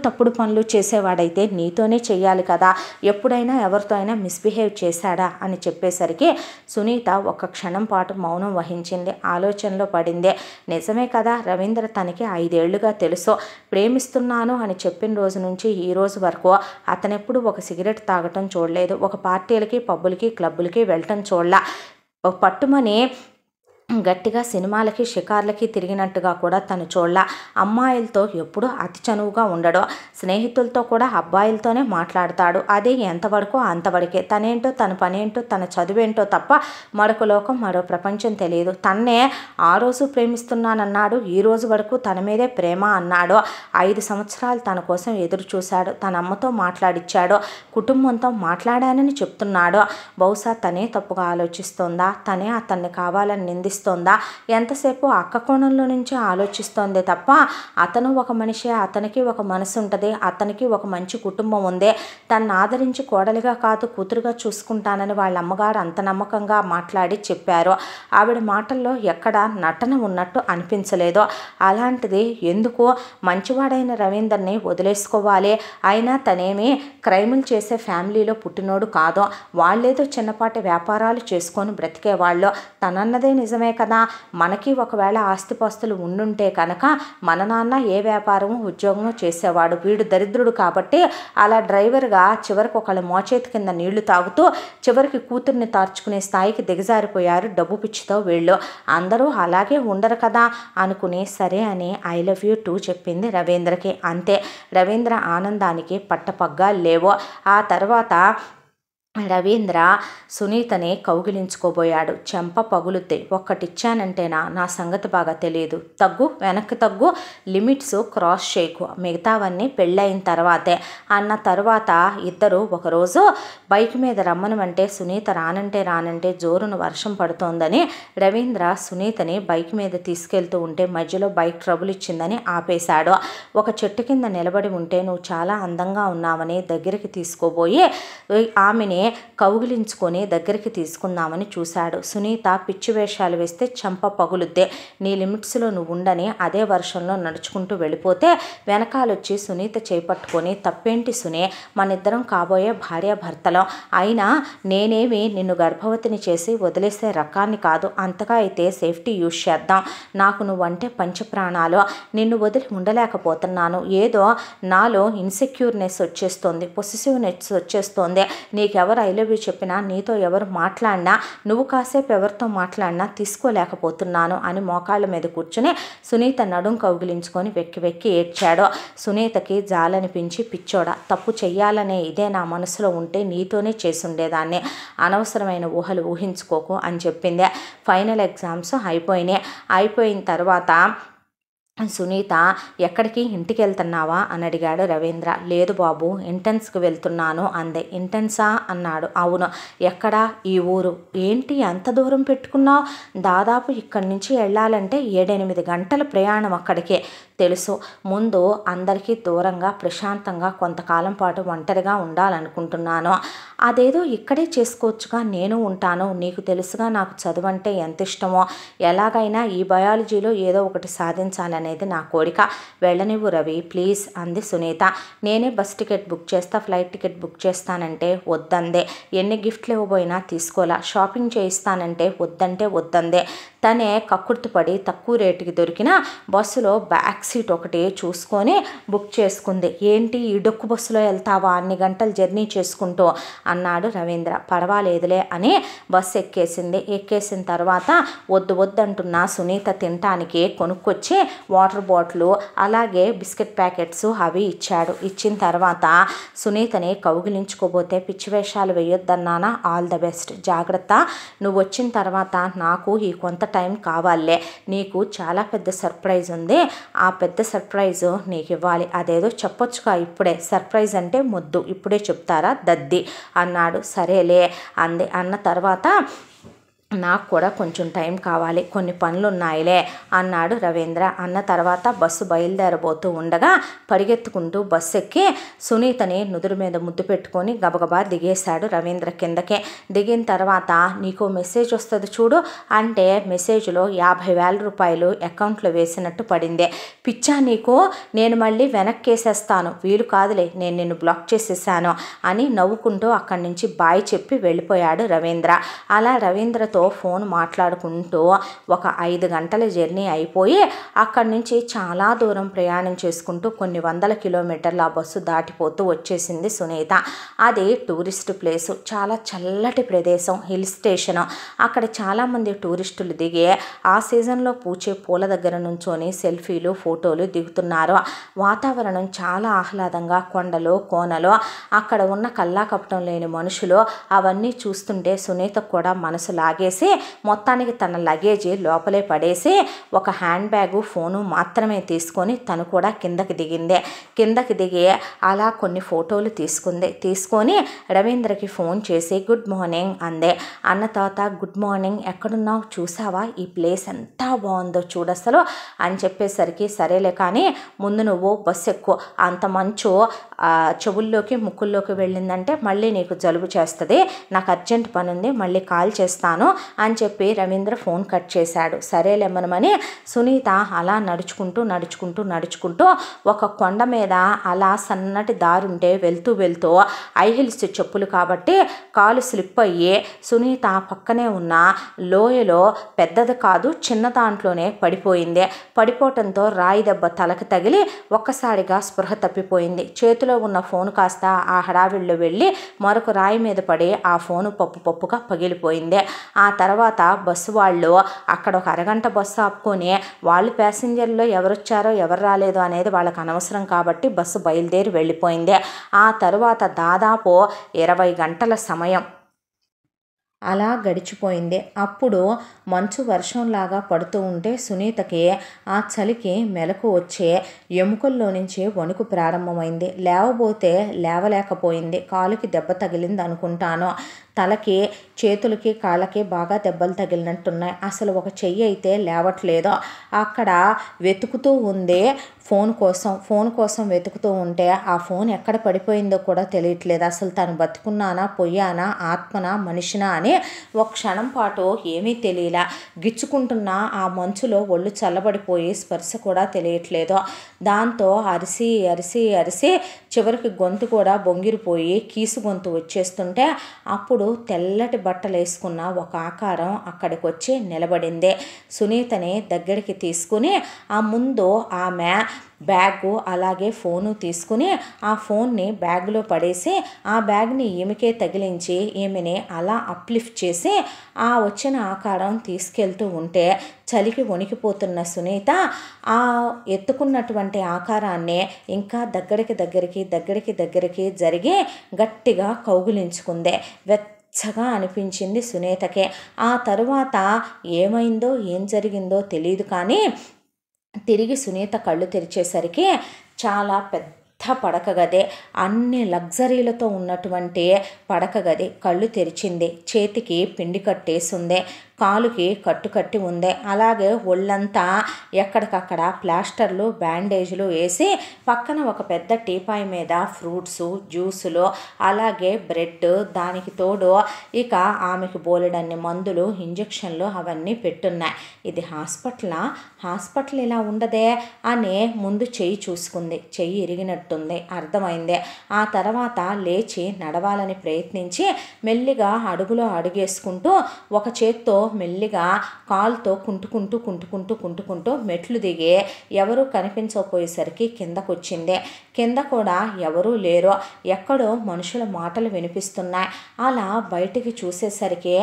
తప్పుడు పనులు చేసేవాడైతే నీతోనే చెయ్యాలి కదా. ఎప్పుడైనా ఎవరితో అయినా మిస్బిహేవ్ చేశాడా అని చెప్పేసరికి సునీత ఒక క్షణం పాటు మౌనం వహించింది. ఆలోచనలో పడింది. నిజమే కదా, రవీంద్ర తనకి 5 ఏళ్లుగా తెలుసు. ప్రేమిస్తున్నాను అని చెప్పిన రోజు నుంచి ఈ రోజు వరకు అతనెప్పుడు ఒక సిగరెట్ తాగటం చూడలేదు. ఒక పార్టీలకి, పబ్బులకి, క్లబ్బులకి వెళ్ళటం చూడలా. పట్టుమని గట్టిగా సినిమాలకి, షికార్లకి తిరిగినట్టుగా కూడా తను చూడలా. అమ్మాయిలతో ఎప్పుడూ అతి చనువుగా ఉండడు. స్నేహితులతో కూడా అబ్బాయిలతోనే మాట్లాడతాడు. అదే ఎంతవరకు అంతవరకే. తనేంటో, తన పనేంటో, తన చదువేంటో తప్ప మరొక లోకం, మరో ప్రపంచం తెలియదు. తన్నే ఆ రోజు ప్రేమిస్తున్నానన్నాడు, ఈ రోజు వరకు తన మీదే ప్రేమ అన్నాడు. 5 సంవత్సరాలు తన కోసం ఎదురు చూశాడు. తన అమ్మతో మాట్లాడిచ్చాడు. కుటుంబంతో మాట్లాడానని చెప్తున్నాడు. బహుశా తనే తప్పుగా ఆలోచిస్తోందా, తనే అతన్ని కావాలని నిందిస్తోందా, ఎంతసేపు అక్క కోణంలో నుంచి ఆలోచిస్తోంది తప్ప అతను ఒక మనిషి, అతనికి ఒక మనసు ఉంటుంది, అతనికి ఒక మంచి కుటుంబం ఉంది. తను ఆదరించి కోడలిగా కాదు కూతురుగా చూసుకుంటానని వాళ్ళ అమ్మగారు అంత నమ్మకంగా మాట్లాడి చెప్పారు. ఆవిడ మాటల్లో ఎక్కడ నటన ఉన్నట్టు అనిపించలేదు. అలాంటిది ఎందుకు మంచివాడైన రవీందర్ని వదిలేసుకోవాలి? అయినా తనేమి క్రైములు చేసే ఫ్యామిలీలో పుట్టినోడు కాదు. వాళ్ళేదో చిన్నపాటి వ్యాపారాలు చేసుకొని బ్రతికేవాళ్ళు. తనన్నదే నిజమే కదా. మనకి ఒకవేళ ఆస్తిపాస్తులు ఉండుంటే కనుక మన నాన్న ఏ వ్యాపారము, ఉద్యోగము చేసేవాడు. వీడు దరిద్రుడు కాబట్టి అలా డ్రైవర్గా చివరికి ఒకళ్ళ మోచేతి కింద నీళ్లు తాగుతూ చివరికి కూతుర్ని తార్చుకునే స్థాయికి దిగజారిపోయారు డబ్బు పిచ్చితో వీళ్ళు. అందరూ అలాగే ఉండరు కదా అనుకుని సరే అని ఐ లవ్ యూ టూ చెప్పింది రవీంద్రకి. అంతే. రవీంద్ర ఆనందానికి పట్టపగ్గాలు లేవు. ఆ తర్వాత రవీంద్ర సునీతని కౌగిలించుకోబోయాడు. చెంప పగులుద్ది. ఒక్కటిచ్చానంటేనా నా సంగతి బాగా తెలియదు. తగ్గు, వెనక్కి తగ్గు, లిమిట్స్ క్రాస్ చేయకు, మిగతావన్నీ పెళ్ళయిన తర్వాతే అన్న తర్వాత ఇద్దరు ఒకరోజు బైక్ మీద రమ్మనమంటే సునీత రానంటే జోరున వర్షం పడుతోందని రవీంద్ర సునీతని బైక్ మీద తీసుకెళ్తూ ఉంటే మధ్యలో బైక్ ట్రబుల్ ఇచ్చిందని ఆపేశాడు. ఒక చెట్టు కింద నిలబడి ఉంటే నువ్వు చాలా అందంగా ఉన్నావని దగ్గరికి తీసుకోబోయి ఆమెని కౌగిలించుకొని దగ్గరికి తీసుకుందామని చూశాడు. సునీత పిచ్చి వేషాలు వేస్తే చెంప పగులుద్దే. నీ లిమిట్స్లో నువ్వు ఉండని అదే వర్షంలో నడుచుకుంటూ వెళ్ళిపోతే వెనకాలొచ్చి సునీత చేపట్టుకొని తప్పేంటి సునే, మనిద్దరం కాబోయే భార్యాభర్తలం. అయినా నేనేమి నిన్ను గర్భవతిని చేసి వదిలేసే రకాన్ని కాదు. అంతగా అయితే సేఫ్టీ యూజ్ చేద్దాం. నాకు నువ్వంటే పంచప్రాణాలు. నిన్ను వదిలి ఉండలేకపోతున్నాను. ఏదో నాలో ఇన్సెక్యూర్నెస్ వచ్చేస్తోంది, పొసెసివ్నెస్ వచ్చేస్తోంది. నీకెవరు ఐ లవ్ యూ చెప్పినా, నీతో ఎవరు మాట్లాడినా, నువ్వు కాసేపు ఎవరితో మాట్లాడినా తీసుకోలేకపోతున్నాను అని మోకాళ్ళ మీద కూర్చుని సునీత నడుం కౌగిలించుకొని వెక్కి వెక్కి ఏడ్చాడు. సునీతకి జాలనిపించి పిచ్చోడా, తప్పు చెయ్యాలనే ఇదే నా మనసులో ఉంటే నీతోనే చేసుండేదాన్ని, అనవసరమైన ఊహలు ఊహించుకోకు అని చెప్పింది. ఫైనల్ ఎగ్జామ్స్ అయిపోయిన తర్వాత సునీత ఎక్కడికి, ఇంటికి వెళ్తున్నావా అని అడిగాడు రవీంద్ర. లేదు బాబు, ఇంటెన్స్కి వెళ్తున్నాను అందే. ఇంటెన్సా అన్నాడు. అవును. ఎక్కడా? ఈ ఊరు. ఏంటి అంత దూరం పెట్టుకున్నావు? దాదాపు ఇక్కడి నుంచి వెళ్ళాలంటే 7-8 గంటల ప్రయాణం అక్కడికే. తెలుసు. ముందు అందరికీ దూరంగా ప్రశాంతంగా కొంతకాలం పాటు ఒంటరిగా ఉండాలనుకుంటున్నాను. అదేదో ఇక్కడే చేసుకోవచ్చుగా, నేను ఉంటాను. నీకు తెలుసుగా నాకు చదువు అంటే ఎంత ఇష్టమో. ఎలాగైనా ఈ బయాలజీలో ఏదో ఒకటి సాధించాలనేది నా కోరిక. వెళ్ళనివ్వు రవి ప్లీజ్ అంది సునీత. నేనే బస్ టికెట్ బుక్ చేస్తా, ఫ్లైట్ టికెట్ బుక్ చేస్తానంటే వద్దందే. ఎన్ని గిఫ్ట్లు ఇవ్వబోయినా తీసుకోలా. షాపింగ్ చేయిస్తానంటే వద్దందే. తనే కక్కుర్తిపడి తక్కువ రేటుకి దొరికిన బస్సులో బ్యాక్ సీట్ ఒకటి చూసుకొని బుక్ చేసుకుంది. ఏంటి ఈ డొక్కు బస్సులో వెళ్తావా అన్ని గంటలు జర్నీ చేసుకుంటూ అన్నాడు రవీంద్ర. పర్వాలేదులే అని బస్సు ఎక్కేసిన తర్వాత వద్దంటున్న సునీత తినటానికి కొనుక్కొచ్చి వాటర్ బాటిల్ అలాగే బిస్కెట్ ప్యాకెట్స్ అవి ఇచ్చాడు. ఇచ్చిన తర్వాత సునీతని కౌగిలించుకోబోతే పిచ్చి వేషాలు వేయొద్దన్నానా, ఆల్ ద బెస్ట్, జాగ్రత్త, నువ్వు వచ్చిన తర్వాత నాకు ఈ కొంత టైం కావాలే, నీకు చాలా పెద్ద సర్ప్రైజ్ ఉంది, ఆ పెద్ద సర్ప్రైజ్ నీకు ఇవ్వాలి, అదేదో చెప్పొచ్చుగా ఇప్పుడే, సర్ప్రైజ్ అంటే మొద్దు, ఇప్పుడే చెప్తారా దద్ది అన్నాడు. సరేలే అంది. అన్న తర్వాత నాకు కూడా కొంచెం టైం కావాలి, కొన్ని పనులున్నాయిలే అన్నాడు రవీంద్ర. అన్న తర్వాత బస్సు బయలుదేరబోతూ ఉండగా పరిగెత్తుకుంటూ బస్సు ఎక్కి సునీతని నుదురు మీద ముద్దు పెట్టుకొని గబగబా దిగేశాడు రవీంద్ర కిందకే. దిగిన తర్వాత నీకు మెసేజ్ వస్తుంది చూడు అంటే మెసేజ్లో 50,000 రూపాయలు అకౌంట్లో వేసినట్టు పడింది. పిచ్చా నీకు, నేను మళ్ళీ వెనక్కేసేస్తాను, వీలు కాదులే, నేను నిన్ను బ్లాక్ చేసేసాను అని నవ్వుకుంటూ అక్కడి నుంచి బాయ్ చెప్పి వెళ్ళిపోయాడు రవీంద్ర. అలా రవీంద్రతో ఫోన్ మాట్లాడుకుంటూ ఒక 5 గంటల జర్నీ అయిపోయి అక్కడి నుంచి చాలా దూరం ప్రయాణం చేసుకుంటూ కొన్ని వందల కిలోమీటర్ల ఆ బస్సు దాటిపోతూ వచ్చేసింది సునీత. అది టూరిస్ట్ ప్లేసు, చాలా చల్లటి ప్రదేశం, హిల్ స్టేషన్. అక్కడ చాలామంది టూరిస్టులు దిగి ఆ సీజన్లో పూచే పూల దగ్గర నుంచొని సెల్ఫీలు ఫోటోలు దిగుతున్నారు. వాతావరణం చాలా ఆహ్లాదంగా, కొండలు కోనలు, అక్కడ ఉన్న కల్లా కపటం లేని మనుషులు, అవన్నీ చూస్తుంటే సునీతకు కూడా మనసు లాగేసి మొత్తానికి తన లగేజీ లోపలే పడేసి ఒక హ్యాండ్ బ్యాగు ఫోను మాత్రమే తీసుకొని తను కూడా కిందకి దిగింది. కిందకి దిగి అలా కొన్ని ఫోటోలు తీసుకొని రవీంద్రకి ఫోన్ చేసి గుడ్ మార్నింగ్ అందే. అన్న తర్వాత గుడ్ మార్నింగ్, ఎక్కడున్నావు, చూసావా ఈ ప్లేస్ ఎంత బాగుందో చూడసలు అని చెప్పేసరికి సరేలే కానీ ముందు నువ్వు బస్సు ఎక్కువ, అంత మంచు చెవుల్లోకి ముక్కుల్లోకి వెళ్ళిందంటే మళ్ళీ నీకు జలుబు చేస్తుంది, నాకు అర్జెంట్ పని ఉంది, మళ్ళీ కాల్ చేస్తాను అని చెప్పి రవీంద్ర ఫోన్ కట్ చేశాడు. సరేలేమనమని సునీత అలా నడుచుకుంటూ ఒక కొండ మీద అలా సన్నటి దారుంటే వెళ్తూ హై హిల్స్ చెప్పులు కాబట్టి కాలు స్లిప్ అయ్యి సునీత పక్కనే ఉన్న లోయలో, పెద్దది కాదు చిన్న దాంట్లోనే పడిపోయింది. పడిపోవటంతో రాయి దెబ్బ తలకు తగిలి ఒక్కసారిగా స్పృహ తప్పిపోయింది. చేతిలో ఉన్న ఫోన్ కాస్త ఆ హడావిడిలో వెళ్ళి మరొక రాయి మీద పడి ఆ ఫోను పప్పుగా పగిలిపోయింది. ఆ తర్వాత బస్సు వాళ్ళు అక్కడ ఒక అరగంట బస్సు ఆపుకొని వాళ్ళు ప్యాసింజర్లో ఎవరొచ్చారో ఎవరు రాలేదో అనేది వాళ్ళకి అనవసరం కాబట్టి బస్సు బయలుదేరి వెళ్ళిపోయింది. ఆ తరువాత దాదాపు 20 గంటల సమయం అలా గడిచిపోయింది. అప్పుడు మంచు వర్షంలాగా పడుతూ ఉంటే సునీతకి ఆ చలికి మెలకు వచ్చే ఎముకల్లో నుంచి వణుకు ప్రారంభమైంది. లేవబోతే లేవలేకపోయింది. కాలుకి దెబ్బ తగిలింది అనుకుంటాను. తలకి చేతులకి కాళ్ళకి బాగా దెబ్బలు తగిలినట్టున్నాయి. అసలు ఒక చెయ్యి అయితే లేవట్లేదు. అక్కడ వెతుకుతూ ఉంది ఫోన్ కోసం వెతుకుతూ ఉంటే ఆ ఫోన్ ఎక్కడ పడిపోయిందో కూడా తెలియట్లేదు. అసలు తను బతుకున్నానా పోయానా ఆత్మనా మనిషినా అని ఒక క్షణం పాటు ఏమీ తెలియలా. గిచ్చుకుంటున్న ఆ మంచులో ఒళ్ళు చల్లబడిపోయి స్పర్శ కూడా తెలియట్లేదు. దాంతో అరిసి చివరికి గొంతు కూడా బొంగిరిపోయి కీసు గొంతు వచ్చేస్తుంటే అప్పుడు తెల్లటి బట్టలు వేసుకున్న ఒక ఆకారం అక్కడికి వచ్చి నిలబడింది. సునీతని దగ్గరికి తీసుకుని ఆ ముందు ఆమె బ్యాగు అలాగే ఫోను తీసుకుని ఆ ఫోన్ని బ్యాగ్లో పడేసి ఆ బ్యాగ్ని ఈమెకే తగిలించి ఈమెని అలా అప్లిఫ్ట్ చేసి ఆ వచ్చిన ఆకారం తీసుకెళ్తూ ఉంటే చలికి వణికిపోతున్న సునీత ఆ ఎత్తుకున్నటువంటి ఆకారాన్ని ఇంకా దగ్గరికి జరిగి గట్టిగా కౌగిలించుకుంది. వెచ్చగా అనిపించింది సునీతకే. ఆ తరువాత ఏమైందో ఏం జరిగిందో తెలియదు కానీ తిరిగి సునీత కళ్ళు తెరిచేసరికి చాలా పెద్ద పడక గదే, అన్ని లగ్జరీలతో ఉన్నటువంటి పడక గది. కళ్ళు తెరిచింది. చేతికి పిండి కట్టేసింది, కాలుకి కట్టి ఉంది. అలాగే ఒళ్ళంతా ఎక్కడికక్కడ ప్లాస్టర్లు బ్యాండేజ్లు వేసి పక్కన ఒక పెద్ద టీపాయ్ మీద ఫ్రూట్స్ జ్యూసులు అలాగే బ్రెడ్, దానికి తోడు ఇక ఆమెకు బోలెడన్ని మందులు ఇంజక్షన్లు అవన్నీ పెట్టున్నాయి. ఇది హాస్పిటల్ ఇలా ఉండదే అని ముందు చెయ్యి చూసుకుంది. చెయ్యి ఇరిగినట్టుంది, అర్థమైంది. ఆ తర్వాత లేచి నడవాలని ప్రయత్నించి మెల్లిగా అడుగులో అడుగేసుకుంటూ ఒక చేత్తో మెల్లిగా కాలుతో కుంటుకుంటూ మెట్లు దిగి ఎవరూ కనిపించకపోయేసరికి కిందకొచ్చింది. కింద కూడా ఎవరూ లేరు. ఎక్కడో మనుషుల మాటలు వినిపిస్తున్నాయి. అలా బయటికి చూసేసరికి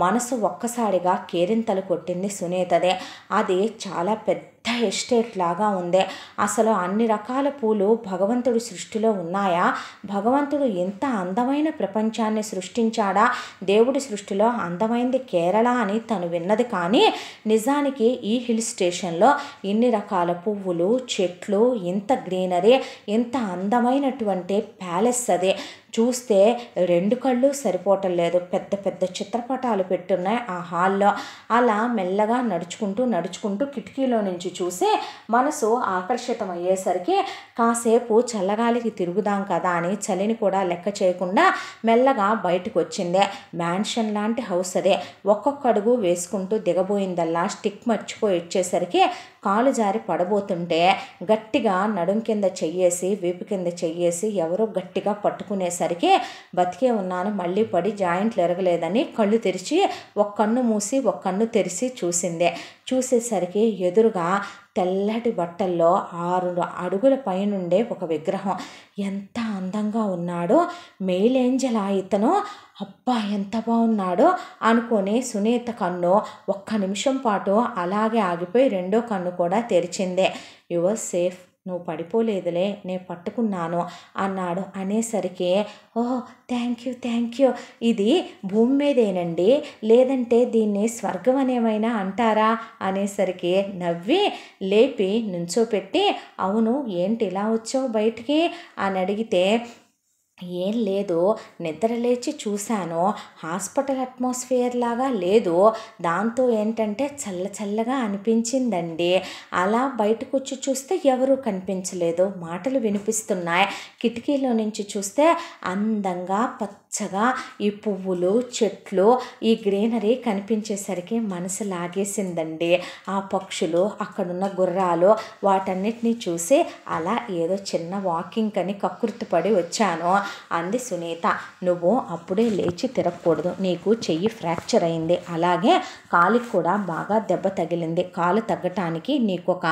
మనసు ఒక్కసారిగా కేరింతలు కొట్టింది సునీతదే. అది చాలా పెద్ద ఎస్టేట్ లాగా ఉంది. అసలు అన్ని రకాల పూలు భగవంతుడి సృష్టిలో ఉన్నాయా? భగవంతుడు ఇంత అందమైన ప్రపంచాన్ని సృష్టించాడా? దేవుడి సృష్టిలో అందమైంది కేరళ అని తను విన్నది. కానీ నిజానికి ఈ హిల్ స్టేషన్లో ఇన్ని రకాల పువ్వులు చెట్లు, ఇంత గ్రీనరీ, ఇంత అందమైనటువంటి ప్యాలెస్ అది. చూస్తే 2 కళ్ళు సరిపోవటం లేదు, పెద్ద పెద్ద చిత్రపటాలు పెట్టున్నాయి ఆ హాల్లో. అలా మెల్లగా నడుచుకుంటూ కిటికీలో నుంచి చూసి మనసు ఆకర్షితం అయ్యేసరికి కాసేపు చల్లగాలికి తిరుగుదాం కదా అని చలిని కూడా లెక్క చేయకుండా మెల్లగా బయటకు వచ్చిందే. మ్యాన్షన్ లాంటి హౌస్ అదే. ఒక్కొక్క అడుగు వేసుకుంటూ దిగబోయిందల్లా స్టిక్ మర్చిపోయి వచ్చేసరికి కాలు జారి పడబోతుంటే గట్టిగా నడుం కింద చెయ్యేసి వీపు కింద చెయ్యేసి ఎవరో గట్టిగా పట్టుకునేసరికి బతికే ఉన్నాను, మళ్ళీ పడి జాయింట్లు ఎరగలేదని కళ్ళు తెరిచి ఒక కన్ను మూసి ఒక కన్ను తెరిచి చూసిందే. చూసేసరికి ఎదురుగా తెల్లటి బట్టల్లో 6 అడుగుల పైనుండే ఒక విగ్రహం. ఎంత అందంగా ఉన్నాడో, మెయిల్ ఏంజల్ ఇతను, అబ్బా ఎంత బాగున్నాడో అనుకొని సునీత కన్ను ఒక్క నిమిషం పాటు అలాగే ఆగిపోయి రెండో కన్ను కూడా తెరిచిందే. యువర్ సేఫ్, నువ్వు పడిపోలేదులే, నేను పట్టుకున్నాను అన్నాడు. అనేసరికి ఓహ్ థ్యాంక్ యూ, ఇది భూమి మీదేనండి, లేదంటే దీన్ని స్వర్గం అనేమైనా అంటారా అనేసరికి నవ్వి లేపి నుంచోపెట్టి అవును ఏంటి ఇలా వచ్చావు బయటికి అని అడిగితే ఏం లేదు, నిద్రలేచి చూశాను, హాస్పిటల్ అట్మాస్ఫియర్ లాగా లేదు, దాంతో ఏంటంటే చల్లగా అనిపించిందండి. అలా బయటకు వచ్చి చూస్తే ఎవరూ కనిపించలేదు, మాటలు వినిపిస్తున్నాయి. కిటికీలో నుంచి చూస్తే అందంగా పచ్చగా ఈ పువ్వులు చెట్లు ఈ గ్రీనరీ కనిపించేసరికి మనసు లాగేసిందండి. ఆ పక్షులు, అక్కడున్న గుర్రాలు, వాటన్నిటినీ చూసి అలా ఏదో చిన్న వాకింగ్ అని కకృతిపడి వచ్చాను అంది సునీత. నువ్వు అప్పుడే లేచి తిరగకూడదు, నీకు చెయ్యి ఫ్రాక్చర్ అయింది, అలాగే కాలికి కూడా బాగా దెబ్బ తగిలింది. కాలు తగ్గటానికి నీకు ఒక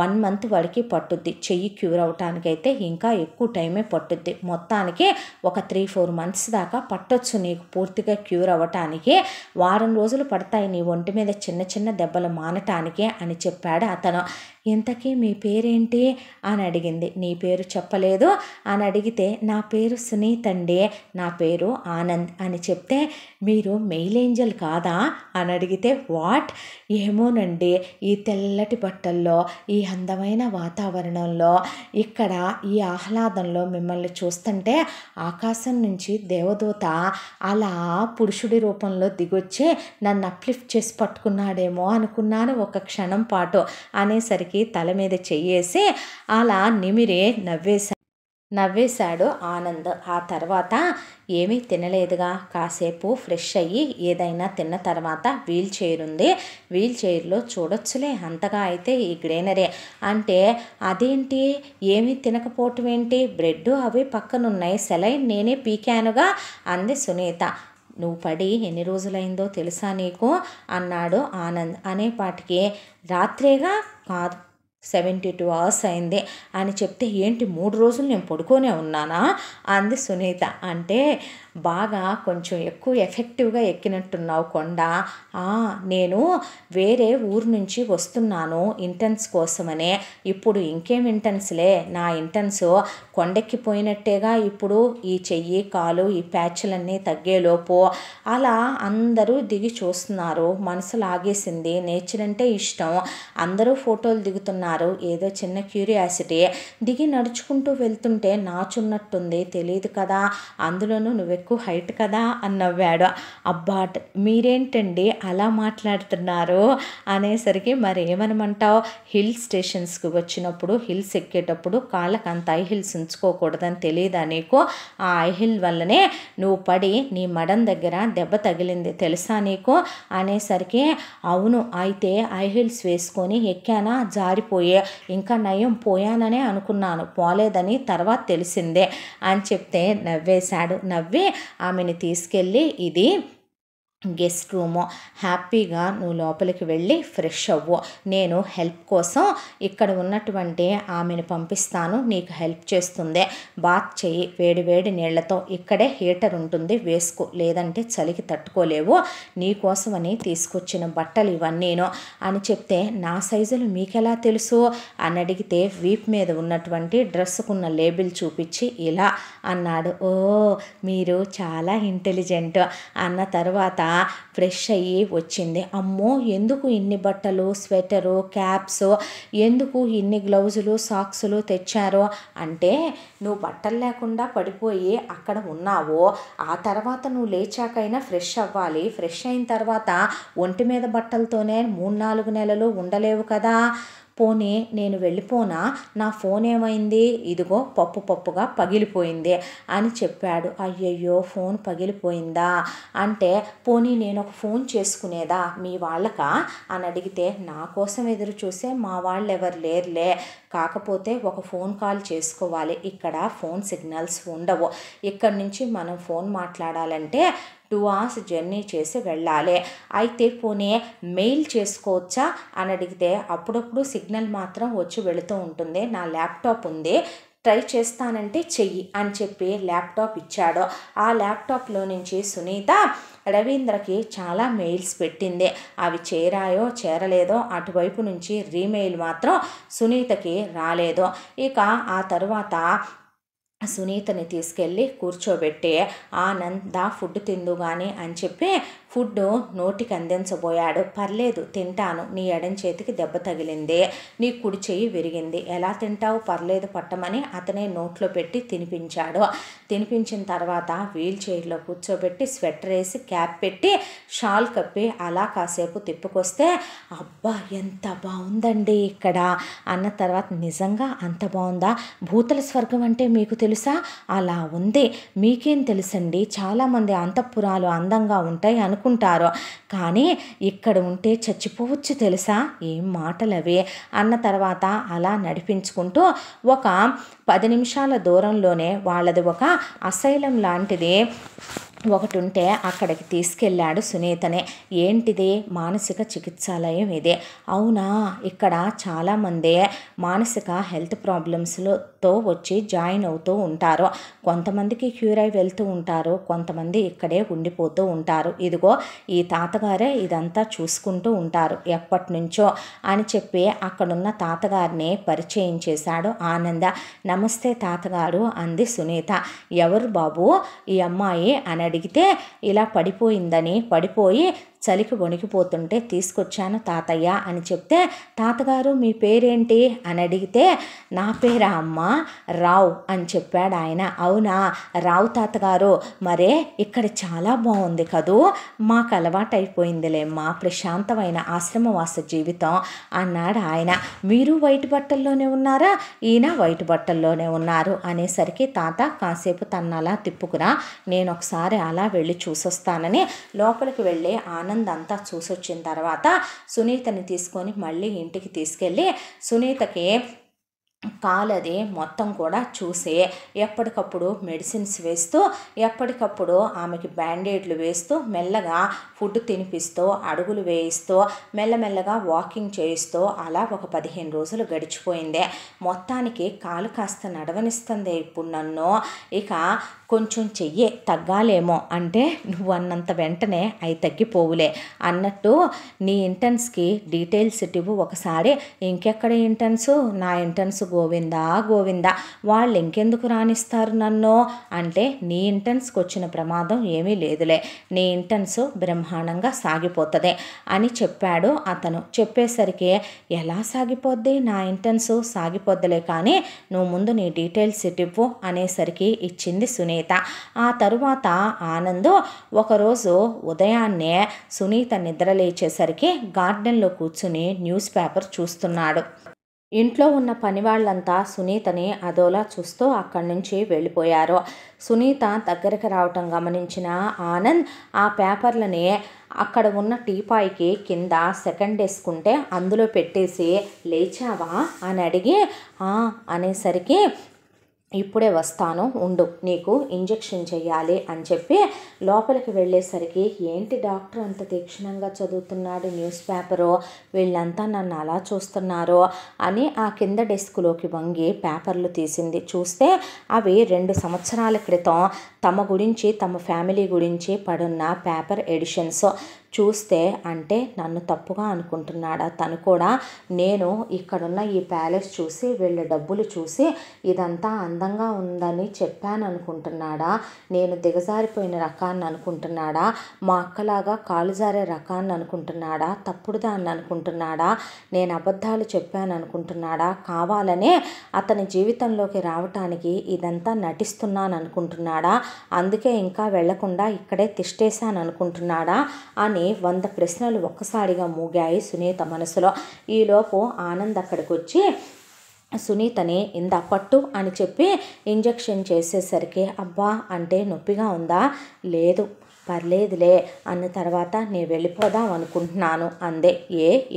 1 మంత్ వరకు పట్టుద్ది, చెయ్యి క్యూర్ అవటానికైతే ఇంకా ఎక్కువ టైమే పట్టుద్ది. మొత్తానికి ఒక 3-4 మంత్స్ దాకా పట్టొచ్చు నీకు పూర్తిగా క్యూర్ అవ్వటానికి. వారం రోజులు పడతాయి నీ ఒంటి మీద చిన్న దెబ్బలు మానటానికి అని చెప్పాడు అతను. ఇంతకీ మీ పేరేంటి అని అడిగింది. నీ పేరు చెప్పలేదు అని అడిగితే నా పేరు సునీత్ అండి, నా పేరు ఆనంద్ అని చెప్తే మీరు మెయిల్ ఏంజల్ కాదా అని అడిగితే వాట్, ఏమోనండి, ఈ తెల్లటి బట్టల్లో ఈ అందమైన వాతావరణంలో ఇక్కడ ఈ ఆహ్లాదంలో మిమ్మల్ని చూస్తుంటే ఆకాశం నుంచి దేవదూత అలా పురుషుడి రూపంలో దిగొచ్చి నన్ను అప్లిఫ్ట్ చేసి పట్టుకున్నాడేమో అనుకున్నాను ఒక క్షణం పాటు అనేసరికి తల మీద చెయ్యేసి అలా నిమిరే నవ్వేశాడు ఆనంద్. ఆ తర్వాత ఏమీ తినలేదుగా, కాసేపు ఫ్రెష్ అయ్యి ఏదైనా తిన్న తర్వాత వీల్ చైర్ ఉంది, వీల్ చైర్లో చూడొచ్చులే, అంతగా అయితే ఈ గ్రీనరీ అంటే అదేంటి ఏమీ తినకపోవటం ఏంటి, బ్రెడ్ అవి పక్కనున్నాయి, సెలైన్ నేనే పీకానుగా అంది సునీత. నువ్వు పడి ఎన్ని రోజులైందో తెలుసా నీకు అన్నాడు ఆనంద్. అనేపాటికి రాత్రేగా, కాదు 72 hours అయింది అని చెప్తే ఏంటి 3 రోజులు నేను పడుకోనే ఉన్నానా అంది సునీత. అంటే బాగా కొంచెం ఎక్కువ ఎఫెక్టివ్గా ఎక్కినట్టున్నావు కొండ. నేను వేరే ఊరు నుంచి వస్తున్నాను ఇంటర్న్స్ కోసమనే. ఇప్పుడు ఇంకేం ఇంటర్న్స్లే, నా ఇంటర్న్స్ కొండెక్కిపోయినట్టేగా. ఇప్పుడు ఈ చెయ్యి కాలు ఈ ప్యాచ్లన్నీ తగ్గేలోపు అలా అందరూ దిగి చూస్తున్నారు. మనసు లాగేసింది, నేచర్ అంటే ఇష్టం, అందరూ ఫోటోలు దిగుతున్నారు, ఏదో చిన్న క్యూరియాసిటీ. దిగి నడుచుకుంటూ వెళ్తుంటే నాచున్నట్టుంది, తెలియదు కదా, అందులోనూ నువ్వు ఎక్కువ హైట్ కదా అని నవ్వాడు. అబ్బా మీరేంటండి అలా మాట్లాడుతున్నారు అనేసరికి మరి ఏమనమంటావు, హిల్ స్టేషన్స్కి వచ్చినప్పుడు హిల్స్ ఎక్కేటప్పుడు కాళ్ళకు అంత ఐ హిల్స్ ఉంచుకోకూడదని తెలియదా నీకు, ఆ ఐ హిల్ వల్లనే నువ్వు పడి నీ మడం దగ్గర దెబ్బ తగిలింది తెలుసా నీకు అనేసరికి అవును, అయితే ఐ హిల్స్ వేసుకొని ఎక్కానా, జారిపోయే, ఇంకా నయం పోయాననే అనుకున్నాను, పోలేదని తర్వాత తెలిసిందే అని చెప్తే నవ్వేశాడు. నవ్వి ఆమెను తీసుకెళ్ళి ఇది గెస్ట్ రూము, హ్యాపీగా నువ్వు లోపలికి వెళ్ళి ఫ్రెష్ అవ్వు, నేను హెల్ప్ కోసం ఇక్కడ ఉన్నటువంటి ఆమెను పంపిస్తాను, నీకు హెల్ప్ చేస్తుంది, బాత్ చెయ్యి వేడి నీళ్లతో, ఇక్కడే హీటర్ ఉంటుంది వేసుకో, లేదంటే చలికి తట్టుకోలేవు, నీకోసమని తీసుకొచ్చిన బట్టలు ఇవన్నీను అని చెప్తే నా సైజులు మీకెలా తెలుసు అని అడిగితే వీప్ మీద ఉన్నటువంటి డ్రెస్సుకున్న లేబుల్ చూపించి ఇలా అన్నాడు. ఓ మీరు చాలా ఇంటెలిజెంట్ అన్న తర్వాత ఫ్రెష్ అయ్యి వచ్చింది. అమ్మో ఎందుకు ఇన్ని బట్టలు, స్వెటరు, క్యాప్స్, ఎందుకు ఇన్ని గ్లౌజులు, సాక్సులు తెచ్చారు అంటే, నువ్వు బట్టలు లేకుండా పడిపోయి అక్కడ ఉన్నావు, ఆ తర్వాత నువ్వు లేచాకైనా ఫ్రెష్ అవ్వాలి. ఫ్రెష్ అయిన తర్వాత ఒంటి మీద బట్టలతోనే 3-4 నెలలు ఉండలేవు కదా. పోనీ నేను వెళ్ళిపోనా, నా ఫోన్ ఏమైంది, ఇదిగో పప్పుగా పగిలిపోయింది అని చెప్పాడు. అయ్యయ్యో ఫోన్ పగిలిపోయిందా అంటే, పోనీ నేను ఒక ఫోన్ చేసుకునేదా మీ వాళ్ళకా అని అడిగితే, నా కోసం ఎదురు చూసే మా వాళ్ళు ఎవరు లేరులే, కాకపోతే ఒక ఫోన్ కాల్ చేసుకోవాలి, ఇక్కడ ఫోన్ సిగ్నల్స్ ఉండవు, ఇక్కడి నుంచి మనం ఫోన్ మాట్లాడాలంటే 2 hours జర్నీ చేసి వెళ్ళాలి, అయితే పోనీ మెయిల్ చేసుకోవచ్చా అని అడిగితే, అప్పుడప్పుడు సిగ్నల్ మాత్రం వచ్చి వెళుతూ ఉంటుంది, నా ల్యాప్టాప్ ఉంది, ట్రై చేస్తానంటే చెయ్యి అని చెప్పి ల్యాప్టాప్ ఇచ్చాడు. ఆ ల్యాప్టాప్లో నుంచి సునీత రవీంద్రకి చాలా మెయిల్స్ పెట్టింది. అవి చేరాయో చేరలేదో, అటువైపు నుంచి రీమెయిల్ మాత్రం సునీతకి రాలేదు. ఇక ఆ తరువాత సునీతని తీసుకెళ్ళి కూర్చోబెట్టి, ఆనంద్ ఫుడ్ తిందు కానీ అని చెప్పి ఫుడ్ నోటికి అందించబోయాడు. పర్లేదు తింటాను, నీ ఎడం చేతికి దెబ్బ తగిలింది, నీ కుడి చెయ్యి విరిగింది, ఎలా తింటావు, పర్లేదు పట్టమని అతనే నోట్లో పెట్టి తినిపించాడు. తినిపించిన తర్వాత వీల్ చైర్లో కూర్చోబెట్టి స్వెటర్ వేసి క్యాప్ పెట్టి షాల్ కప్పి అలా కాసేపు తిప్పుకొస్తే, అబ్బా ఎంత బాగుందండి ఇక్కడ అన్న తర్వాత, నిజంగా అంత బాగుందా, భూతల స్వర్గం అంటే మీకు తెలుసా, అలా ఉంది, మీకేం తెలుసండి, చాలామంది అంతఃపురాలు అందంగా ఉంటాయి అనుకుంటారు, కానీ ఇక్కడ ఉంటే చచ్చిపోవచ్చు తెలుసా, ఏం మాటలు అవి అన్న తర్వాత అలా నడిపించుకుంటూ ఒక 10 నిమిషాల దూరంలోనే వాళ్ళది ఒక అసైలం లాంటిది ఒకటి ఉంటే అక్కడికి తీసుకెళ్ళాడు సునీతని. ఏంటిది, మానసిక చికిత్సాలయం ఇదే. అవునా, ఇక్కడ చాలామంది మానసిక హెల్త్ ప్రాబ్లమ్స్తో వచ్చి జాయిన్ అవుతూ ఉంటారు, కొంతమందికి క్యూర్ అయి వెళ్తూ ఉంటారు, కొంతమంది ఇక్కడే ఉండిపోతూ ఉంటారు, ఇదిగో ఈ తాతగారే ఇదంతా చూసుకుంటూ ఉంటారు ఎప్పటి నుంచో అని చెప్పి అక్కడున్న తాతగారిని పరిచయం చేశాడు ఆనంద. నమస్తే తాతగారు అంది సునీత. ఎవరు బాబు ఈ అమ్మాయి అని అడిగితే, ఇలా పడిపోయి చలికి వణికిపోతుంటే తీసుకొచ్చాను తాతయ్య అని చెప్తే, తాతగారు మీ పేరేంటి అని అడిగితే, నా పేరా అమ్మ, రావు అని చెప్పాడు ఆయన. అవునా రావు తాతగారు, మరే ఇక్కడ చాలా బాగుంది కదూ, మాకు అలవాటు అయిపోయిందిలేమ్మా ప్రశాంతమైన ఆశ్రమవాస జీవితం అన్నాడు ఆయన. మీరు వైట్ బట్టల్లోనే ఉన్నారా, ఈయన వైట్ బట్టల్లోనే ఉన్నారు అనేసరికి, తాత కాసేపు తన్నలా తిప్పుకురా, నేను ఒకసారి అలా వెళ్ళి చూసొస్తానని లోపలికి వెళ్ళి అంతా చూసొచ్చిన తర్వాత సునీతని తీసుకొని మళ్ళీ ఇంటికి తీసుకెళ్ళి సునీతకి కాలది మొత్తం కూడా చూసి ఎప్పటికప్పుడు మెడిసిన్స్ వేస్తూ, ఎప్పటికప్పుడు ఆమెకి బ్యాండేడ్లు వేస్తూ, మెల్లగా ఫుడ్ తినిపిస్తూ, అడుగులు వేయిస్తూ, మెల్లమెల్లగా వాకింగ్ చేయిస్తూ అలా ఒక 15 రోజులు గడిచిపోయింది. మొత్తానికి కాలు కాస్త నడవనిస్తుంది ఇప్పుడు నన్ను, ఇక కొంచెం చెయ్యే తగ్గాలేమో అంటే, నువ్వు అన్నంత వెంటనే అవి తగ్గిపోవులే అన్నట్టు నీ ఇంటర్న్స్కి డీటెయిల్స్ ఇవ్వు ఒకసారి. ఇంకెక్కడ ఇంటర్న్స్, నా ఇంటర్న్స్ గోవిందా, వాళ్ళు ఇంకెందుకు రాణిస్తారు నన్ను అంటే, నీ ఇంటర్న్స్కి వచ్చిన ప్రమాదం ఏమీ లేదులే, నీ ఇంటర్న్స్ బ్రహ్మాండంగా సాగిపోతుంది అని చెప్పాడు అతను. చెప్పేసరికి, ఎలా సాగిపోద్ది, నా ఇంటర్న్స్ సాగిపోద్దులే కానీ నువ్వు ముందు నీ డీటెయిల్స్ ఇవ్వు అనేసరికి ఇచ్చింది సునీత. ఆ తరువాత ఆనంద్ ఒకరోజు ఉదయాన్నే సునీత నిద్రలేచేసరికి గార్డెన్లో కూర్చుని న్యూస్ పేపర్ చూస్తున్నాడు. ఇంట్లో ఉన్న పనివాళ్ళంతా సునీతని అదోలా చూస్తూ అక్కడి నుంచి వెళ్ళిపోయారు. సునీత దగ్గరికి రావటం గమనించిన ఆనంద్ ఆ పేపర్లని అక్కడ ఉన్న టీపాయ్కి కింద సెకండ్ డెస్క్ ఉంటే అందులో పెట్టేసి, లేచావా అని అడిగి అనేసరికి, ఇప్పుడే వస్తాను ఉండు, నీకు ఇంజెక్షన్ చెయ్యాలి అని చెప్పి లోపలికి వెళ్ళేసరికి, ఏంటి డాక్టర్ అంత తీక్షణంగా చదువుతున్నాడు న్యూస్ పేపరు, వీళ్ళంతా నన్ను అలా చూస్తున్నారు అని ఆ కింద డెస్క్లోకి వంగి పేపర్లు తీసింది. చూస్తే అవి 2 సంవత్సరాల క్రితం తమ గురించి, తమ ఫ్యామిలీ గురించి పడున్న పేపర్ ఎడిషన్స్. చూస్తే అంటే నన్ను తప్పుగా అనుకుంటున్నాడా తను కూడా? నేను ఇక్కడున్న ఈ ప్యాలెస్ చూసి వీళ్ళ డబ్బులు చూసి ఇదంతా అందంగా ఉందని చెప్పాను అనుకుంటున్నాడా? నేను దిగజారిపోయిన రకాన్ని అనుకుంటున్నాడా? మా అక్కలాగా కాలు జారే రకాన్ని అనుకుంటున్నాడా? తప్పుడు దాన్ని అనుకుంటున్నాడా? నేను అబద్ధాలు చెప్పాను అనుకుంటున్నాడా? కావాలనే అతని జీవితంలోకి రావటానికి ఇదంతా నటిస్తున్నాను అనుకుంటున్నాడా? అందుకే ఇంకా వెళ్లకుండా ఇక్కడే తిష్టేశాను అనుకుంటున్నాడా అని 100 ప్రశ్నలు ఒక్కసారిగా మూగాయి సునీత మనసులో. ఈలోపు ఆనంద్ అక్కడికి వచ్చి సునీతని ఇందా పట్టు అని చెప్పి ఇంజెక్షన్ చేసేసరికి అబ్బా అంటే నొప్పిగా ఉందా? లేదు పర్లేదులే అన్న తర్వాత నేను వెళ్ళిపోదాం అనుకుంటున్నాను అందే.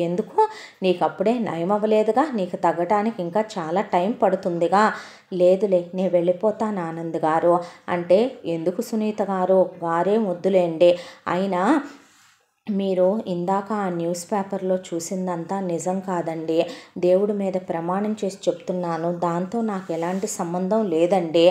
ఎందుకు? నీకు అప్పుడే నయం అవ్వలేదుగా, నీకు తగ్గటానికి ఇంకా చాలా టైం పడుతుందిగా. లేదులే నేను వెళ్ళిపోతాను ఆనంద్ గారు అంటే, ఎందుకు సునీత గారు? గారే ముద్దులేండి. అయినా మీరు ఇందాక ఆ న్యూస్ పేపర్లో చూసిందంతా నిజం కాదండి. దేవుడి మీద ప్రమాణం చేసి చెప్తున్నాను, దాంతో నాకు ఎలాంటి సంబంధం లేదండి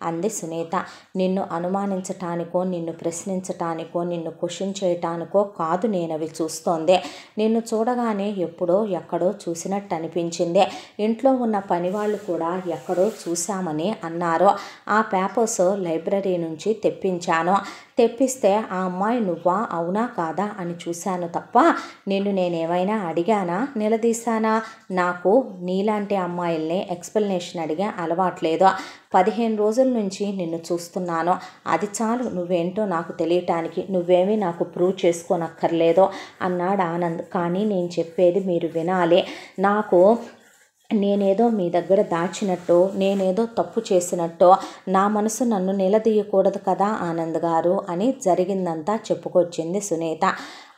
అంది సునీత. నిన్ను అనుమానించటానికో, నిన్ను ప్రశ్నించటానికో, నిన్ను క్వశ్చన్ చేయటానికో కాదు నేను అవి చూస్తోంది. నిన్ను చూడగానే ఎప్పుడో ఎక్కడో చూసినట్టు అనిపించింది. ఇంట్లో ఉన్న పని వాళ్ళు కూడా ఎక్కడో చూశామని అన్నారు. ఆ పేపర్స్ లైబ్రరీ నుంచి తెప్పించాను. తెప్పిస్తే ఆ అమ్మాయి నువ్వా అవునా కాదా అని చూశాను తప్ప నిన్ను నేనేమైనా అడిగానా, నిలదీశానా? నాకు నీలాంటి అమ్మాయిల్ని ఎక్స్ప్లెనేషన్ అడిగే అలవాట్లేదు. 15 రోజుల నుంచి నిన్ను చూస్తున్నాను, అది చాలు నువ్వేంటో నాకు తెలియటానికి. నువ్వేమీ నాకు ప్రూవ్ చేసుకోనక్కర్లేదు అన్నాడు ఆనంద్. కానీ నేను చెప్పేది మీరు వినాలి. నేనేదో మీ దగ్గర దాచినట్టు, నేనేదో తప్పు చేసినట్టు నా మనసు నన్ను నిలదీయకూడదు కదా ఆనంద్ గారు అని జరిగిందంతా చెప్పుకొచ్చింది సునీత.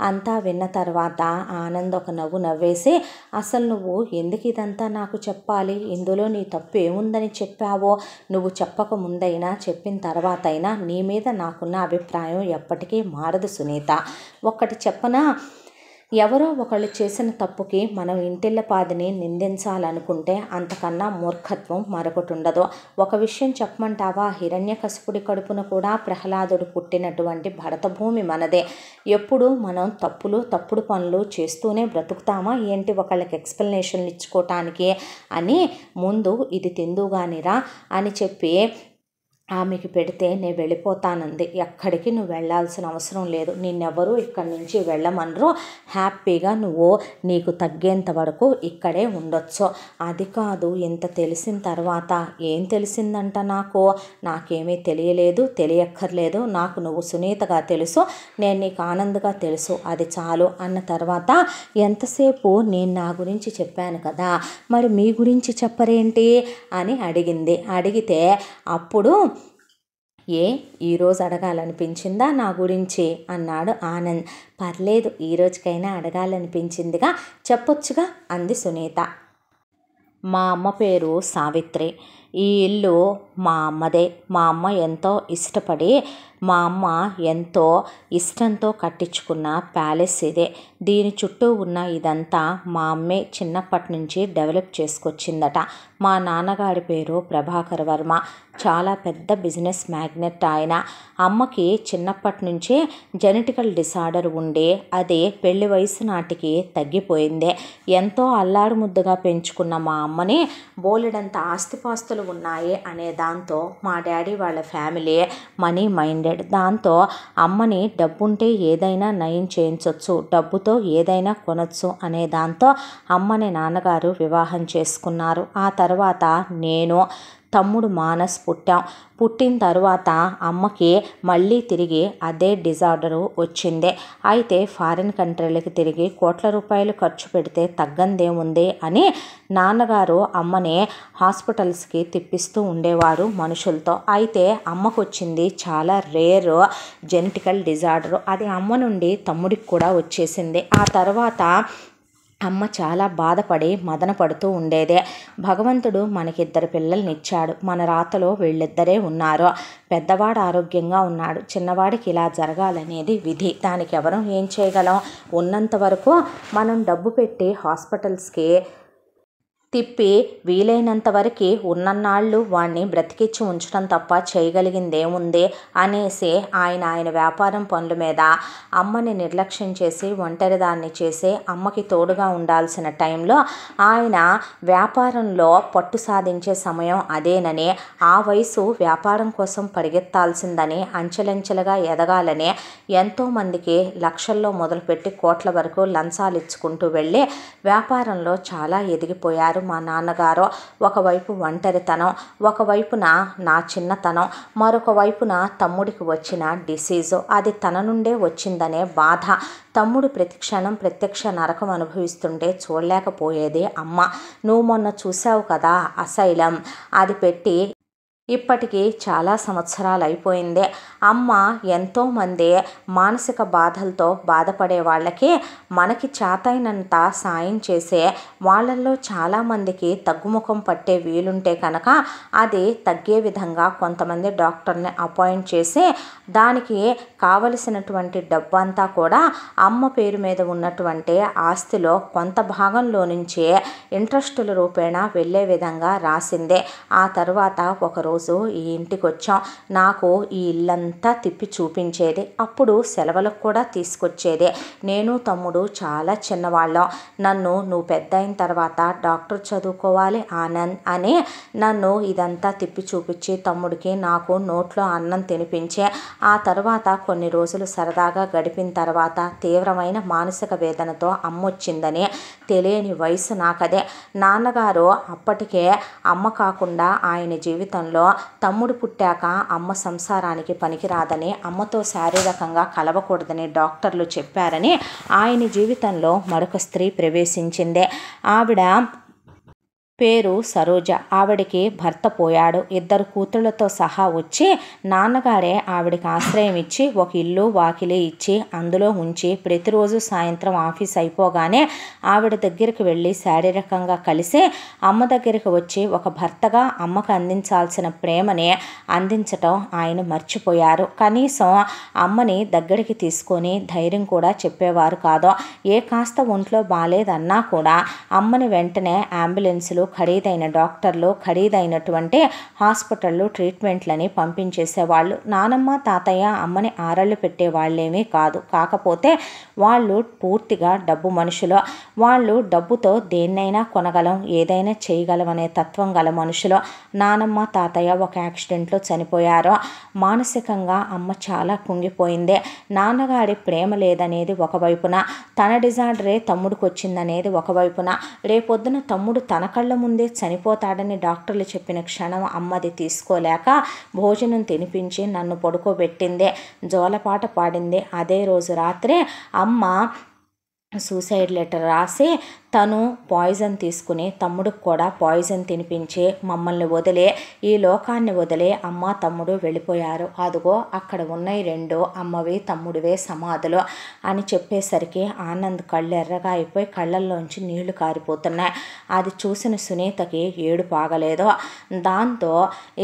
అంతా విన్న తర్వాత ఆనంద్ ఒక నవ్వు నవ్వేసి, అసలు నువ్వు ఎందుకు ఇదంతా నాకు చెప్పాలి? ఇందులో నీ తప్పు ఏముందని చెప్పావో? నువ్వు చెప్పక ముందైనా చెప్పిన తర్వాత అయినా నీ మీద నాకున్న అభిప్రాయం ఎప్పటికీ మారదు సునీత. ఒక్కటి చెప్పనా? ఎవరో ఒకళ్ళు చేసిన తప్పుకి మనం ఇంటిల్లపాదిని నిందించాలనుకుంటే అంతకన్నా మూర్ఖత్వం మరొకటి ఉండదు. ఒక విషయం చెప్పమంటావా? హిరణ్యకశిపుడి కడుపున కూడా ప్రహ్లాదుడు పుట్టినటువంటి భరతభూమి మనదే. ఎప్పుడు మనం తప్పుడు పనులు చేస్తూనే బ్రతుకుతామా ఏంటి ఒకళ్ళకి ఎక్స్ప్లెనేషన్లు ఇచ్చుకోవటానికి అని ముందు ఇది తిందుగానిరా అని చెప్పి ఆమెకి పెడితే నేను వెళ్ళిపోతానంది. ఎక్కడికి నువ్వు వెళ్ళాల్సిన అవసరం లేదు, నిన్నెవరూ ఇక్కడి నుంచి వెళ్ళమనరు. హ్యాపీగా నువ్వు నీకు తగ్గేంత వరకు ఇక్కడే ఉండొచ్చు. అది కాదు, ఇంత తెలిసిన తర్వాత ఏం తెలిసిందంట? నాకేమీ తెలియలేదు, తెలియక్కర్లేదు. నాకు నువ్వు సునీతగా తెలుసు, నేను నీకు ఆనంద్గా తెలుసు, అది చాలు అన్న తర్వాత ఎంతసేపు నేను నా గురించి చెప్పాను కదా, మరి మీ గురించి చెప్పరేంటి అని అడిగింది. అడిగితే అప్పుడు ఈరోజు అడగాలనిపించిందా నా గురించి అన్నాడు ఆనంద్. పర్లేదు, ఈరోజుకైనా అడగాలనిపించిందిగా, చెప్పొచ్చుగా అంది సునీత. మా అమ్మ పేరు సావిత్రి. ఈ ఇల్లు మా అమ్మదే. మా అమ్మ ఎంతో ఇష్టపడి, మా అమ్మ ఎంతో ఇష్టంతో కట్టించుకున్న ప్యాలెస్ ఇదే. దీని చుట్టూ ఉన్న ఇదంతా మా అమ్మే చిన్నప్పటి నుంచి డెవలప్ చేసుకొచ్చిందట. మా నాన్నగారి పేరు ప్రభాకర్ వర్మ. చాలా పెద్ద బిజినెస్ మ్యాగ్నెట్ ఆయన. అమ్మకి చిన్నప్పటి నుంచే జెనెటికల్ డిసార్డర్ ఉండి అది పెళ్లి వయసు నాటికి తగ్గిపోయింది. ఎంతో అల్లారు ముద్దుగా పెంచుకున్న మా అమ్మని బోలెడంత ఆస్తిపాస్తులు ఉన్నాయి అనే దాంతో మా డాడీ వాళ్ళ ఫ్యామిలీ మనీ మైండెడ్. దాంతో అమ్మని డబ్బుంటే ఏదైనా నయం చేయించవచ్చు, డబ్బుతో ఏదైనా కొనొచ్చు అనే దాంతో అమ్మని నాన్నగారు వివాహం చేసుకున్నారు. ఆ తర్వాత నేను, తమ్ముడు మానస్ పుట్టిన తర్వాత అమ్మకి మళ్ళీ తిరిగి అదే డిజార్డరు వచ్చింది. అయితే ఫారిన్ కంట్రీలకి తిరిగి కోట్ల రూపాయలు ఖర్చు పెడితే తగ్గందేముంది అని నాన్నగారు అమ్మని హాస్పిటల్స్కి తిప్పిస్తూ ఉండేవారు మనుషులతో. అయితే అమ్మకు వచ్చింది చాలా రేర్ జెనెటికల్ డిజార్డరు. అది అమ్మ నుండి తమ్ముడికి కూడా వచ్చేసింది. ఆ తర్వాత అమ్మ చాలా బాధపడి మదన పడుతూ ఉండేదే. భగవంతుడు మనకిద్దరు పిల్లల్ని ఇచ్చాడు, మన రాతలో వీళ్ళిద్దరే ఉన్నారు. పెద్దవాడు ఆరోగ్యంగా ఉన్నాడు, చిన్నవాడికి ఇలా జరగాలనేది విధి. దానికి ఎవరం ఏం చేయగలం? ఉన్నంత వరకు మనం డబ్బు పెట్టి హాస్పిటల్స్కి తిప్పి వీలైనంత వరకు ఉన్నన్నాళ్ళు వాణ్ణి బ్రతికిచ్చి ఉంచడం తప్ప చేయగలిగిందేముంది అనేసి ఆయన వ్యాపారం పనుల మీద అమ్మని నిర్లక్ష్యం చేసి ఒంటరిదాన్ని చేసి అమ్మకి తోడుగా ఉండాల్సిన టైంలో ఆయన వ్యాపారంలో పట్టు సాధించే సమయం అదేనని, ఆ వయసు వ్యాపారం కోసం పరిగెత్తాల్సిందని, అంచెలంచెలుగా ఎదగాలని ఎంతోమందికి లక్షల్లో మొదలుపెట్టి కోట్ల వరకు లంచాలు ఇచ్చుకుంటూ వెళ్ళి వ్యాపారంలో చాలా ఎదిగిపోయారు మా నాన్నగారు. ఒకవైపు ఒంటరితనం, ఒకవైపున నా చిన్నతనం, మరొక వైపున తమ్ముడికి వచ్చిన డిసీజు. అది తన నుండే వచ్చిందనే బాధ. తమ్ముడు ప్రతి క్షణం ప్రత్యక్ష నరకం అనుభవిస్తుంటే చూడలేకపోయేది అమ్మ. నువ్వు మొన్న చూసావు కదా అసైలం, అది పెట్టి ఇప్పటికీ చాలా సంవత్సరాలు అయిపోయింది. అమ్మ ఎంతోమంది మానసిక బాధలతో బాధపడే వాళ్ళకి మనకి చేతైనంత సాయం చేసే వాళ్ళల్లో చాలామందికి తగ్గుముఖం పట్టే వీలుంటే కనుక అది తగ్గే విధంగా కొంతమంది డాక్టర్ని అపాయింట్ చేసి దానికి కావలసినటువంటి డబ్బు అంతా కూడా అమ్మ పేరు మీద ఉన్నటువంటి ఆస్తిలో కొంత భాగంలో నుంచే ఇంట్రెస్టుల రూపేణా వెళ్ళే విధంగా రాసిందే. ఆ తర్వాత ఒకరోజు ఈ ఇంటికి వచ్చాం. నాకు ఈ ఇల్లంతా తిప్పి చూపించేది. అప్పుడు సెలవులకు కూడా తీసుకొచ్చేది. నేను తమ్ముడు చాలా చిన్నవాళ్ళం. నువ్వు పెద్ద అయిన తర్వాత డాక్టర్ చదువుకోవాలి ఆనంద్ అని నన్ను ఇదంతా తిప్పి చూపించి తమ్ముడికి నాకు నోట్లో అన్నం తినిపించే ఆ తర్వాత కొన్ని రోజులు సరదాగా గడిపిన తర్వాత తీవ్రమైన మానసిక వేదనతో అమ్మొచ్చిందని తెలియని వయసు నాకదే. నాన్నగారు అప్పటికే అమ్మ కాకుండా ఆయన జీవితంలో తమ్ముడు పుట్టాక అమ్మ సంసారానికి పనికిరాదని, అమ్మతో శారీరకంగా కలవకూడదని డాక్టర్లు చెప్పారని ఆయన జీవితంలో మరొక స్త్రీ ప్రవేశించిందే. ఆవిడ పేరు సరోజ. ఆవిడికి భర్త పోయాడు. 2 కూతుళ్లతో సహా వచ్చి నాన్నగారే ఆవిడికి ఆశ్రయం ఇచ్చి ఒక ఇల్లు వాకిలి ఇచ్చి అందులో ఉంచి ప్రతిరోజు సాయంత్రం ఆఫీస్ అయిపోగానే ఆవిడ దగ్గరికి వెళ్ళి శారీరకంగా కలిసి అమ్మ దగ్గరికి వచ్చి ఒక భర్తగా అమ్మకు అందించాల్సిన ప్రేమని అందించటం ఆయన మర్చిపోయారు. కనీసం అమ్మని దగ్గరికి తీసుకొని ధైర్యం కూడా చెప్పేవారు కాదు. ఏ కాస్త ఒంట్లో బాలేదన్నా కూడా అమ్మని వెంటనే అంబులెన్సులు, ఖరీదైన డాక్టర్లు, ఖరీదైనటువంటి హాస్పిటళ్ళు, ట్రీట్మెంట్లని పంపించేసేవాళ్ళు. నానమ్మ తాతయ్య అమ్మని ఆరళ్ళు పెట్టేవాళ్ళేమీ కాదు. కాకపోతే వాళ్ళు పూర్తిగా డబ్బు మనుషులు. వాళ్ళు డబ్బుతో దేన్నైనా కొనగలం, ఏదైనా చేయగలం అనే తత్వం గల మనుషులు. నానమ్మ తాతయ్య ఒక యాక్సిడెంట్లో చనిపోయారు. మానసికంగా అమ్మ చాలా కుంగిపోయింది. నాన్నగారి ప్రేమ లేదనేది ఒకవైపున, తన డిజార్డరే తమ్ముడికి వచ్చిందనేది ఒకవైపున, రేపొద్దున తమ్ముడు తన కళ్ళ ముందే చనిపోతాడని డాక్టర్లు చెప్పిన క్షణం అమ్మది తీసుకోలేక భోజనం తినిపించి నన్ను పడుకోబెట్టింది, జోలపాట పాడింది. అదే రోజు రాత్రి అమ్మ సూసైడ్ లెటర్ రాసి తను పాయిజన్ తీసుకుని తమ్ముడికి కూడా పాయిజన్ తినిపించి మమ్మల్ని వదిలే, ఈ లోకాన్ని వదిలే అమ్మ తమ్ముడు వెళ్ళిపోయారు. అదిగో అక్కడ ఉన్నాయి 2 అమ్మవి తమ్ముడివే సమాధులు అని చెప్పేసరికి ఆనంద్ కళ్ళు ఎర్రగా అయిపోయి కళ్ళల్లోంచి నీళ్లు కారిపోతున్నాయి. అది చూసిన సునీతకి ఏడుపు ఆగలేదు. దాంతో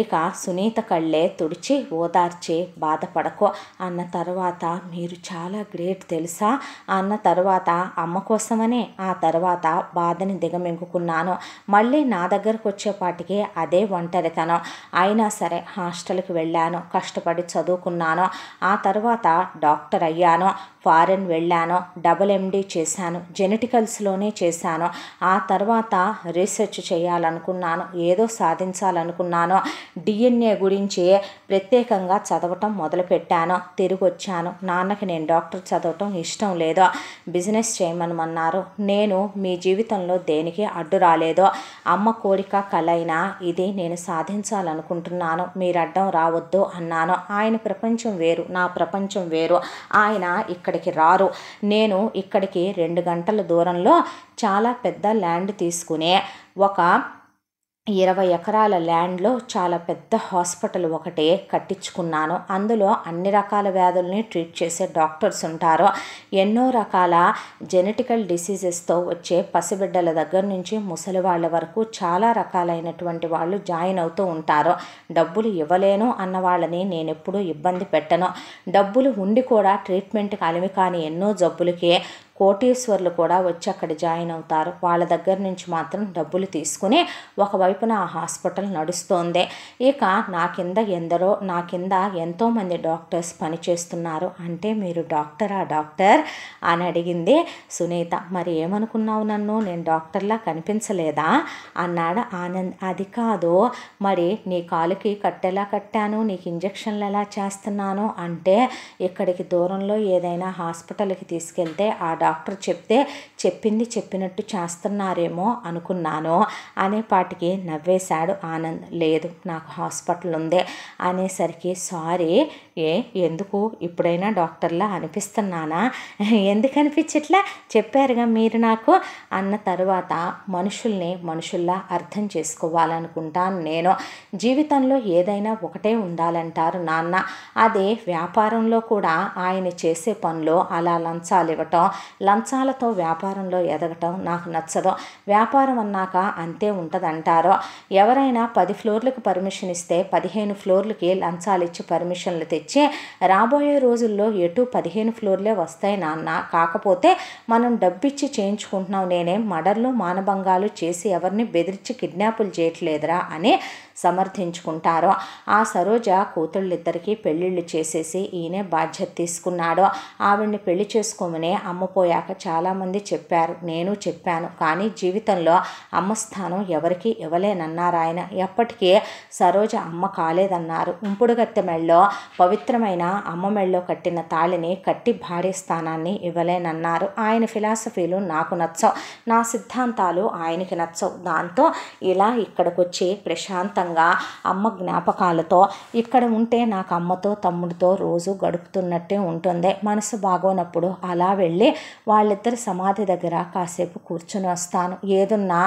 ఇక సునీత కళ్ళే తుడిచి ఓదార్చి బాధపడకు అన్న తర్వాత మీరు చాలా గ్రేట్ తెలుసా అన్న తర్వాత అమ్మ కోసమనే ఆ తర్వాత బాధని దిగమింగుకున్నాను. మళ్ళీ నా దగ్గరకు వచ్చేపాటికి అదే ఒంటరితనం. అయినా సరే హాస్టల్కి వెళ్ళాను, కష్టపడి చదువుకున్నాను. ఆ తర్వాత డాక్టర్ అయ్యాను, ఫారెన్ వెళ్ళాను, MD చేశాను, జెనెటికల్స్లోనే చేశాను. ఆ తర్వాత రీసెర్చ్ చేయాలనుకున్నాను, ఏదో సాధించాలనుకున్నాను. DNA గురించి ప్రత్యేకంగా చదవటం మొదలుపెట్టాను. తిరిగి వచ్చాను. నాన్నకి నేను డాక్టర్ చదవటం ఇష్టం లేదు, బిజినెస్ చేయమనమన్నారు. నేను మీ జీవితంలో దేనికి అడ్డు రాలేదో, అమ్మ కోరిక కలైనా ఇది నేను సాధించాలనుకుంటున్నాను, మీరు అడ్డం రావద్దు అన్నాను. ఆయన ప్రపంచం వేరు, నా ప్రపంచం వేరు. ఆయన ఇక్కడికి రారు. నేను ఇక్కడికి 2 గంటల దూరంలో చాలా పెద్ద ల్యాండ్ తీసుకునే ఒక 20 ఎకరాల ల్యాండ్లో చాలా పెద్ద హాస్పిటల్ ఒకటే కట్టించుకున్నాను. అందులో అన్ని రకాల వ్యాధుల్ని ట్రీట్ చేసే డాక్టర్స్ ఉంటారు. ఎన్నో రకాల జెనెటికల్ డిసీజెస్తో వచ్చే పసిబిడ్డల దగ్గర నుంచి ముసలి వాళ్ళ వరకు చాలా రకాలైనటువంటి వాళ్ళు జాయిన్ అవుతూ ఉంటారు. డబ్బులు ఇవ్వలేను అన్న వాళ్ళని నేను ఎప్పుడూ ఇబ్బంది పెట్టను. డబ్బులు ఉండి కూడా ట్రీట్మెంట్కి అలిమి కాని ఎన్నో జబ్బులకి కోటీశ్వర్లు కూడా వచ్చి అక్కడ జాయిన్ అవుతారు. వాళ్ళ దగ్గర నుంచి మాత్రం డబ్బులు తీసుకుని ఒకవైపున ఆ హాస్పిటల్ నడుస్తోంది. ఇక నా కింద ఎంతోమంది డాక్టర్స్ పనిచేస్తున్నారు. అంటే మీరు డాక్టరా డాక్టర్ అని అడిగింది సునీత. మరి ఏమనుకున్నావు, నన్ను నేను డాక్టర్లా కనిపించలేదా అన్నాడు ఆనంద్. అది కాదు, మరి నీ కాలుకి కట్టెలా కట్టాను, నీకు ఇంజక్షన్లు ఎలా చేస్తున్నాను అంటే ఇక్కడికి దూరంలో ఏదైనా హాస్పిటల్కి తీసుకెళ్తే ఆ డాక్టర్ చెప్పింది చెప్పినట్టు చేస్తున్నారేమో అనుకున్నాను అనేపాటికి నవ్వేశాడు ఆనంద్. లేదు, నాకు హాస్పిటల్ ఉంది అనేసరికి సారీ, ఎందుకు ఇప్పుడైనా డాక్టర్లా అనిపిస్తున్నానా, ఎందుకు అనిపించట్లా చెప్పారుగా మీరు నాకు అన్న తర్వాత మనుషుల్ని మనుషుల్లా అర్థం చేసుకోవాలనుకుంటాను నేను. జీవితంలో ఏదైనా ఒకటే ఉండాలంటారు నాన్న. అదే వ్యాపారంలో కూడా ఆయన చేసే పనులు అలా లంచాలు ఇవ్వటం, లంచాలతో వ్యాపారంలో ఎదగటం నాకు నచ్చదు. వ్యాపారం అన్నాక అంతే ఉంటుందంటారు. ఎవరైనా 10 ఫ్లోర్లకు పర్మిషన్ ఇస్తే 15 ఫ్లోర్లకి లంచాలు ఇచ్చి పర్మిషన్లు తెచ్చి రాబోయే రోజుల్లో ఎటు 15 ఫ్లోర్లే వస్తాయి నాన్న. కాకపోతే మనం డబ్బిచ్చి చేయించుకుంటున్నాం. నేనేం మర్డర్లు మానభంగాలు చేసి ఎవరిని బెదిరించి కిడ్నాపులు చేయట్లేదురా అని సమర్థించుకుంటారు. ఆ సరోజ కూతుళ్ళిద్దరికీ పెళ్ళిళ్ళు చేసేసి ఈయనే బాధ్యత తీసుకున్నాడు. ఆవిడ్ని పెళ్లి చేసుకోమని అమ్మపోయాక చాలామంది చెప్పారు, నేను చెప్పాను. కానీ జీవితంలో అమ్మ స్థానం ఎవరికి ఇవ్వలేనన్నారు ఆయన. ఎప్పటికీ సరోజ అమ్మ కాలేదన్నారు. ఉంపుడుగత్తె మెళ్ళో పవిత్రమైన అమ్మ మెళ్ళో కట్టిన తాళిని కట్టి భార్య స్థానాన్ని ఇవ్వలేనన్నారు. ఆయన ఫిలాసఫీలు నాకు నచ్చవు, నా సిద్ధాంతాలు ఆయనకి నచ్చవు. దాంతో ఇలా ఇక్కడికొచ్చి ప్రశాంతంగా అమ్మ జ్ఞాపకాలతో ఇక్కడ ఉంటే నాకు అమ్మతో తమ్ముడితో రోజు గడుపుతున్నట్టే ఉంటుంది. మనసు బాగోనప్పుడు అలా వెళ్ళి వాళ్ళిద్దరి సమాధి దగ్గర కాసేపు కూర్చుని వస్తాను. ఏదున్నా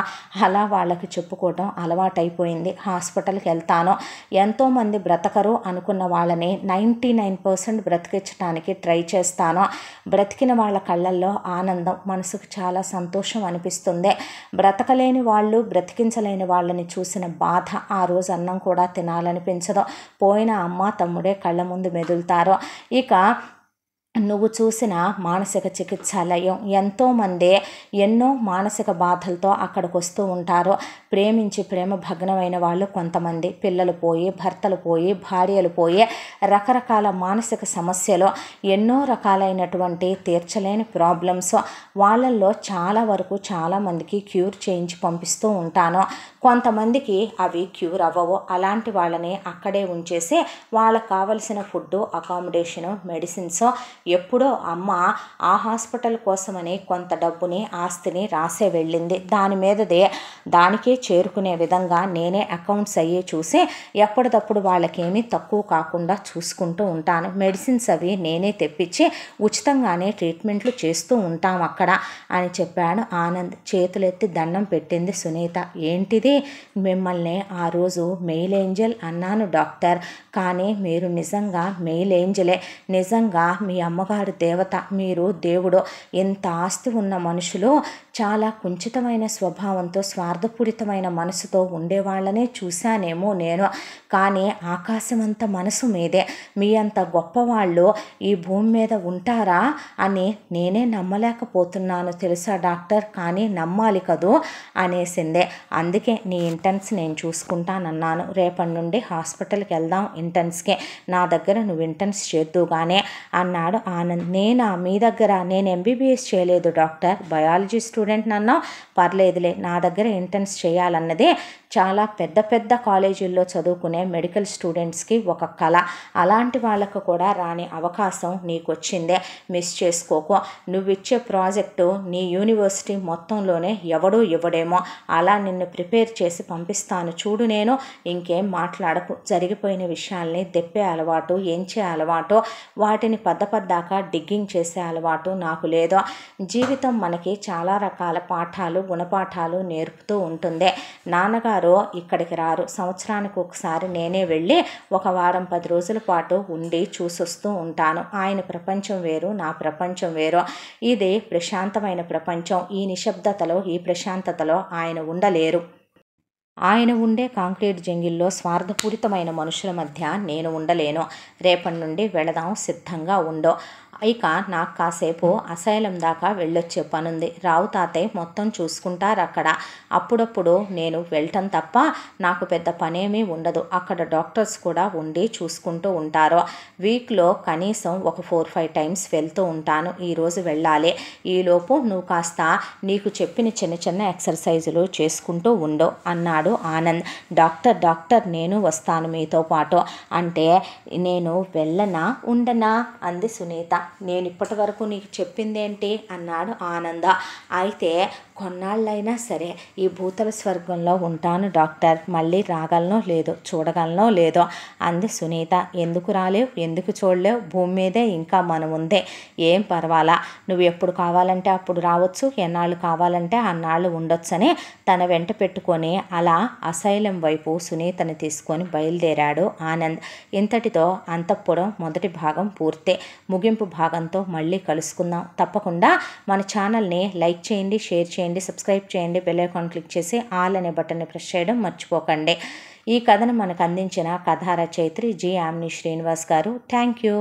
అలా వాళ్ళకి చెప్పుకోవటం అలవాటైపోయింది. హాస్పిటల్కి వెళ్తాను. ఎంతోమంది బ్రతకరు అనుకున్న వాళ్ళని 99% బ్రతికించడానికి ట్రై చేస్తాను. బ్రతికిన వాళ్ళ కళ్ళల్లో ఆనందం, మనసుకు చాలా సంతోషం అనిపిస్తుంది. బ్రతకలేని వాళ్ళు, బ్రతికించలేని వాళ్ళని చూసిన బాధ ఆ రోజు అన్నం కూడా తినాలనిపించదు. పోయిన అమ్మ తమ్ముడే కళ్ళ ముందు మెదులుతారు. ఇక నువ్వు చూసిన మానసిక చికిత్సాలయం, ఎంతోమంది ఎన్నో మానసిక బాధలతో అక్కడికి వస్తూ ఉంటారు. ప్రేమించి ప్రేమ భగ్నమైన వాళ్ళు కొంతమంది, పిల్లలు పోయి, భర్తలు పోయి, భార్యలు పోయి, రకరకాల మానసిక సమస్యలు, ఎన్నో రకాలైనటువంటి తీర్చలేని ప్రాబ్లమ్స్, వాళ్ళల్లో చాలా వరకు చాలామందికి క్యూర్ చేయించి పంపిస్తూ ఉంటాను. కొంతమందికి అవి క్యూర్ అవ్వవు. అలాంటి వాళ్ళని అక్కడే ఉంచేసి వాళ్ళకు కావలసిన ఫుడ్డు, అకామిడేషను, మెడిసిన్స్ ఎప్పుడో అమ్మ ఆ హాస్పిటల్ కోసమని కొంత డబ్బుని, ఆస్తిని రాసే వెళ్ళింది. దానికే చేరుకునే విధంగా నేనే అకౌంట్స్ అయ్యి చూసి ఎప్పటికప్పుడు వాళ్ళకేమీ తక్కువ కాకుండా చూసుకుంటూ ఉంటాను. మెడిసిన్స్ అవి నేనే తెప్పించి ఉచితంగానే ట్రీట్మెంట్లు చేస్తూ ఉంటాం అక్కడ అని చెప్పాడు ఆనంద్. చేతులెత్తి దండం పెట్టింది సునీత. ఏంటిది, మిమ్మల్ని ఆ రోజు మెయిల్ ఏంజల్ అన్నాను డాక్టర్, కానీ మీరు నిజంగా మెయిల్ ఏంజలే. నిజంగా మీ అమ్మగారు దేవత, మీరు దేవుడు. ఎంత ఆస్తి ఉన్న మనుషులు చాలా కుంచితమైన స్వభావంతో, స్వార్థపూరితమైన మనసుతో ఉండేవాళ్ళనే చూశానేమో నేను, కానీ ఆకాశమంత మనసు మీదే. మీ అంత గొప్పవాళ్ళు ఈ భూమి మీద ఉంటారా అని నేనే నమ్మలేకపోతున్నాను తెలుసా డాక్టర్, కానీ నమ్మాలి కదూ అనేసిందే. అందుకే నీ ఇంటర్న్స్ నేను చూసుకుంటానన్నాను. రేపటి నుండి హాస్పిటల్కి వెళ్దాం ఇంటర్న్స్కి, నా దగ్గర నువ్వు ఇంటర్న్స్ చేద్దుగానే అన్నాడు ఆనంద్. నేనా మీ దగ్గర? నేను ఎంబీబీఎస్ చేయలేదు డాక్టర్, బయాలజీ స్టూడెంట్ నన్నా. పర్లేదులే, నా దగ్గర ఇంటర్న్స్ చేయాలన్నదే చాలా పెద్ద పెద్ద కాలేజీల్లో చదువుకునే మెడికల్ స్టూడెంట్స్కి ఒక కళ. అలాంటి వాళ్ళకు కూడా రాని అవకాశం నీకు వచ్చిందే, మిస్ చేసుకోకు. నువ్వు ఇచ్చే ప్రాజెక్టు నీ యూనివర్సిటీ మొత్తంలోనే ఎవడూ ఇవ్వడేమో, అలా నిన్ను ప్రిపేర్ చేసి పంపిస్తాను చూడు. నేను ఇంకేం మాట్లాడకు. జరిగిపోయిన విషయాల్ని దెప్పే అలవాటు, ఎంచే అలవాటు, వాటిని పద్దపద్దాకా డిగ్గింగ్ చేసే అలవాటు నాకు లేదు. జీవితం మనకి చాలా రకాల పాఠాలు, గుణపాఠాలు నేర్పుతూ ఉంటుంది. నాన్నగారు ఇక్కడికి రారు, సంవత్సరానికి ఒకసారి నేనే వెళ్ళి ఒక వారం 10 రోజుల పాటు ఉండి చూసొస్తూ ఉంటాను. ఆయన ప్రపంచం వేరు, నా ప్రపంచం వేరు. ఇది ప్రశాంతమైన ప్రపంచం. ఈ నిశ్శబ్దతలో, ఈ ప్రశాంతతలో ఆయన ఉండలేరు. ఆయన ఉండే కాంక్రీట్ జంగిల్లో స్వార్థపూరితమైన మనుషుల మధ్య నేను ఉండలేను. రేపటి నుండి వెళదాం, సిద్ధంగా ఉండో. ఇక నాకు కాసేపు అసైలం దాకా వెళ్ళొచ్చే పనుంది. రావు తాతయ్య మొత్తం చూసుకుంటారు అక్కడ. అప్పుడప్పుడు నేను వెళ్ళటం తప్ప నాకు పెద్ద పనేమీ ఉండదు. అక్కడ డాక్టర్స్ కూడా ఉండి చూసుకుంటూ ఉంటారు. వీక్లో కనీసం ఒక 4-5 టైమ్స్ వెళ్తూ ఉంటాను. ఈరోజు వెళ్ళాలి. ఈలోపు నువ్వు కాస్త నీకు చెప్పిన చిన్న చిన్న ఎక్సర్సైజులు చేసుకుంటూ ఉండు అన్నాడు ఆనంద్. డాక్టర్ నేను వస్తాను మీతో పాటు అంటే, నేను వెళ్ళనా ఉండనా అంది సునీత. నేను ఇప్పటి వరకు నీకు చెప్పిందేంటి అన్నాడు ఆనంద. అయితే కొన్నాళ్ళైనా సరే ఈ భూతల స్వర్గంలో ఉంటాను డాక్టర్. మళ్ళీ రాగలనో లేదో చూడగలనో లేదో అంది సునీత. ఎందుకు రాలేవు, ఎందుకు చూడలేవు? భూమి మీదే ఇంకా మనం ఉందే, ఏం పర్వాలా. నువ్వు ఎప్పుడు కావాలంటే అప్పుడు రావచ్చు, ఎన్నాళ్ళు కావాలంటే అన్నాళ్ళు ఉండొచ్చని తన వెంట పెట్టుకొని అలా అసైలం వైపు సునీతని తీసుకొని బయలుదేరాడు ఆనంద్. ఇంతటితో అంతఃపురం మొదటి భాగం పూర్తి. ముగింపు భాగంతో మళ్ళీ కలుసుకుందాం. తప్పకుండా మన ఛానల్ని లైక్ చేయండి, షేర్ చేయండి, సబ్స్క్రైబ్ చేయండి, బెల్ ఐకాన్ క్లిక్ చేసి ఆల్ అనే బటన్ని ప్రెస్ చేయడం మర్చిపోకండి. ఈ కథను మనకు అందించిన కథా రచయిత్రి జి. యామిని శ్రీనివాస్ గారు. Thank you.